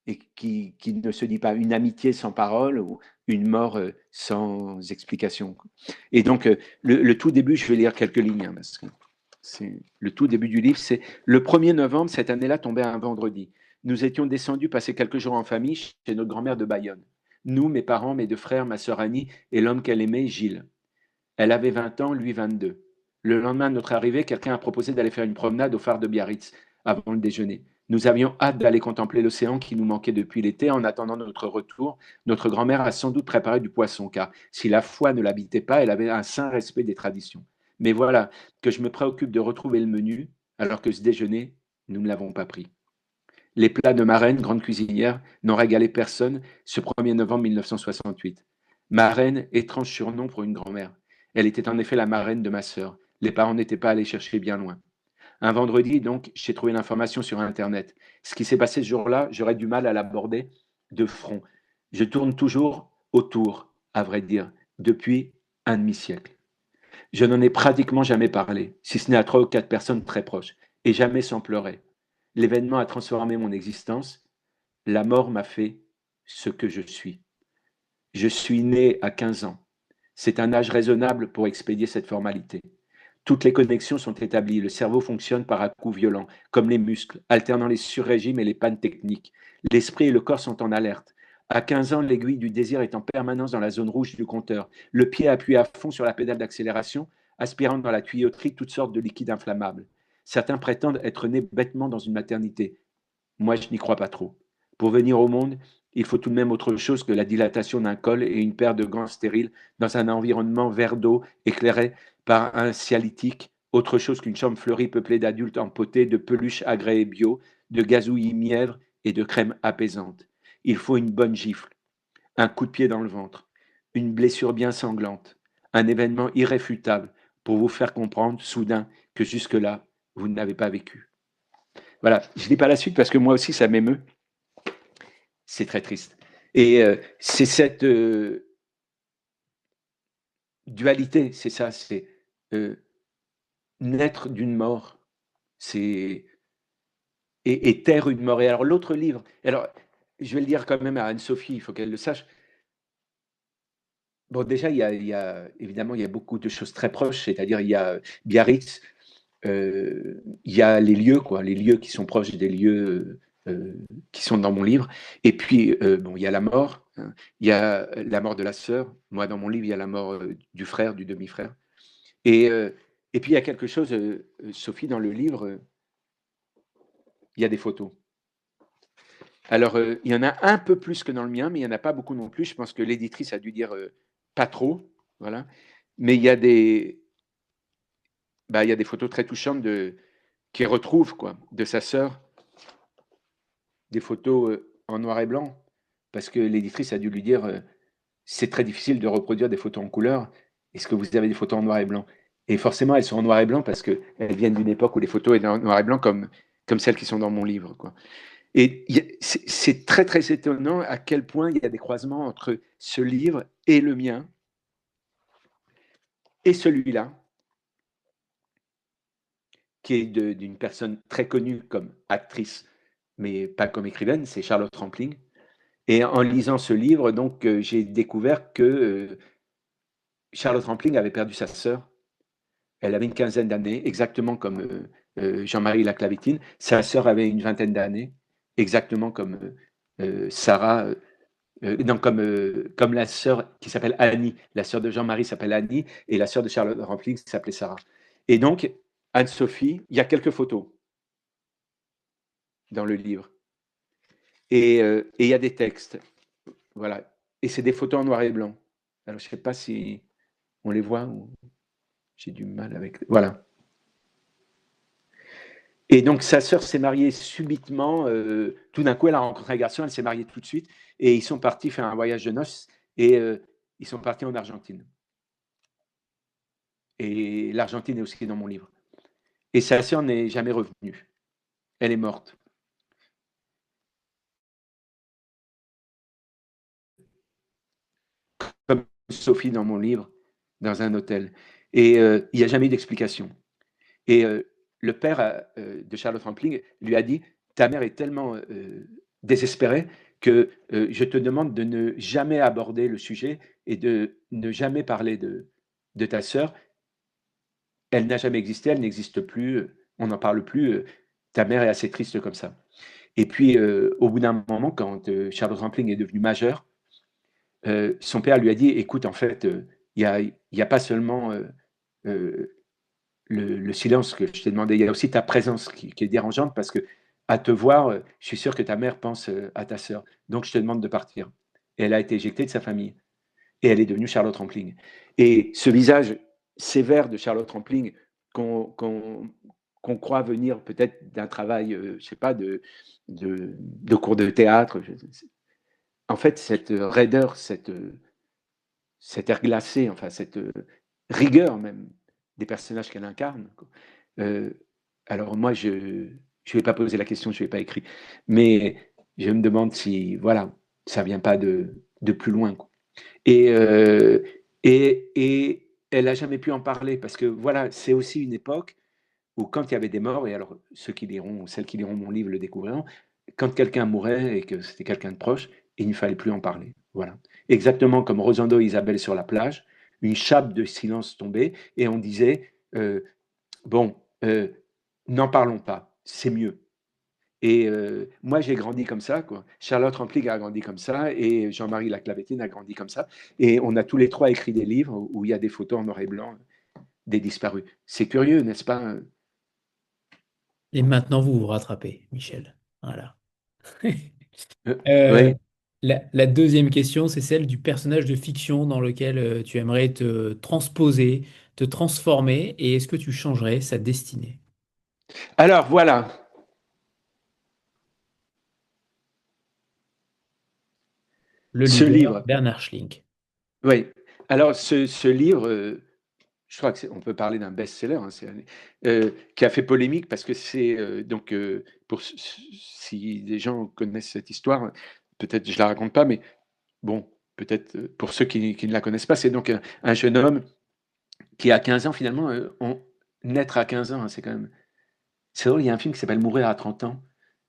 et qui ne se dit pas une amitié sans parole ou une mort sans explication. Et donc, le tout début, je vais lire quelques lignes, hein, parce que c'est le tout début du livre, c'est le 1er novembre, cette année-là, tombait un vendredi. Nous étions descendus passer quelques jours en famille chez notre grand-mère de Bayonne. Nous, mes parents, mes deux frères, ma sœur Annie et l'homme qu'elle aimait, Gilles. Elle avait 20 ans, lui 22. Le lendemain de notre arrivée, quelqu'un a proposé d'aller faire une promenade au phare de Biarritz avant le déjeuner. Nous avions hâte d'aller contempler l'océan qui nous manquait depuis l'été. En attendant notre retour, notre grand-mère a sans doute préparé du poisson, car si la foi ne l'habitait pas, elle avait un saint respect des traditions. Mais voilà, que je me préoccupe de retrouver le menu, alors que ce déjeuner, nous ne l'avons pas pris. Les plats de ma reine, grande cuisinière, n'ont régalé personne ce 1er novembre 1968. Ma reine, étrange surnom pour une grand-mère. Elle était en effet la marraine de ma sœur. Les parents n'étaient pas allés chercher bien loin. Un vendredi, donc, j'ai trouvé l'information sur Internet. Ce qui s'est passé ce jour-là, j'aurais du mal à l'aborder de front. Je tourne toujours autour, à vrai dire, depuis un demi-siècle. Je n'en ai pratiquement jamais parlé, si ce n'est à 3 ou 4 personnes très proches, et jamais sans pleurer. L'événement a transformé mon existence. La mort m'a fait ce que je suis. Je suis né à 15 ans. C'est un âge raisonnable pour expédier cette formalité. Toutes les connexions sont établies. Le cerveau fonctionne par à-coups violents, comme les muscles, alternant les surrégimes et les pannes techniques. L'esprit et le corps sont en alerte. À 15 ans, l'aiguille du désir est en permanence dans la zone rouge du compteur. Le pied appuyé à fond sur la pédale d'accélération, aspirant dans la tuyauterie toutes sortes de liquides inflammables. Certains prétendent être nés bêtement dans une maternité. Moi, je n'y crois pas trop. Pour venir au monde, il faut tout de même autre chose que la dilatation d'un col et une paire de gants stériles dans un environnement vert d'eau éclairé par un cialytique, autre chose qu'une chambre fleurie peuplée d'adultes empotés, de peluches agréées bio, de gazouillis mièvres et de crème apaisante. Il faut une bonne gifle, un coup de pied dans le ventre, une blessure bien sanglante, un événement irréfutable pour vous faire comprendre soudain que jusque-là, vous n'avez pas vécu. Voilà, je ne lis pas la suite parce que moi aussi ça m'émeut. C'est très triste. Et c'est cette dualité, c'est ça, c'est naître d'une mort, c'est et taire une mort. Et alors l'autre livre, alors je vais le dire quand même à Anne-Sophie, il faut qu'elle le sache. Bon, déjà, évidemment, il y a beaucoup de choses très proches, c'est-à-dire il y a Biarritz, il y a les lieux, quoi, les lieux qui sont proches des lieux qui sont dans mon livre. Et puis, bon, il y a la mort, hein, il y a la mort de la sœur. Moi, dans mon livre, il y a la mort du frère, du demi-frère. Et puis, il y a quelque chose, Sophie, dans le livre, il y a des photos. Alors, il y en a un peu plus que dans le mien, mais il n'y en a pas beaucoup non plus. Je pense que l'éditrice a dû dire pas trop, voilà. Mais il y a des photos très touchantes qui retrouve quoi, de sa sœur, des photos en noir et blanc, parce que l'éditrice a dû lui dire c'est très difficile de reproduire des photos en couleur. Est-ce que vous avez des photos en noir et blanc? Et forcément, elles sont en noir et blanc parce qu'elles viennent d'une époque où les photos étaient en noir et blanc comme celles qui sont dans mon livre, quoi. Et c'est très, très étonnant à quel point il y a des croisements entre ce livre et le mien, et celui-là, qui est d'une personne très connue comme actrice, mais pas comme écrivaine, c'est Charlotte Rampling. Et en lisant ce livre, donc, j'ai découvert que Charlotte Rampling avait perdu sa sœur. Elle avait une quinzaine d'années, exactement comme Jean-Marie Laclavitine. Sa sœur avait une vingtaine d'années, exactement comme Sarah, non, comme la sœur qui s'appelle Annie. La sœur de Jean-Marie s'appelle Annie et la sœur de Charlotte Rampling s'appelait Sarah. Et donc, Anne-Sophie, il y a quelques photos dans le livre. Et il y a des textes. Voilà. Et c'est des photos en noir et blanc. Alors, je ne sais pas si on les voit ou j'ai du mal avec. Voilà. Et donc, sa sœur s'est mariée subitement. Tout d'un coup, elle a rencontré un garçon, elle s'est mariée tout de suite. Et ils sont partis faire un voyage de noces. Et ils sont partis en Argentine. Et l'Argentine est aussi dans mon livre. Et sa sœur n'est jamais revenue. Elle est morte. Comme Sophie dans mon livre, dans un hôtel. Et il n'y a jamais eu d'explication. Et le père de Charlotte Rampling lui a dit, ta mère est tellement désespérée que je te demande de ne jamais aborder le sujet et de ne jamais parler de ta sœur. Elle n'a jamais existé, elle n'existe plus, on n'en parle plus. Ta mère est assez triste comme ça. Et puis, au bout d'un moment, quand Charlotte Rampling est devenue majeure, son père lui a dit, écoute, en fait, il y a pas seulement le silence que je t'ai demandé, il y a aussi ta présence qui est dérangeante parce que à te voir, je suis sûr que ta mère pense à ta sœur. Donc, je te demande de partir. Et elle a été éjectée de sa famille. Et elle est devenue Charlotte Rampling. Et ce visage sévère de Charlotte Rampling qu'on croit venir peut-être d'un travail, je ne sais pas, de cours de théâtre. En fait, cette raideur, cet air glacé, enfin cette rigueur même des personnages qu'elle incarne. Alors moi, je ne vais pas poser la question, je ne vais pas écrire, mais je me demande si, voilà, ça ne vient pas de plus loin. Quoi. Et elle n'a jamais pu en parler, parce que voilà, c'est aussi une époque où quand il y avait des morts, et alors ceux qui liront, celles qui liront mon livre le découvriront, quand quelqu'un mourait et que c'était quelqu'un de proche, il ne fallait plus en parler. Voilà. Exactement comme Rosando et Isabelle sur la plage, une chape de silence tombait et on disait bon, n'en parlons pas, c'est mieux. Et moi, j'ai grandi comme ça, quoi. Charlotte Rampling a grandi comme ça, et Jean-Marie Laclavétine a grandi comme ça. Et on a tous les trois écrit des livres où il y a des photos en noir et blanc des disparus. C'est curieux, n'est-ce pas? Et maintenant, vous vous rattrapez, Michel. Voilà. Oui. La deuxième question, c'est celle du personnage de fiction dans lequel tu aimerais te transposer, te transformer, et est-ce que tu changerais sa destinée? Alors, voilà. Le Ce leader, livre. Bernard Schlink. Oui. Alors, ce livre, je crois qu'on peut parler d'un best-seller, hein, qui a fait polémique parce que c'est donc si des gens connaissent cette histoire, peut-être je la raconte pas, mais bon, peut-être pour ceux qui ne la connaissent pas, c'est donc un jeune homme qui a 15 ans finalement, naître à 15 ans, hein, c'est quand même. C'est drôle, il y a un film qui s'appelle Mourir à 30 ans.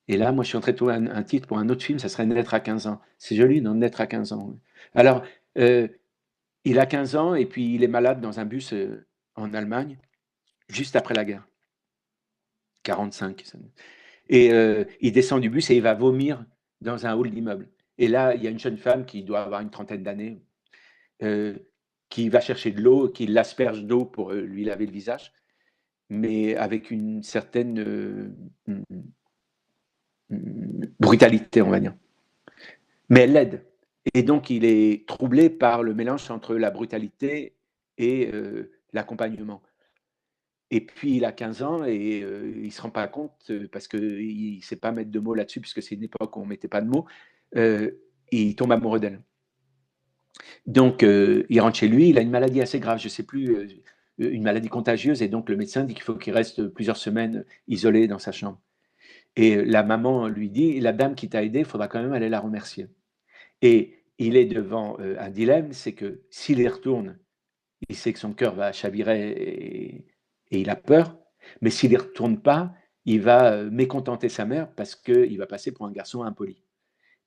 Et là, moi, je suis en train de trouver un titre pour un autre film, ça serait Naître à 15 ans. C'est joli, non? Naître à 15 ans. Alors, il a 15 ans et puis il est malade dans un bus en Allemagne, juste après la guerre. 45. Et il descend du bus et il va vomir dans un hall d'immeuble. Et là, il y a une jeune femme qui doit avoir une trentaine d'années, qui va chercher de l'eau, qui l'asperge d'eau pour lui laver le visage, mais avec une certaine brutalité, on va dire. Mais elle l'aide. Et donc, il est troublé par le mélange entre la brutalité et l'accompagnement. Et puis, il a 15 ans et il ne se rend pas compte, parce qu'il ne sait pas mettre de mots là-dessus, puisque c'est une époque où on ne mettait pas de mots, il tombe amoureux d'elle. Donc, il rentre chez lui, il a une maladie assez grave, je ne sais plus, une maladie contagieuse, et donc le médecin dit qu'il faut qu'il reste plusieurs semaines isolé dans sa chambre. Et la maman lui dit, la dame qui t'a aidé, il faudra quand même aller la remercier. Et il est devant un dilemme, c'est que s'il y retourne, il sait que son cœur va chavirer et il a peur, mais s'il n'y retourne pas, il va mécontenter sa mère parce qu'il va passer pour un garçon impoli.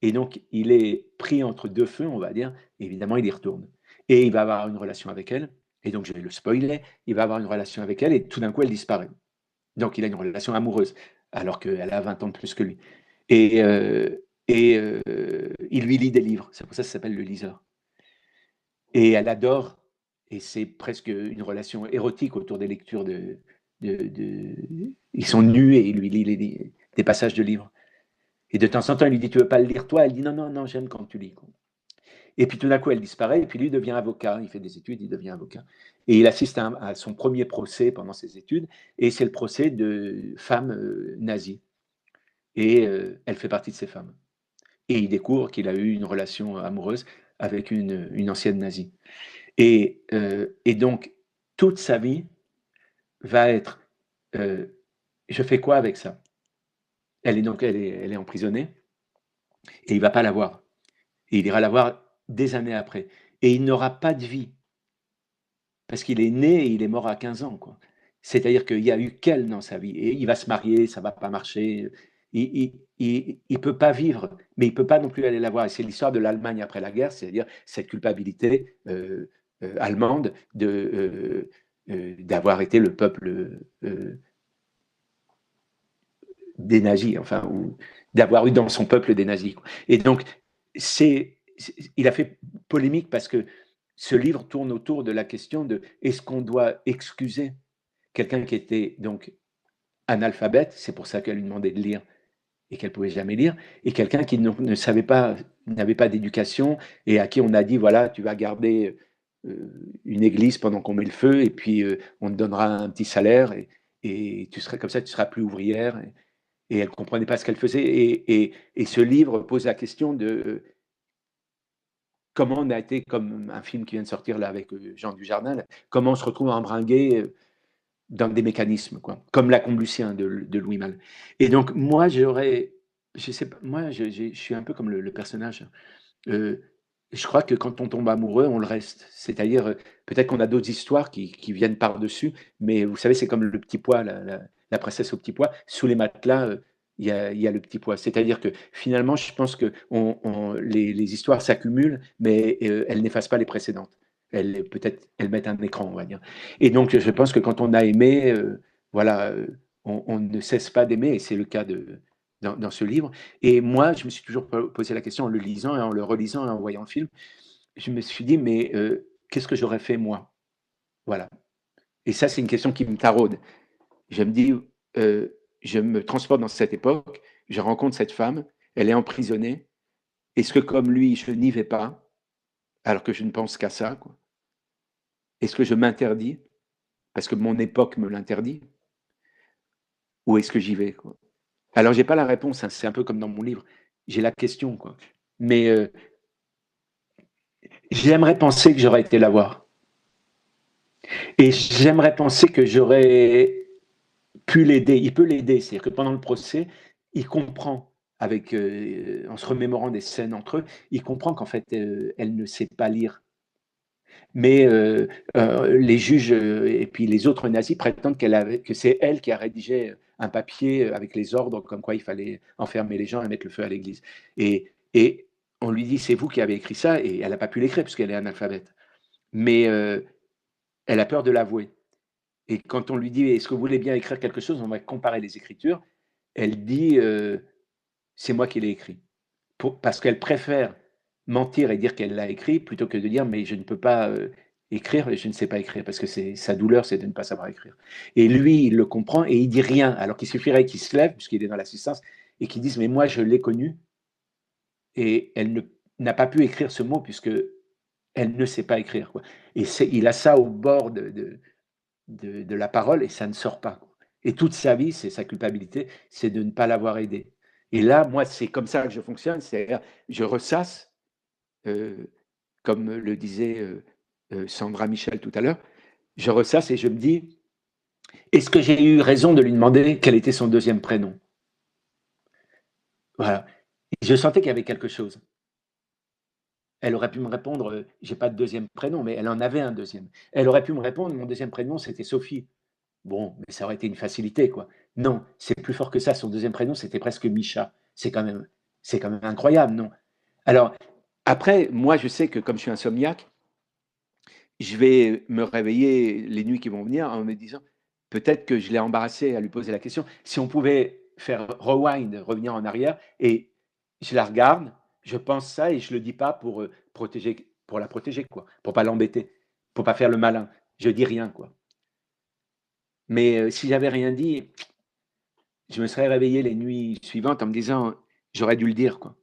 Et donc, il est pris entre deux feux, on va dire, et évidemment, il y retourne. Et il va avoir une relation avec elle, et donc je vais le spoiler, il va avoir une relation avec elle, et tout d'un coup, elle disparaît. Donc, il a une relation amoureuse, alors qu'elle a 20 ans de plus que lui. Et Et il lui lit des livres. C'est pour ça que ça s'appelle le liseur. Et elle adore, et c'est presque une relation érotique autour des lectures ils sont nus et il lui lit des passages de livres. Et de temps en temps, il lui dit, tu veux pas le lire toi? Elle dit, non, non, non, j'aime quand tu lis. Et puis tout d'un coup, elle disparaît, et puis lui devient avocat. Il fait des études, il devient avocat. Et il assiste à son premier procès pendant ses études, et c'est le procès de femmes nazies. Et elle fait partie de ces femmes. Et il découvre qu'il a eu une relation amoureuse avec une ancienne nazie. Et donc, toute sa vie va être je fais quoi avec ça? Elle est emprisonnée et il ne va pas la voir. Et il ira la voir des années après. Et il n'aura pas de vie parce qu'il est né et il est mort à 15 ans, quoi. C'est-à-dire qu'il n'y a eu qu'elle dans sa vie. Et il va se marier, ça ne va pas marcher. Il ne peut pas vivre, mais il ne peut pas non plus aller la voir. Et c'est l'histoire de l'Allemagne après la guerre, c'est-à-dire cette culpabilité allemande d'avoir été le peuple des nazis, enfin, ou d'avoir eu dans son peuple des nazis, quoi. Et donc, il a fait polémique parce que ce livre tourne autour de la question de est-ce qu'on doit excuser quelqu'un qui était donc analphabète, c'est pour ça qu'elle lui demandait de lire et qu'elle pouvait jamais lire, et quelqu'un qui ne savait pas, n'avait pas d'éducation et à qui on a dit voilà, tu vas garder une église pendant qu'on met le feu et puis on te donnera un petit salaire et tu seras comme ça, tu seras plus ouvrière. Et elle ne comprenait pas ce qu'elle faisait. Et ce livre pose la question de comment on a été, comme un film qui vient de sortir là avec Jean Dujardin, là, comment on se retrouve embringué dans des mécanismes, quoi, comme l'Accomblucien de Louis Malle. Et donc, moi, je sais pas, moi, je suis un peu comme le personnage. Je crois que quand on tombe amoureux, on le reste. C'est-à-dire, peut-être qu'on a d'autres histoires qui viennent par-dessus, mais vous savez, c'est comme le petit pois, la princesse au petit pois. Sous les matelas, il y a le petit pois. C'est-à-dire que finalement, je pense que les histoires s'accumulent, mais elles n'effacent pas les précédentes. Peut-être, elles mettent un écran, on va dire. Et donc, je pense que quand on a aimé, voilà, on ne cesse pas d'aimer, et c'est le cas dans ce livre. Et moi, je me suis toujours posé la question en le lisant et en le relisant et en voyant le film. Je me suis dit, mais qu'est-ce que j'aurais fait moi? Voilà. Et ça, c'est une question qui me taraude. Je me dis, je me transporte dans cette époque, je rencontre cette femme, elle est emprisonnée. Est-ce que comme lui, je n'y vais pas, alors que je ne pense qu'à ça, quoi? Est-ce que je m'interdis, parce que mon époque me l'interdit? Ou est-ce que j'y vais, quoi? Alors, j'ai pas la réponse, hein, c'est un peu comme dans mon livre. J'ai la question, quoi. Mais j'aimerais penser que j'aurais été la voir. Et j'aimerais penser que j'aurais pu l'aider. Il peut l'aider, c'est-à-dire que pendant le procès, il comprend, en se remémorant des scènes entre eux, il comprend qu'en fait, elle ne sait pas lire. Mais les juges et puis les autres nazis prétendent que c'est elle qui a rédigé un papier avec les ordres comme quoi il fallait enfermer les gens et mettre le feu à l'église. Et on lui dit, c'est vous qui avez écrit ça, et elle n'a pas pu l'écrire puisqu'elle est analphabète. Mais elle a peur de l'avouer. Et quand on lui dit, est-ce que vous voulez bien écrire quelque chose, on va comparer les écritures, elle dit, c'est moi qui l'ai écrit. Parce qu'elle préfère mentir et dire qu'elle l'a écrit plutôt que de dire, mais je ne peux pas écrire et je ne sais pas écrire, parce que sa douleur, c'est de ne pas savoir écrire. Et lui, il le comprend et il dit rien, alors qu'il suffirait qu'il se lève, puisqu'il est dans l'assistance, et qu'il dise, mais moi, je l'ai connue, et elle n'a pas pu écrire ce mot, puisque elle ne sait pas écrire, quoi. Et il a ça au bord de la parole et ça ne sort pas, quoi. Et toute sa vie, c'est sa culpabilité, c'est de ne pas l'avoir aidé. Et là, moi, c'est comme ça que je fonctionne, c'est-à-dire je ressasse, comme le disait Sandra Michel tout à l'heure, je ressasse et je me dis, est-ce que j'ai eu raison de lui demander quel était son deuxième prénom? Voilà. Et je sentais qu'il y avait quelque chose. Elle aurait pu me répondre, j'ai pas de deuxième prénom, mais elle en avait un deuxième. Elle aurait pu me répondre, mon deuxième prénom, c'était Sophie. Bon, mais ça aurait été une facilité, quoi. Non, c'est plus fort que ça. Son deuxième prénom, c'était presque Micha. C'est quand même incroyable, non? Alors, après, moi, je sais que comme je suis insomniaque, je vais me réveiller les nuits qui vont venir en me disant, peut-être que je l'ai embarrassé à lui poser la question. Si on pouvait faire rewind, revenir en arrière et je la regarde, je pense ça et je le dis pas pour protéger, pour la protéger, quoi, pour pas l'embêter, pour pas faire le malin. Je dis rien, quoi. Mais si j'avais rien dit, je me serais réveillé les nuits suivantes en me disant, j'aurais dû le dire, quoi.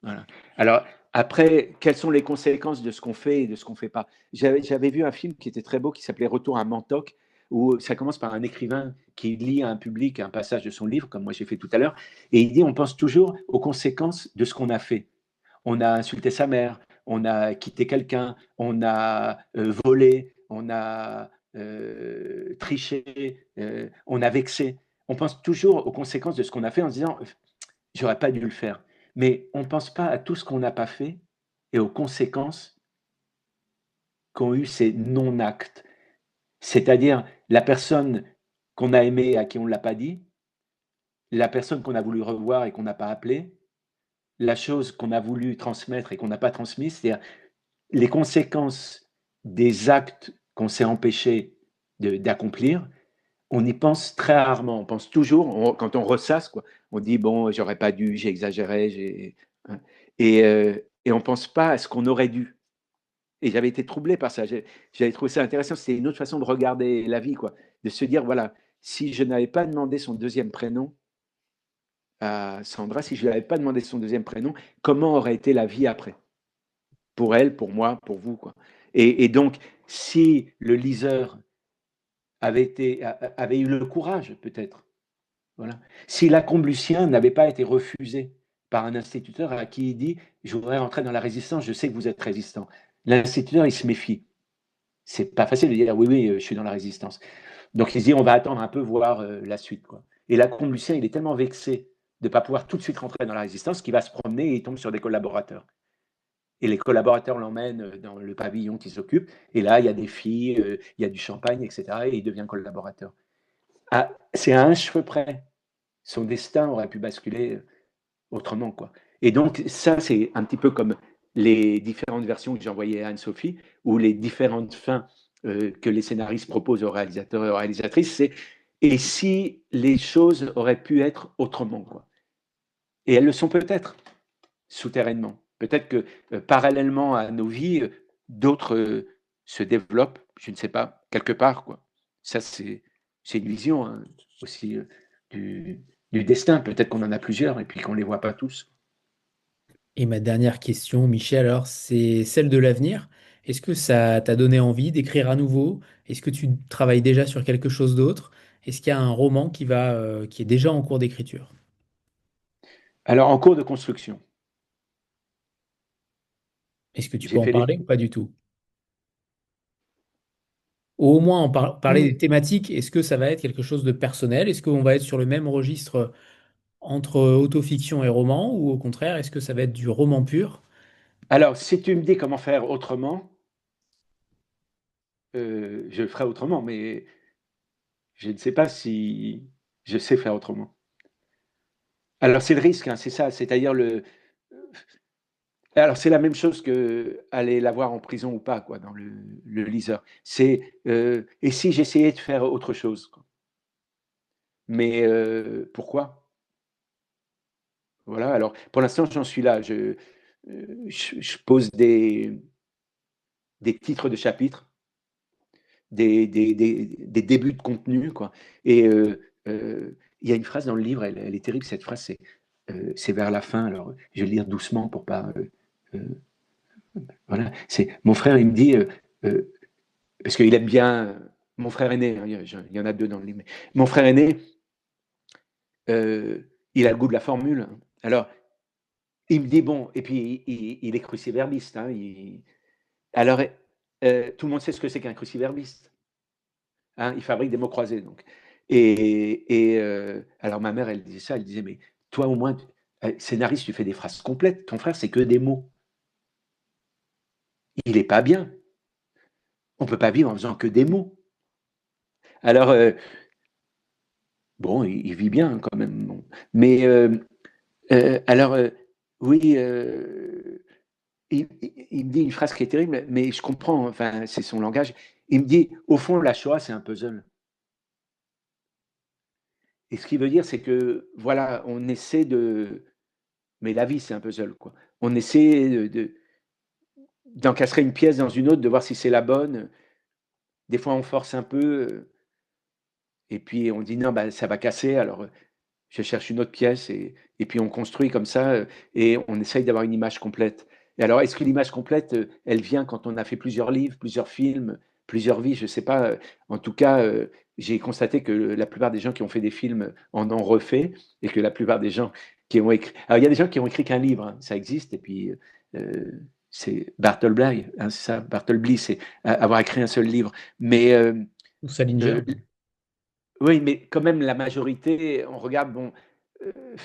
Voilà. Alors, après, quelles sont les conséquences de ce qu'on fait et de ce qu'on ne fait pas? J'avais vu un film qui était très beau, qui s'appelait Retour à Montauk, où ça commence par un écrivain qui lit à un public un passage de son livre, comme moi j'ai fait tout à l'heure, et il dit, on pense toujours aux conséquences de ce qu'on a fait. On a insulté sa mère, on a quitté quelqu'un, on a volé, on a triché, on a vexé. On pense toujours aux conséquences de ce qu'on a fait en se disant, j'aurais pas dû le faire. Mais on ne pense pas à tout ce qu'on n'a pas fait et aux conséquences qu'ont eu ces non-actes. C'est-à-dire la personne qu'on a aimée et à qui on ne l'a pas dit, la personne qu'on a voulu revoir et qu'on n'a pas appelée, la chose qu'on a voulu transmettre et qu'on n'a pas transmise, c'est-à-dire les conséquences des actes qu'on s'est empêché d'accomplir, on y pense très rarement. On pense toujours, quand on ressasse, quoi, on dit, bon, j'aurais pas dû, j'ai exagéré, hein. Et on ne pense pas à ce qu'on aurait dû. Et j'avais été troublé par ça. J'avais trouvé ça intéressant. C'était une autre façon de regarder la vie, quoi. De se dire, voilà, si je n'avais pas demandé son deuxième prénom à Sandra, si je ne lui avais pas demandé son deuxième prénom, comment aurait été la vie après? Pour elle, pour moi, pour vous, quoi. Et donc, si le liseur avait eu le courage, peut-être, voilà. Si Lacombe Lucien n'avait pas été refusé par un instituteur à qui il dit, je voudrais rentrer dans la résistance, je sais que vous êtes résistant. L'instituteur, il se méfie. C'est pas facile de dire, oui, oui, je suis dans la résistance. Donc il se dit, on va attendre un peu, voir la suite, quoi. Et Lacombe Lucien, il est tellement vexé de ne pas pouvoir tout de suite rentrer dans la résistance qu'il va se promener et il tombe sur des collaborateurs. Et les collaborateurs l'emmènent dans le pavillon qui s'occupe. Et là, il y a des filles, il y a du champagne, etc. Et il devient collaborateur. Ah, c'est à un cheveu près. Son destin aurait pu basculer autrement, quoi. Et donc, ça, c'est un petit peu comme les différentes versions que j'ai envoyées à Anne-Sophie, ou les différentes fins que les scénaristes proposent aux réalisateurs et aux réalisatrices, c'est et si les choses auraient pu être autrement, quoi. Et elles le sont peut-être, souterrainement. Peut-être que parallèlement à nos vies, d'autres se développent, je ne sais pas, quelque part, quoi. Ça, c'est une vision, hein, aussi du destin. Peut-être qu'on en a plusieurs et puis qu'on ne les voit pas tous. Et ma dernière question, Michel, alors c'est celle de l'avenir. Est-ce que ça t'a donné envie d'écrire à nouveau? Est-ce que tu travailles déjà sur quelque chose d'autre? Est-ce qu'il y a un roman qui est déjà en cours d'écriture? Alors, en cours de construction, Est-ce que tu peux j'ai en fait parler ou pas du tout? Ou au moins parler des des... thématiques, est-ce que ça va être quelque chose de personnel? Est-ce qu'on va être sur le même registre entre autofiction et roman? Ou au contraire, est-ce que ça va être du roman pur? Alors, si tu me dis comment faire autrement, je le ferai autrement, mais je ne sais pas si je sais faire autrement. Alors, c'est le risque, hein, c'est ça. C'est-à-dire alors, c'est la même chose que aller la voir en prison ou pas, quoi, dans le liseur. C'est et si j'essayais de faire autre chose, quoi. Mais pourquoi? Voilà. Alors, pour l'instant, j'en suis là. Je pose des titres de chapitres, des débuts de contenu, quoi. Et il y a une phrase dans le livre, elle est terrible. Cette phrase, c'est vers la fin. Alors, je vais le lire doucement pour pas. Voilà. C'est mon frère. Il me dit. Parce qu'il aime bien mon frère aîné, hein, il y en a deux dans le livre. Mon frère aîné, il a le goût de la formule, hein. Alors, il me dit, bon, et puis il est cruciverbiste, hein, alors, tout le monde sait ce que c'est qu'un cruciverbiste, hein, il fabrique des mots croisés. Donc. Alors, ma mère, elle disait ça, elle disait, mais toi, au moins, scénariste, tu fais des phrases complètes, ton frère, c'est que des mots. Il n'est pas bien. On ne peut pas vivre en faisant que des mots. Alors, bon, il vit bien quand même. Bon. Mais alors, oui, il me dit une phrase qui est terrible, mais je comprends, enfin, c'est son langage. Il me dit, au fond, la Shoah, c'est un puzzle. Et ce qu'il veut dire, c'est que, voilà, on essaie de mais la vie, c'est un puzzle, quoi. On essaie d'encastrer une pièce dans une autre, de voir si c'est la bonne. Des fois, on force un peu, et puis on dit non, bah, ça va casser, alors je cherche une autre pièce, et puis on construit comme ça, et on essaye d'avoir une image complète. Et alors, est-ce que l'image complète, elle vient quand on a fait plusieurs livres, plusieurs films, plusieurs vies? Je ne sais pas. En tout cas, j'ai constaté que la plupart des gens qui ont fait des films en ont refait, et que la plupart des gens qui ont écrit. Alors, il y a des gens qui ont écrit qu'un livre, hein, ça existe, et puis c'est Bartleby, hein, c'est ça, Bartleby, c'est avoir écrit un seul livre. Mais Ou Salinger. euh, oui, mais quand même, la majorité, on regarde, bon, euh,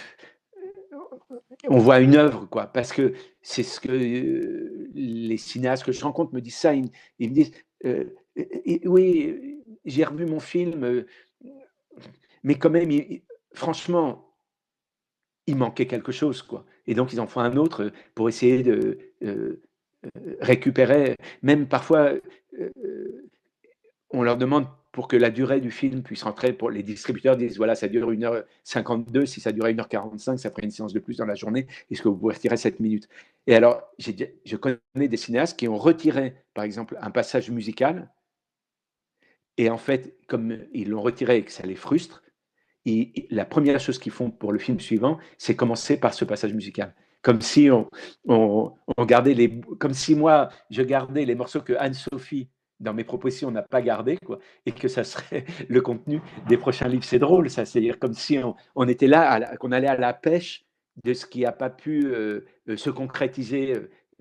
on voit une œuvre, quoi, parce que c'est ce que les cinéastes que je rencontre me disent ça. Ils me disent, oui, j'ai revu mon film, mais quand même, franchement, il manquait quelque chose, quoi. Et donc, ils en font un autre pour essayer de récupérer. Même parfois, on leur demande pour que la durée du film puisse rentrer, pour les distributeurs disent voilà, ça dure 1h52, si ça durait 1h45, ça ferait une séance de plus dans la journée, est-ce que vous pouvez retirer 7 minutes? Et alors, je connais des cinéastes qui ont retiré, par exemple, un passage musical, et en fait, comme ils l'ont retiré et que ça les frustre, la première chose qu'ils font pour le film suivant, c'est commencer par ce passage musical. Comme si on gardait comme si moi, je gardais les morceaux que Anne-Sophie, dans mes propositions, n'a pas gardé, quoi, et que ça serait le contenu des prochains livres. C'est drôle, ça. C'est-à-dire comme si on était là, qu'on allait à la pêche de ce qui n'a pas pu se concrétiser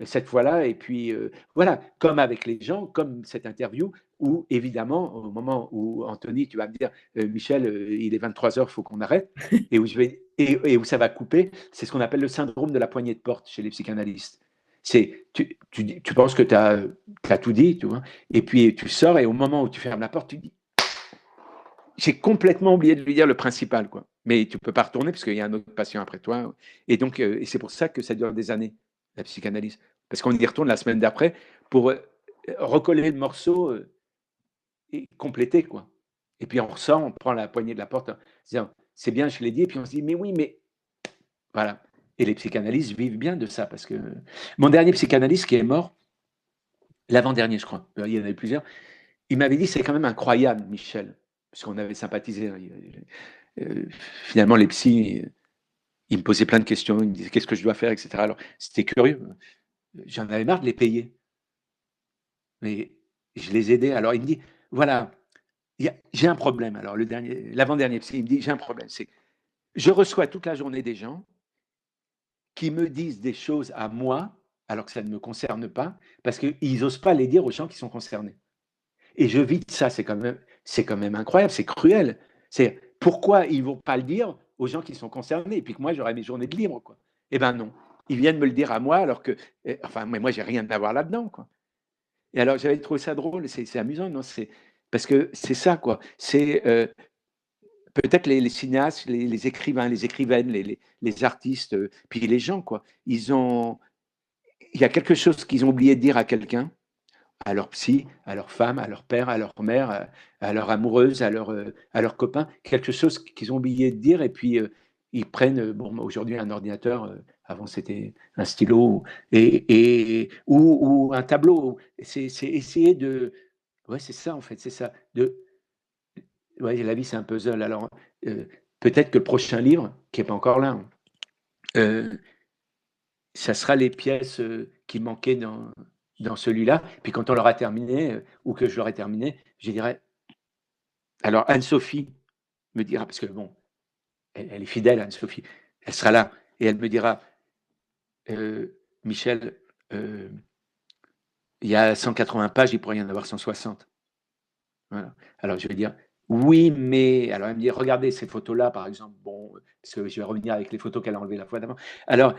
cette fois-là. Et puis, voilà, comme avec les gens, comme cette interview, où évidemment, au moment où Anthony, tu vas me dire, Michel, il est 23 heures, il faut qu'on arrête, et où ça va couper, c'est ce qu'on appelle le syndrome de la poignée de porte chez les psychanalystes. C'est, tu penses que tu as tout dit, tu vois, et puis tu sors, et au moment où tu fermes la porte, tu dis, j'ai complètement oublié de lui dire le principal, quoi. Mais tu ne peux pas retourner parce qu'il y a un autre patient après toi. Et donc, et c'est pour ça que ça dure des années, la psychanalyse. Parce qu'on y retourne la semaine d'après pour recoller le morceau et compléter, quoi. Et puis on ressort, on prend la poignée de la porte, en disant, c'est bien, je l'ai dit, et puis on se dit, mais oui, mais voilà. Et les psychanalystes vivent bien de ça, parce que mon dernier psychanalyste qui est mort, l'avant-dernier, je crois, il y en avait plusieurs, il m'avait dit, c'est quand même incroyable, Michel, parce qu'on avait sympathisé. Hein, finalement, les psys, ils me posaient plein de questions, ils me disaient, qu'est-ce que je dois faire, etc. Alors, c'était curieux. J'en avais marre de les payer. Mais je les aidais. Alors, il me dit, voilà, j'ai un problème. Alors, l'avant-dernier psy, il me dit, j'ai un problème. C'est je reçois toute la journée des gens qui me disent des choses à moi, alors que ça ne me concerne pas, parce qu'ils n'osent pas les dire aux gens qui sont concernés. Et je vis de ça, c'est quand même incroyable, c'est cruel. C'est pourquoi ils ne vont pas le dire aux gens qui sont concernés, et puis que moi, j'aurai mes journées de libre, quoi. Eh ben non. Ils viennent me le dire à moi, alors que, enfin, moi, j'ai rien à voir là-dedans, quoi. Et alors, j'avais trouvé ça drôle, c'est amusant, non? Parce que c'est ça, quoi. C'est peut-être les cinéastes, les écrivains, les écrivaines, les artistes, puis les gens, quoi. Il y a quelque chose qu'ils ont oublié de dire à quelqu'un, à leur psy, à leur femme, à leur père, à leur mère, à leur amoureuse, à leur copain, quelque chose qu'ils ont oublié de dire, et puis ils prennent, bon, aujourd'hui un ordinateur, avant c'était un stylo, ou un tableau. C'est essayer de... Ouais, c'est ça en fait, c'est ça. Ouais, la vie c'est un puzzle. Alors euh, peut-être que le prochain livre, qui n'est pas encore là, hein, euh, ça sera les pièces qui manquaient dans celui-là. Puis quand on l'aura terminé, ou que je l'aurai terminé, je dirais. Alors Anne-Sophie me dira, parce que bon, elle est fidèle, Anne-Sophie, elle sera là, et elle me dira, Michel, il y a 180 pages, il pourrait y en avoir 160. Voilà. Alors je vais dire, oui, mais. Alors elle me dit, regardez ces photos-là, par exemple, bon, parce que je vais revenir avec les photos qu'elle a enlevées la fois d'avant. Alors,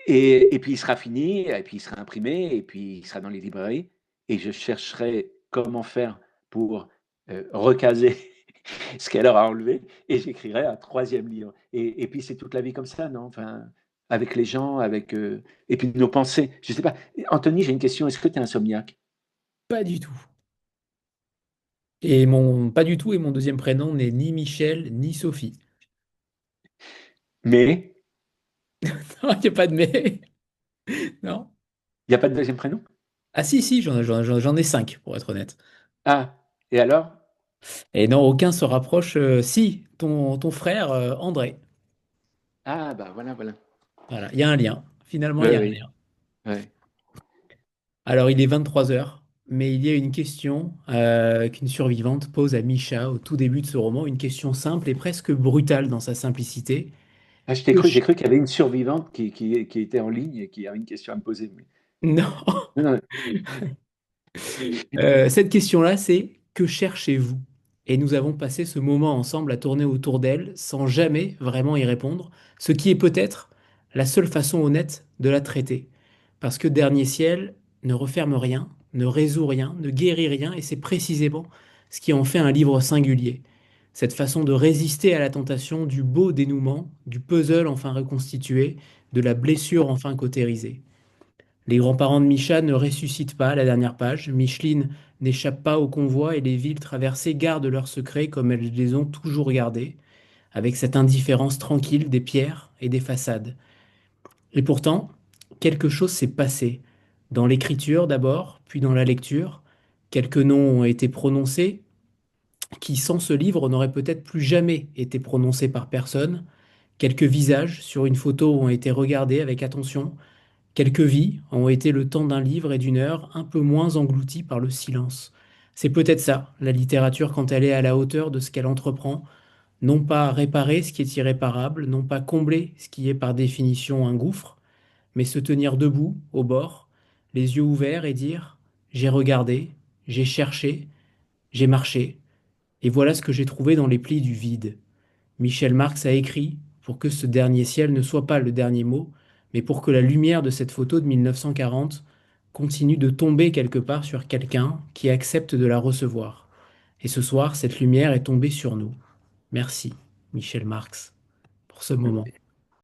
et puis il sera fini, et puis il sera imprimé, et puis il sera dans les librairies, et je chercherai comment faire pour recaser ce qu'elle aura enlevé, et j'écrirai un troisième livre. Et puis c'est toute la vie comme ça, non? Enfin, avec les gens, et puis nos pensées. Je sais pas. Anthony, j'ai une question. Est-ce que tu es insomniaque? Pas du tout. Pas du tout, et mon deuxième prénom n'est ni Michel ni Sophie. Mais Non, il n'y a pas de mais. Non. Il n'y a pas de deuxième prénom? Ah si, si, j'en ai cinq, pour être honnête. Ah, et alors? Et non, aucun se rapproche. Si, ton frère, André. Ah, bah voilà, voilà. Voilà, il y a un lien. Finalement, Oui, il y a un oui. lien. Ouais. Alors, il est 23 heures, mais il y a une question qu'une survivante pose à Misha au tout début de ce roman, une question simple et presque brutale dans sa simplicité. Ah, Que j'ai ch- cru qu'il y avait une survivante qui était en ligne et qui avait une question à me poser. Non. Non, non. Cette question-là, c'est que cherchez-vous? Et nous avons passé ce moment ensemble à tourner autour d'elle sans jamais vraiment y répondre, ce qui est peut-être la seule façon honnête de la traiter. Parce que Dernier Ciel ne referme rien, ne résout rien, ne guérit rien, et c'est précisément ce qui en fait un livre singulier. Cette façon de résister à la tentation du beau dénouement, du puzzle enfin reconstitué, de la blessure enfin cautérisée. Les grands-parents de Micha ne ressuscitent pas à la dernière page. Micheline n'échappe pas au convoi et les villes traversées gardent leurs secrets comme elles les ont toujours gardés, avec cette indifférence tranquille des pierres et des façades. Et pourtant, quelque chose s'est passé. Dans l'écriture d'abord, puis dans la lecture. Quelques noms ont été prononcés qui, sans ce livre, n'auraient peut-être plus jamais été prononcés par personne. Quelques visages sur une photo ont été regardés avec attention. Quelques vies ont été le temps d'un livre et d'une heure un peu moins englouties par le silence. C'est peut-être ça, la littérature, quand elle est à la hauteur de ce qu'elle entreprend, non pas réparer ce qui est irréparable, non pas combler ce qui est par définition un gouffre, mais se tenir debout, au bord, les yeux ouverts et dire: j'ai regardé, j'ai cherché, j'ai marché, et voilà ce que j'ai trouvé dans les plis du vide. Michel Marx a écrit pour que ce dernier ciel ne soit pas le dernier mot, mais pour que la lumière de cette photo de 1940 continue de tomber quelque part sur quelqu'un qui accepte de la recevoir. Et ce soir, cette lumière est tombée sur nous. Merci, Michel Marx, pour ce moment.